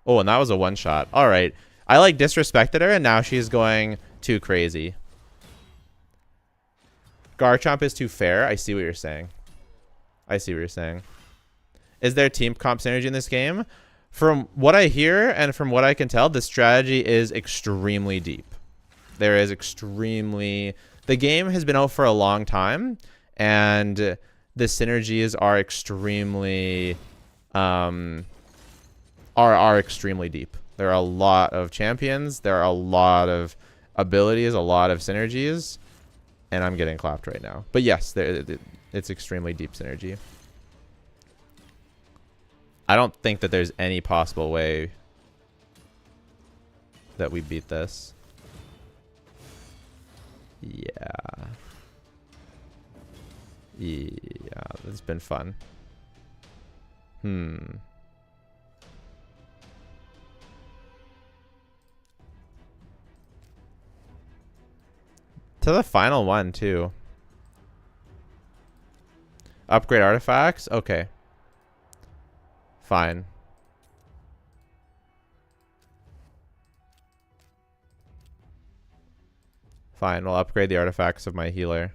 Oh, and that was a one-shot. All right. I like disrespected her, and now she's going too crazy. Garchomp is too fair. I see what you're saying. I see what you're saying. Is there team comp synergy in this game? From what I hear and from what I can tell, the strategy is extremely deep. There is extremely... The game has been out for a long time, and the synergies are extremely... are extremely deep. There are a lot of champions. There are a lot of abilities, a lot of synergies, and I'm getting clapped right now. But yes, it's extremely deep synergy. I don't think that there's any possible way that we beat this. Yeah. Yeah, it's been fun. To the final one, too. Upgrade artifacts? Okay. Fine. Fine, we'll upgrade the artifacts of my healer.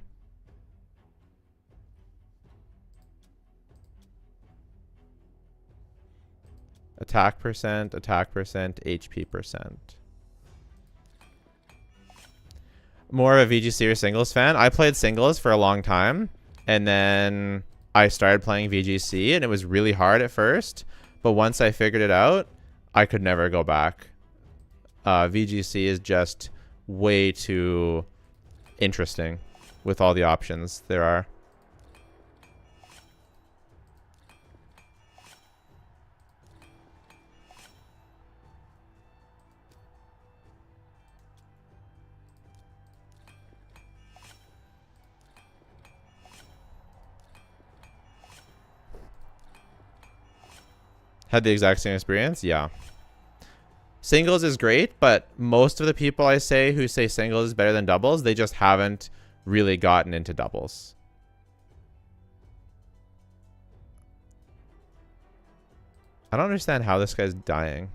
Attack percent, HP percent. More of a VGC or singles fan. I played singles for a long time, and then I started playing VGC, and it was really hard at first, but once I figured it out, I could never go back. VGC is just way too interesting with all the options there are. Had the exact same experience? Yeah. Singles is great, but most of the people I say who say singles is better than doubles, they just haven't really gotten into doubles. I don't understand how this guy's dying.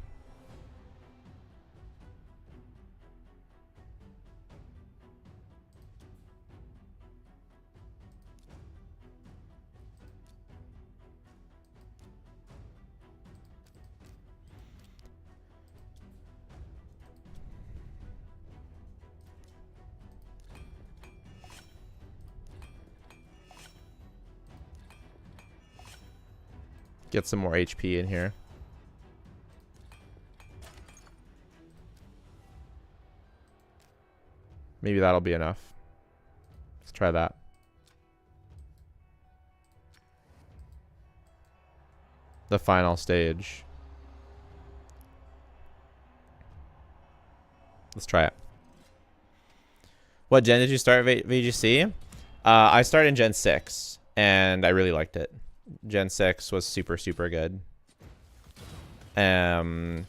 Get some more HP in here. Maybe that'll be enough. Let's try that. The final stage. Let's try it. What gen did you start VGC? I started in Gen 6, and I really liked it. Gen 6 was super, super good. When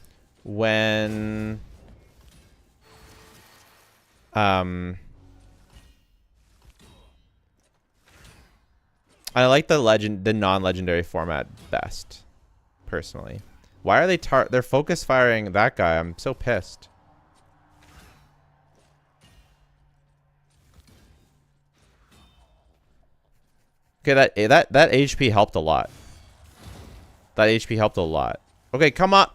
I like the non-legendary format best, personally. Why are they're focus firing that guy? I'm so pissed. Okay, that HP helped a lot. That HP helped a lot. Okay, come on,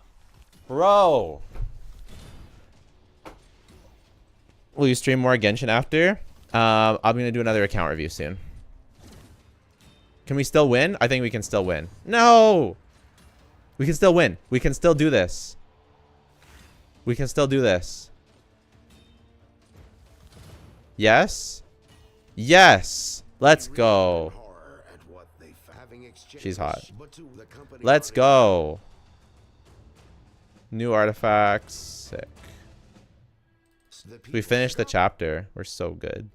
bro. Will you stream more Genshin after? I'm gonna do another account review soon. Can we still win? I think we can still win. No! We can still win. We can still do this. We can still do this. Yes? Yes! Let's go. She's hot. Let's go. New artifacts. Sick. We finished the chapter. We're so good.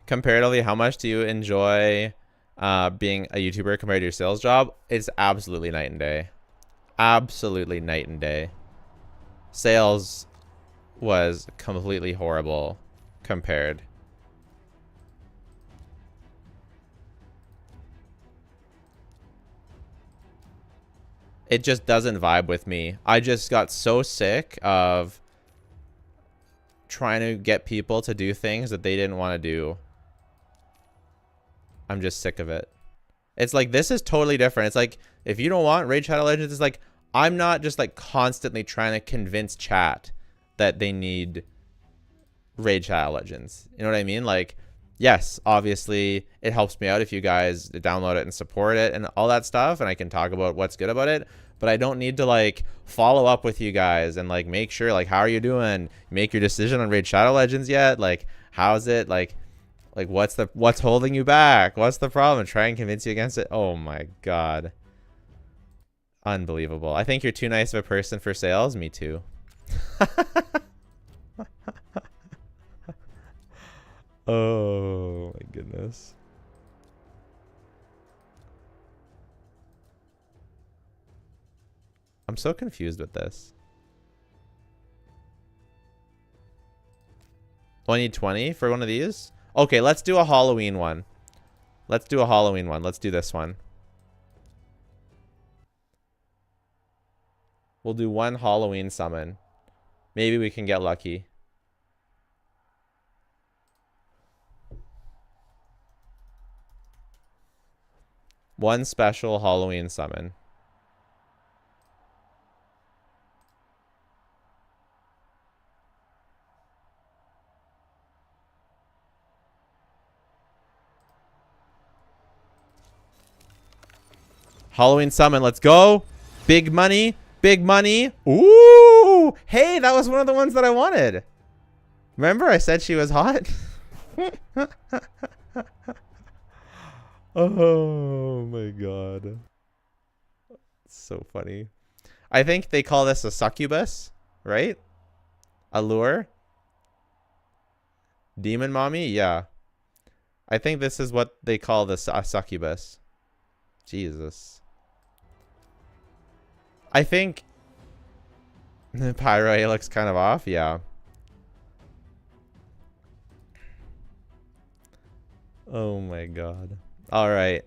Comparatively, how much do you enjoy being a YouTuber compared to your sales job? It's absolutely night and day. Absolutely night and day. Sales was completely horrible compared. It just doesn't vibe with me. I just got so sick of trying to get people to do things that they didn't want to do. I'm just sick of it. It's like, this is totally different. It's like, if you don't want Raid Shadow Legends, it's like, I'm not just like constantly trying to convince chat that they need Raid Shadow Legends. You know what I mean? Like, yes, obviously it helps me out if you guys download it and support it and all that stuff, and I can talk about what's good about it, but I don't need to like follow up with you guys and like make sure, like, how are you doing? Make your decision on Raid Shadow Legends yet? Like, how's it? Like what's holding you back? What's the problem? Try and convince you against it. Oh my god. Unbelievable. I think you're too nice of a person for sales. Me too. Oh my goodness. I'm so confused with this. Oh, I need 20 for one of these? Okay, let's do a Halloween one. Let's do a Halloween one. Let's do this one. We'll do one Halloween summon. Maybe we can get lucky. One special Halloween summon. Halloween summon, let's go. Big money, big money. Ooh, hey, that was one of the ones that I wanted. Remember I said she was hot? Oh my god. So funny. I think they call this a succubus, right? A lure? Demon mommy? Yeah. I think this is what they call the succubus. Jesus. I think the Pyro looks kind of off. Yeah. Oh my god. All right.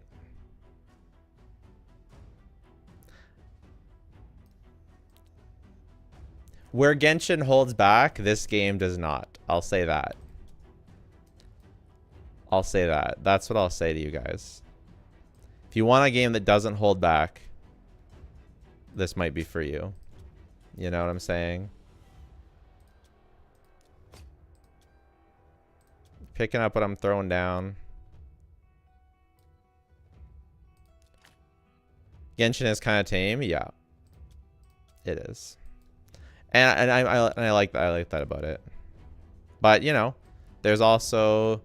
Where Genshin holds back, this game does not. I'll say that. I'll say that. That's what I'll say to you guys. If you want a game that doesn't hold back, this might be for you. You know what I'm saying? Picking up what I'm throwing down. Genshin is kind of tame. Yeah. It is. And I like that. I like that about it. But, you know, there's also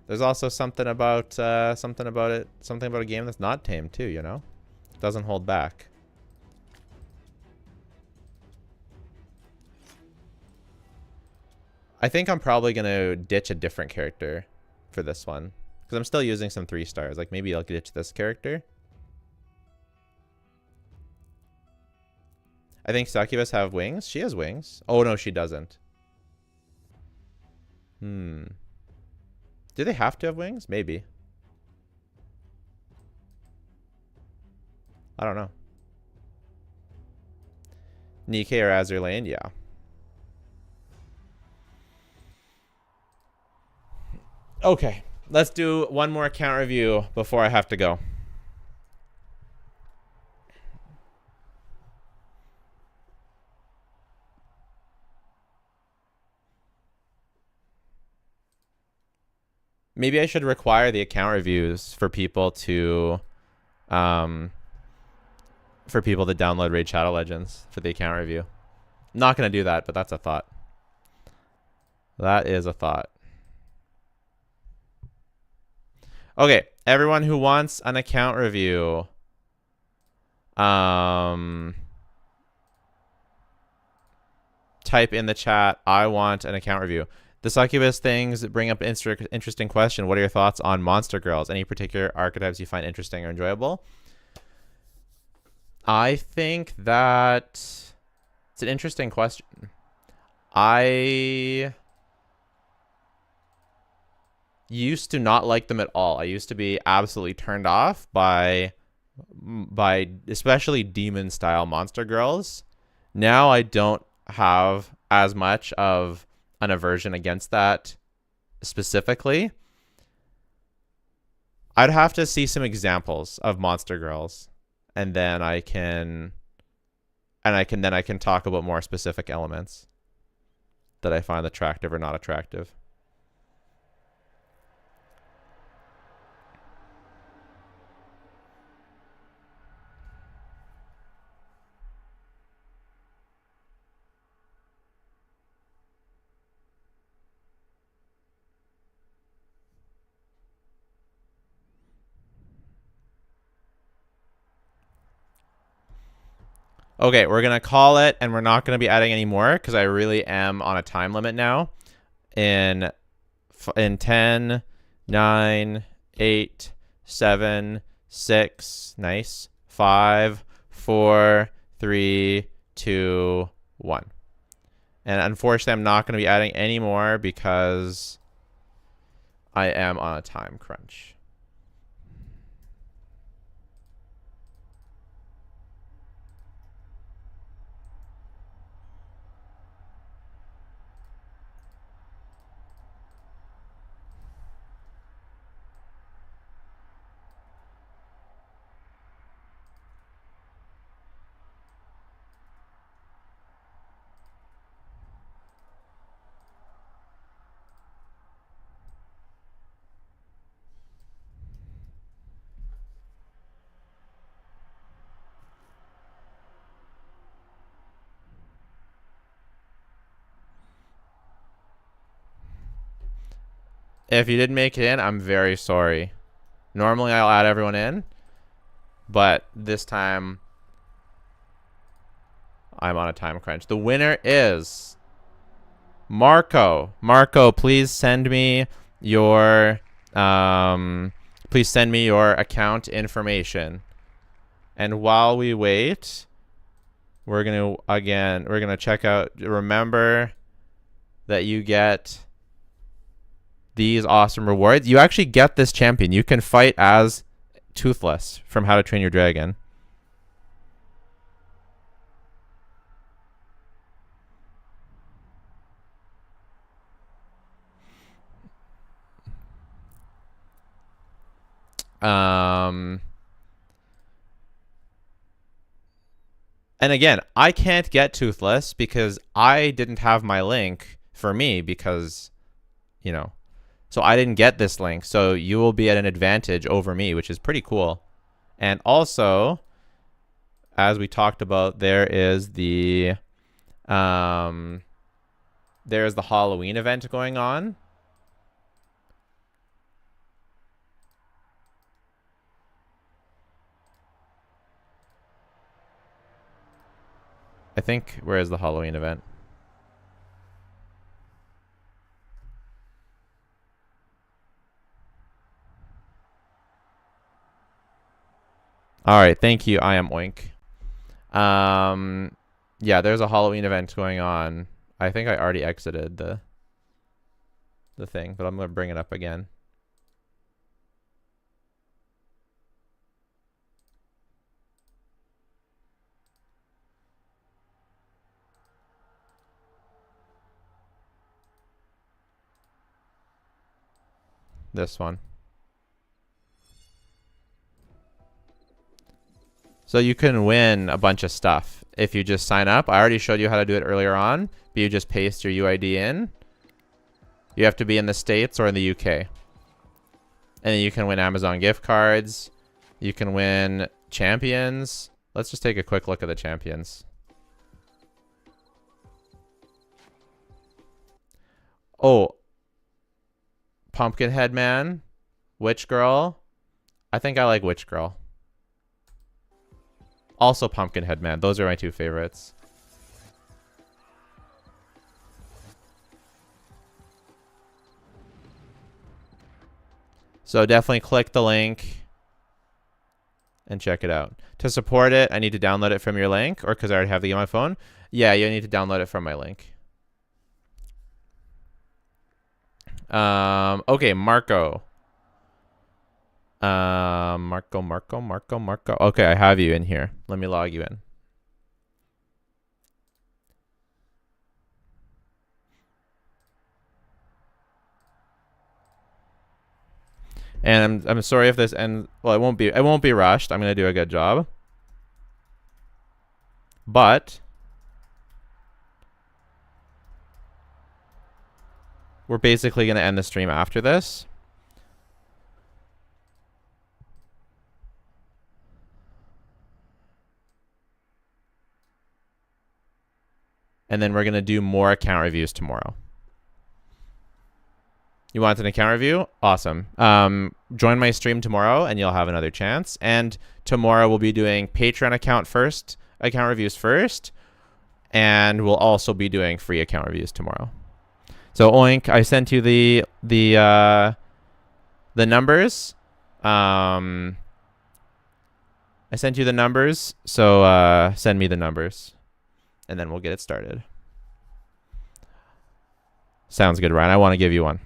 something about something about a game that's not tame too, you know? Doesn't hold back. I think I'm probably going to ditch a different character for this one, Because I'm still using some 3 stars. Like, maybe I'll get to this character. I think succubus have wings. She has wings. Oh, no, she doesn't. Do they have to have wings? Maybe. I don't know. Nikke or Azur Lane? Yeah. Okay. Let's do one more account review before I have to go. Maybe I should require the account reviews for people to download Raid Shadow Legends for the account review. I'm not going to do that, but that's a thought. That is a thought. Okay, everyone who wants an account review, type in the chat, I want an account review. The succubus things bring up an interesting question. What are your thoughts on monster girls? Any particular archetypes you find interesting or enjoyable? I think that it's an interesting question. I used to not like them at all. I used to be absolutely turned off by especially demon style monster girls. Now I don't have as much of an aversion against that specifically. I'd have to see some examples of monster girls, and then I can talk about more specific elements that I find attractive or not attractive. Okay, we're going to call it, and we're not going to be adding any more because I really am on a time limit now. In 10, 9, 8, 7, 6, nice, 5, 4, 3, 2, 1. And unfortunately, I'm not going to be adding any more because I am on a time crunch. If you didn't make it in, I'm very sorry. Normally, I'll add everyone in, but this time, I'm on a time crunch. The winner is Marco. Marco, please send me your account information. And while we wait, we're gonna check out. Remember that you get these awesome rewards. You actually get this champion. You can fight as Toothless from How to Train Your Dragon. And again, I can't get Toothless because I didn't have my link for me because, you know, so I didn't get this link. So you will be at an advantage over me, which is pretty cool. And also, as we talked about, there is the Halloween event going on. I think, where is the Halloween event? All right, thank you. I am Oink. Yeah, there's a Halloween event going on. I think I already exited the thing, but I'm gonna bring it up again. This one. So you can win a bunch of stuff if you just sign up. I already showed you how to do it earlier on, but you just paste your UID in. You have to be in the States or in the UK. And then you can win Amazon gift cards. You can win champions. Let's just take a quick look at the champions. Oh, Pumpkinhead Man, Witch Girl. I think I like Witch Girl. Also Pumpkinhead Man. Those are my two favorites. So definitely click the link and check it out. To support it, I need to download it from your link, or because I already have the game on my phone. Yeah, you need to download it from my link. Okay, Marco. Marco. Okay, I have you in here. Let me log you in. And I'm sorry if this ends. Well, it won't be rushed. I'm gonna do a good job. But we're basically gonna end the stream after this. And then we're gonna do more account reviews tomorrow. You want an account review? Awesome. Join my stream tomorrow and you'll have another chance. And tomorrow we'll be doing Patreon account reviews first. And we'll also be doing free account reviews tomorrow. So Oink, I sent you the numbers. I sent you the numbers. So send me the numbers. And then we'll get it started. Sounds good, Ryan. I want to give you one.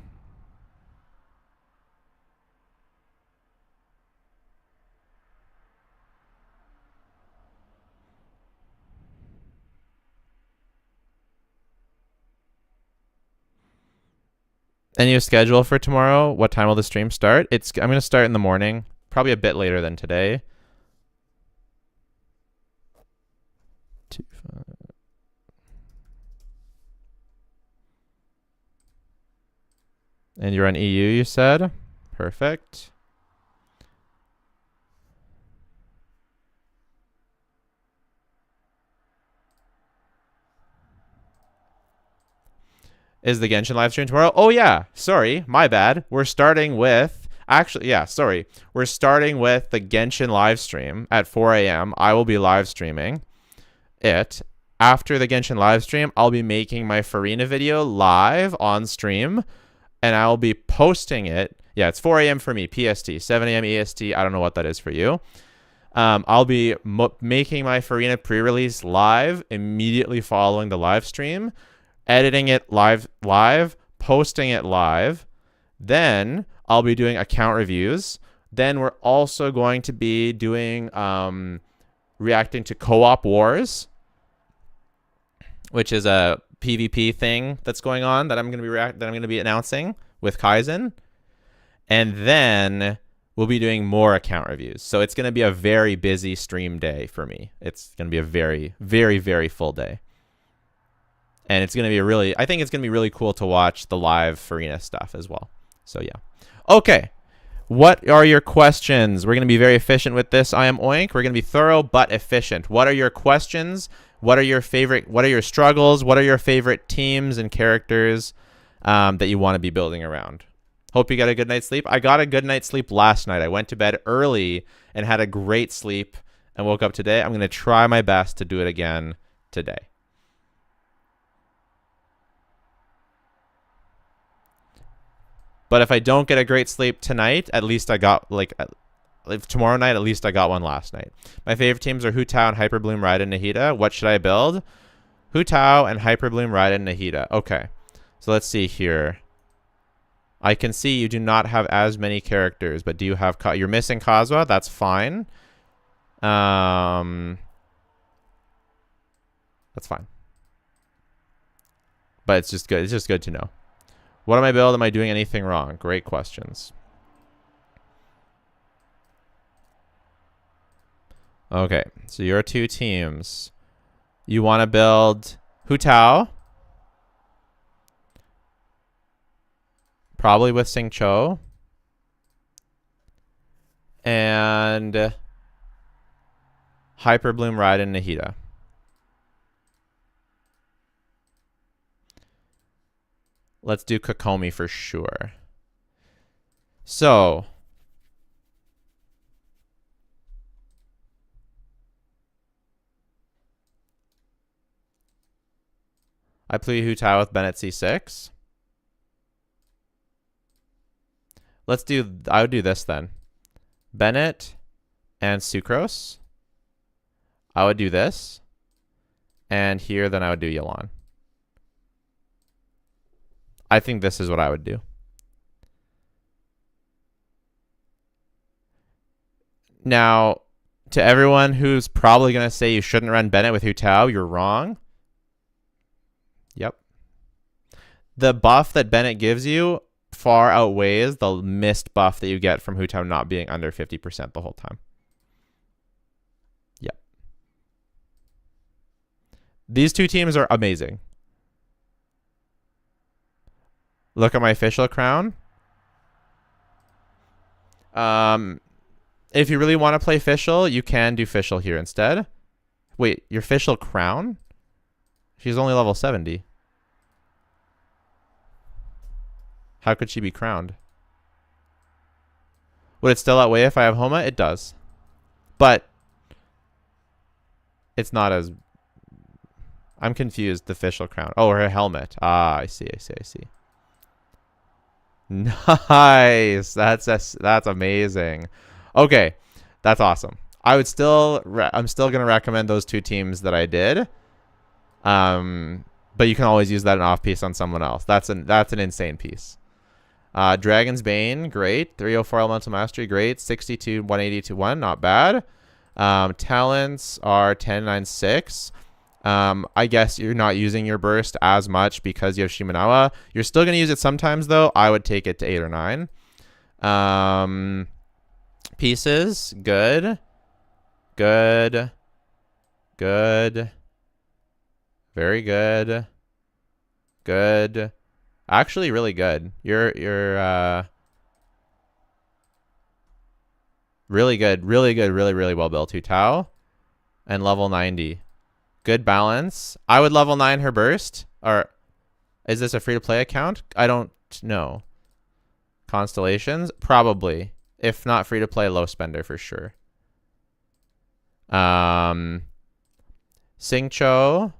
And your schedule for tomorrow? What time will the stream start? I'm going to start in the morning, probably a bit later than today. 2, 5. And you're on EU, you said? Perfect. Is the Genshin live stream tomorrow? Oh, yeah. Sorry. My bad. We're starting with... Actually, yeah, sorry. We're starting with the Genshin live stream at 4 a.m. I will be live streaming it. After the Genshin live stream, I'll be making my Farina video live on stream, and I'll be posting it. Yeah, it's 4 a.m. for me, PST. 7 a.m. EST. I don't know what that is for you. I'll be making my Farina pre-release live immediately following the live stream, editing it live, posting it live. Then I'll be doing account reviews. Then we're also going to be doing reacting to Co-op Wars, which is a PvP thing that's going on that I'm going to be announcing with Kaizen. And then we'll be doing more account reviews. So it's going to be a very busy stream day for me. It's going to be a very, very, very full day. And it's going to be I think it's going to be really cool to watch the live Farina stuff as well. So yeah. Okay. What are your questions? We're going to be very efficient with this. I am Oink. We're going to be thorough but efficient. What are your questions? What are your struggles? What are your favorite teams and characters that you want to be building around? Hope you got a good night's sleep. I got a good night's sleep last night. I went to bed early and had a great sleep and woke up today. I'm going to try my best to do it again today. But if I don't get a great sleep tonight, at least I got if tomorrow night, at least I got one last night. My favorite teams are Hu Tao and Hyperbloom, Raiden, Nahida. What should I build? Hu Tao and Hyperbloom, Raiden, Nahida. Okay. So let's see here. I can see you do not have as many characters, but do you have... You're missing Kazuha. That's fine. That's fine. But it's just good. It's just good to know. What am I building? Am I doing anything wrong? Great questions. Okay, so your two teams. You want to build Hu Tao. Probably with Sing Cho. And Hyperbloom, Raiden, Nahida. Let's do Kokomi for sure. So... I play Hu Tao with Bennett C6. Let's do... I would do this then. Bennett and Sucrose. I would do this. And here, then I would do Yelan. I think this is what I would do. Now, to everyone who's probably going to say you shouldn't run Bennett with Hu Tao, you're wrong. Yep. The buff that Bennett gives you far outweighs the missed buff that you get from Hu Tao not being under 50% the whole time. Yep. These two teams are amazing. Look at my official crown. If you really want to play Fischl, you can do Fischl here instead. Wait, your Fischl crown? She's only level 70. How could she be crowned? Would it still outweigh if I have Homa? It does. But it's not as... I'm confused, the Fischl crown. Oh, her helmet. Ah, I see. Nice. That's amazing. Okay, that's awesome. I'm still gonna recommend those two teams that I did. But you can always use that an off piece on someone else. That's an insane piece. Dragon's Bane, great. 304 Elemental Mastery, great. 62, 180 to 1, not bad. Talents are 10, 9, 6. I guess you're not using your burst as much because you have Shimenawa. You're still going to use it sometimes, though. I would take it to 8 or 9. Pieces, good. Good. Good. Very good. Good. Actually, really good. You're really good. Really well built. Hu Tao. And level 90. Good balance. I would level 9 her burst. Or is this a free-to-play account? I don't know. Constellations? Probably. If not free-to-play, low spender for sure. Sing Cho.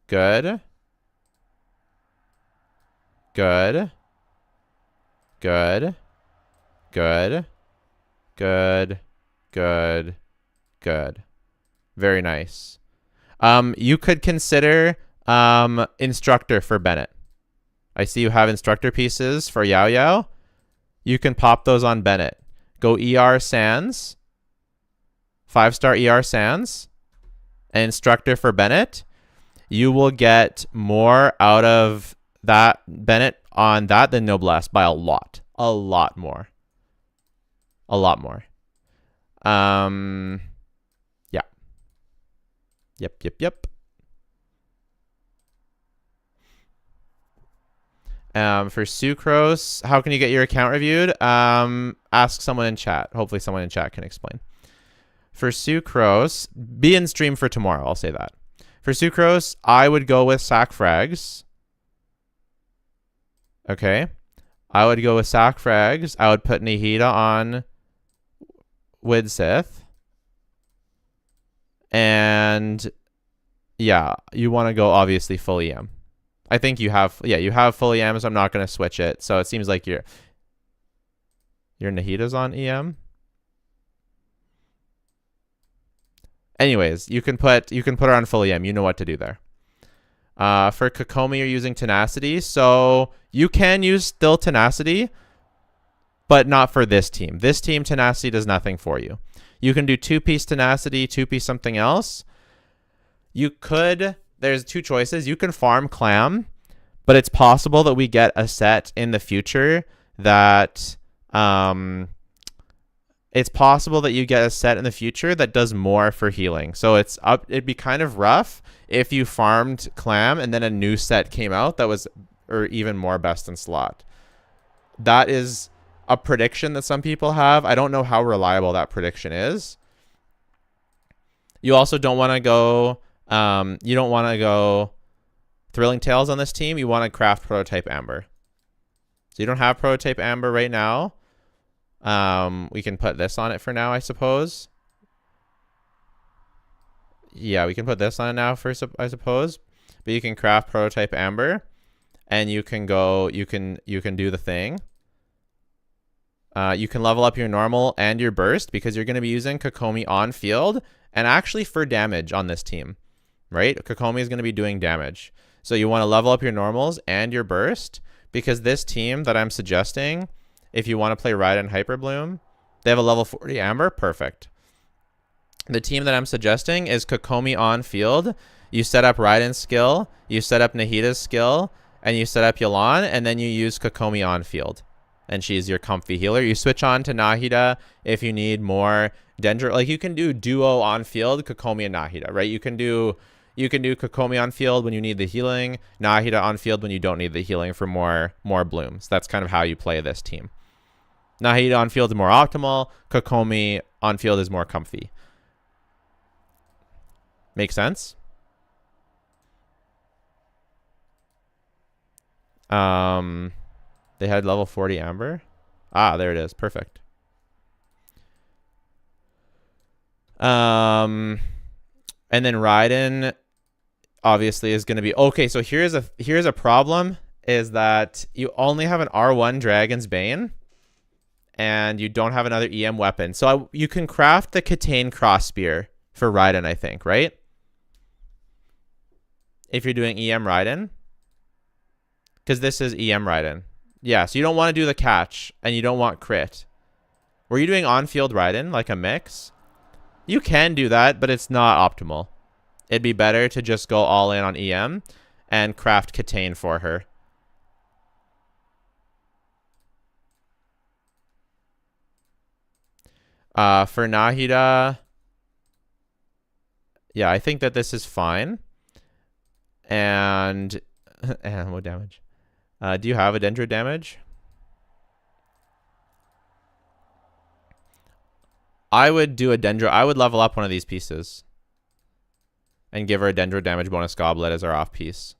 Good. Good. Good. Good. Good. Good. Good. Very nice. You could consider instructor for Bennett. I see you have instructor pieces for Yao Yao. You can pop those on Bennett. Go ER Sands. 5-star ER Sands. And instructor for Bennett. You will get more out of that Bennett on that than Noblesse by a lot. A lot more. A lot more. Yeah. Yep. For Sucrose, how can you get your account reviewed? Ask someone in chat. Hopefully someone in chat can explain. For Sucrose, be in stream for tomorrow. I'll say that. For Sucrose, I would go with Sac Frags. Okay. I would go with Sac Frags. I would put Nahida on Widsith. And yeah, you want to go obviously full EM. I think you have, you have full EM, so I'm not going to switch it. So it seems like your Nahida's on EM. Anyways, you can put her on full EM. You know what to do there. For Kokomi, you're using Tenacity. So you can use still Tenacity, but not for this team. This team, Tenacity does nothing for you. You can do 2-piece Tenacity, 2-piece something else. You could, there's two choices. You can farm Clam, but it's possible that we get a set in the future that, it's possible that you get a set in the future that does more for healing. So it'd be kind of rough if you farmed Clam and then a new set came out that was, or even more best in slot. That is a prediction that some people have. I don't know how reliable that prediction is. You also don't want to go, you don't want to go Thrilling Tales on this team. You want to craft Prototype Amber. So you don't have Prototype Amber right now. We can put this on it for now, I suppose. Yeah, we can put this on it now first, I suppose. But you can craft Prototype Amber, and you can go, you can do the thing. You can level up your normal and your burst because you're going to be using Kokomi on field and actually for damage on this team, right? Kokomi is going to be doing damage. So you want to level up your normals and your burst because this team that I'm suggesting, if you want to play Raiden Hyper Bloom, they have a level 40 Amber. Perfect. The team that I'm suggesting is Kokomi on field. You set up Raiden's skill, you set up Nahida's skill, and you set up Yelan, and then you use Kokomi on field. And she's your comfy healer. You switch on to Nahida if you need more Dendro. Like you can do duo on field, Kokomi and Nahida, right? You can do Kokomi on field when you need the healing, Nahida on field when you don't need the healing for more blooms. That's kind of how you play this team. Nahida on field is more optimal. Kokomi on field is more comfy. Make sense? They had level 40 Amber. Ah, there it is. Perfect. And then Raiden obviously is going to be okay. So here's a problem is that you only have an R1 Dragon's Bane and you don't have another EM weapon. So you can craft the Katane Cross Spear for Raiden, I think, right? If you're doing EM Raiden, because this is EM Raiden. Yeah, so you don't want to do the catch, and you don't want crit. Were you doing on-field Raiden, like a mix? You can do that, but it's not optimal. It'd be better to just go all in on EM and craft Katane for her. For Nahida, yeah, I think that this is fine. And what damage? Do you have a Dendro damage? I would do a Dendro. I would level up one of these pieces and give her a Dendro damage bonus goblet as our off piece.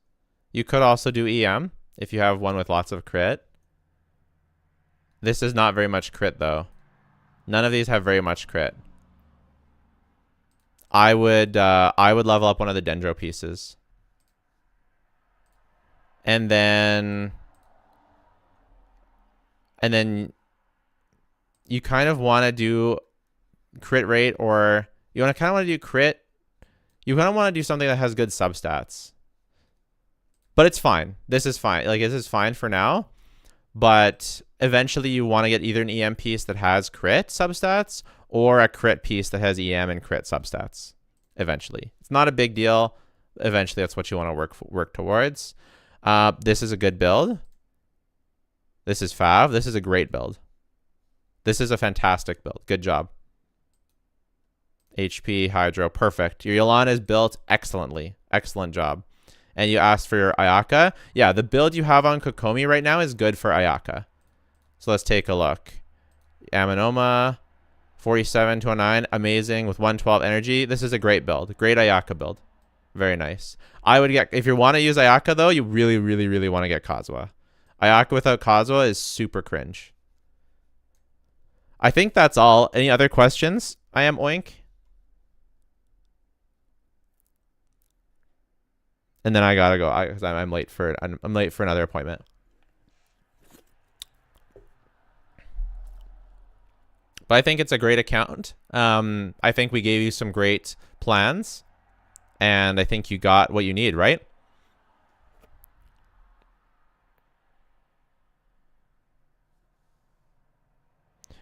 You could also do EM if you have one with lots of crit. This is not very much crit though. None of these have very much crit. I would level up one of the Dendro pieces. And then you kind of want to do crit rate, or you kind of want to do crit. You kind of want to do something that has good substats. But it's fine. This is fine. Like, this is fine for now. But eventually you want to get either an EM piece that has crit substats or a crit piece that has EM and crit substats. Eventually. It's not a big deal. Eventually that's what you want to work towards. This is a good build. This is Fav. This is a great build. This is a fantastic build. Good job. HP, Hydro, perfect. Your Yelan is built excellently. Excellent job. And you asked for your Ayaka. Yeah, the build you have on Kokomi right now is good for Ayaka. So let's take a look. Aminoma, 47 to 09. Amazing with 112 energy. This is a great build. Great Ayaka build. Very nice. I would get, if you want to use Ayaka though, you really, really, really want to get Kazuha. Ayaka without Kazuha is super cringe. I think that's all. Any other questions? I am Oink. And then I gotta go because I'm late for another appointment. But I think it's a great account. I think we gave you some great plans. And I think you got what you need, right?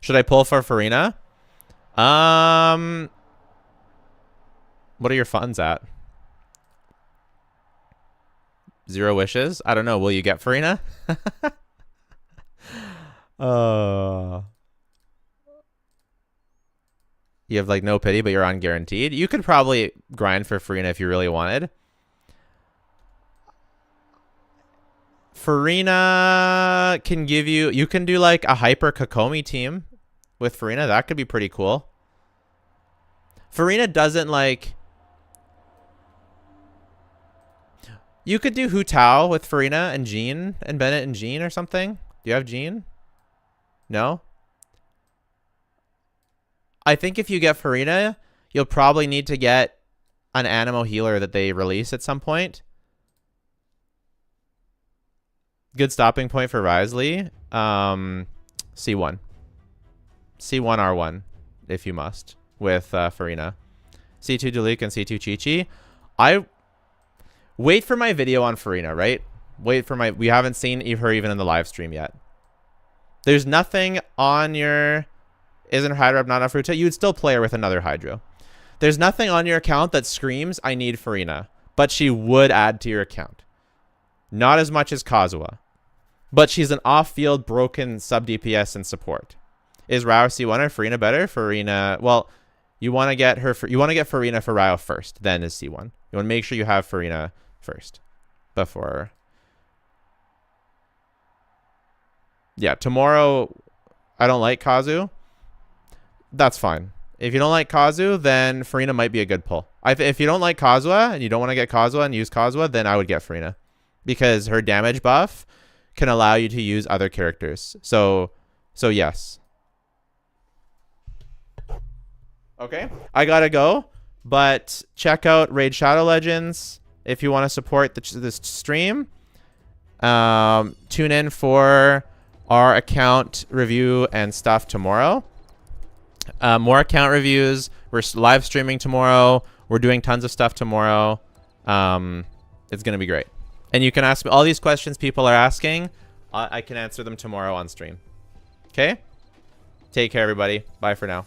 Should I pull for Farina? What are your funds at? 0 wishes? I don't know. Will you get Farina? You have like no pity, but you're on guaranteed. You could probably grind for Farina if you really wanted. Farina can give you... You can do like a hyper Kokomi team with Farina. That could be pretty cool. Farina doesn't like... You could do Hu Tao with Farina and Jean and Bennett and Jean or something. Do you have Jean? No? I think if you get Farina, you'll probably need to get an Animo healer that they release at some point. Good stopping point for Risley. C1. C1 R1, if you must, with Farina. C2 Deluc and C2 Chi-Chi. I wait for my video on Farina, right? Wait for my... We haven't seen her even in the live stream yet. There's nothing on your... Isn't Hydra not enough Fruta? You would still play her with another Hydro. There's nothing on your account that screams, I need Farina. But she would add to your account. Not as much as Kazuha. But she's an off-field broken sub-DPS and support. Is Rao C1 or Farina better? Farina... Well, you want to get her... You want to get Farina for Rao first. Then is C1. You want to make sure you have Farina first. Before... Yeah, tomorrow... I don't like Kazu. That's fine. If you don't like Kazu, then Farina might be a good pull. If you don't like Kazuha and you don't want to get Kazuha and use Kazuha, then I would get Farina. Because her damage buff can allow you to use other characters. So yes. Okay, I gotta go. But check out Raid Shadow Legends if you want to support this stream. Tune in for our account review and stuff tomorrow. More account reviews. We're live streaming tomorrow. We're doing tons of stuff tomorrow. It's going to be great. And you can ask me all these questions people are asking. I can answer them tomorrow on stream. Okay? Take care, everybody. Bye for now.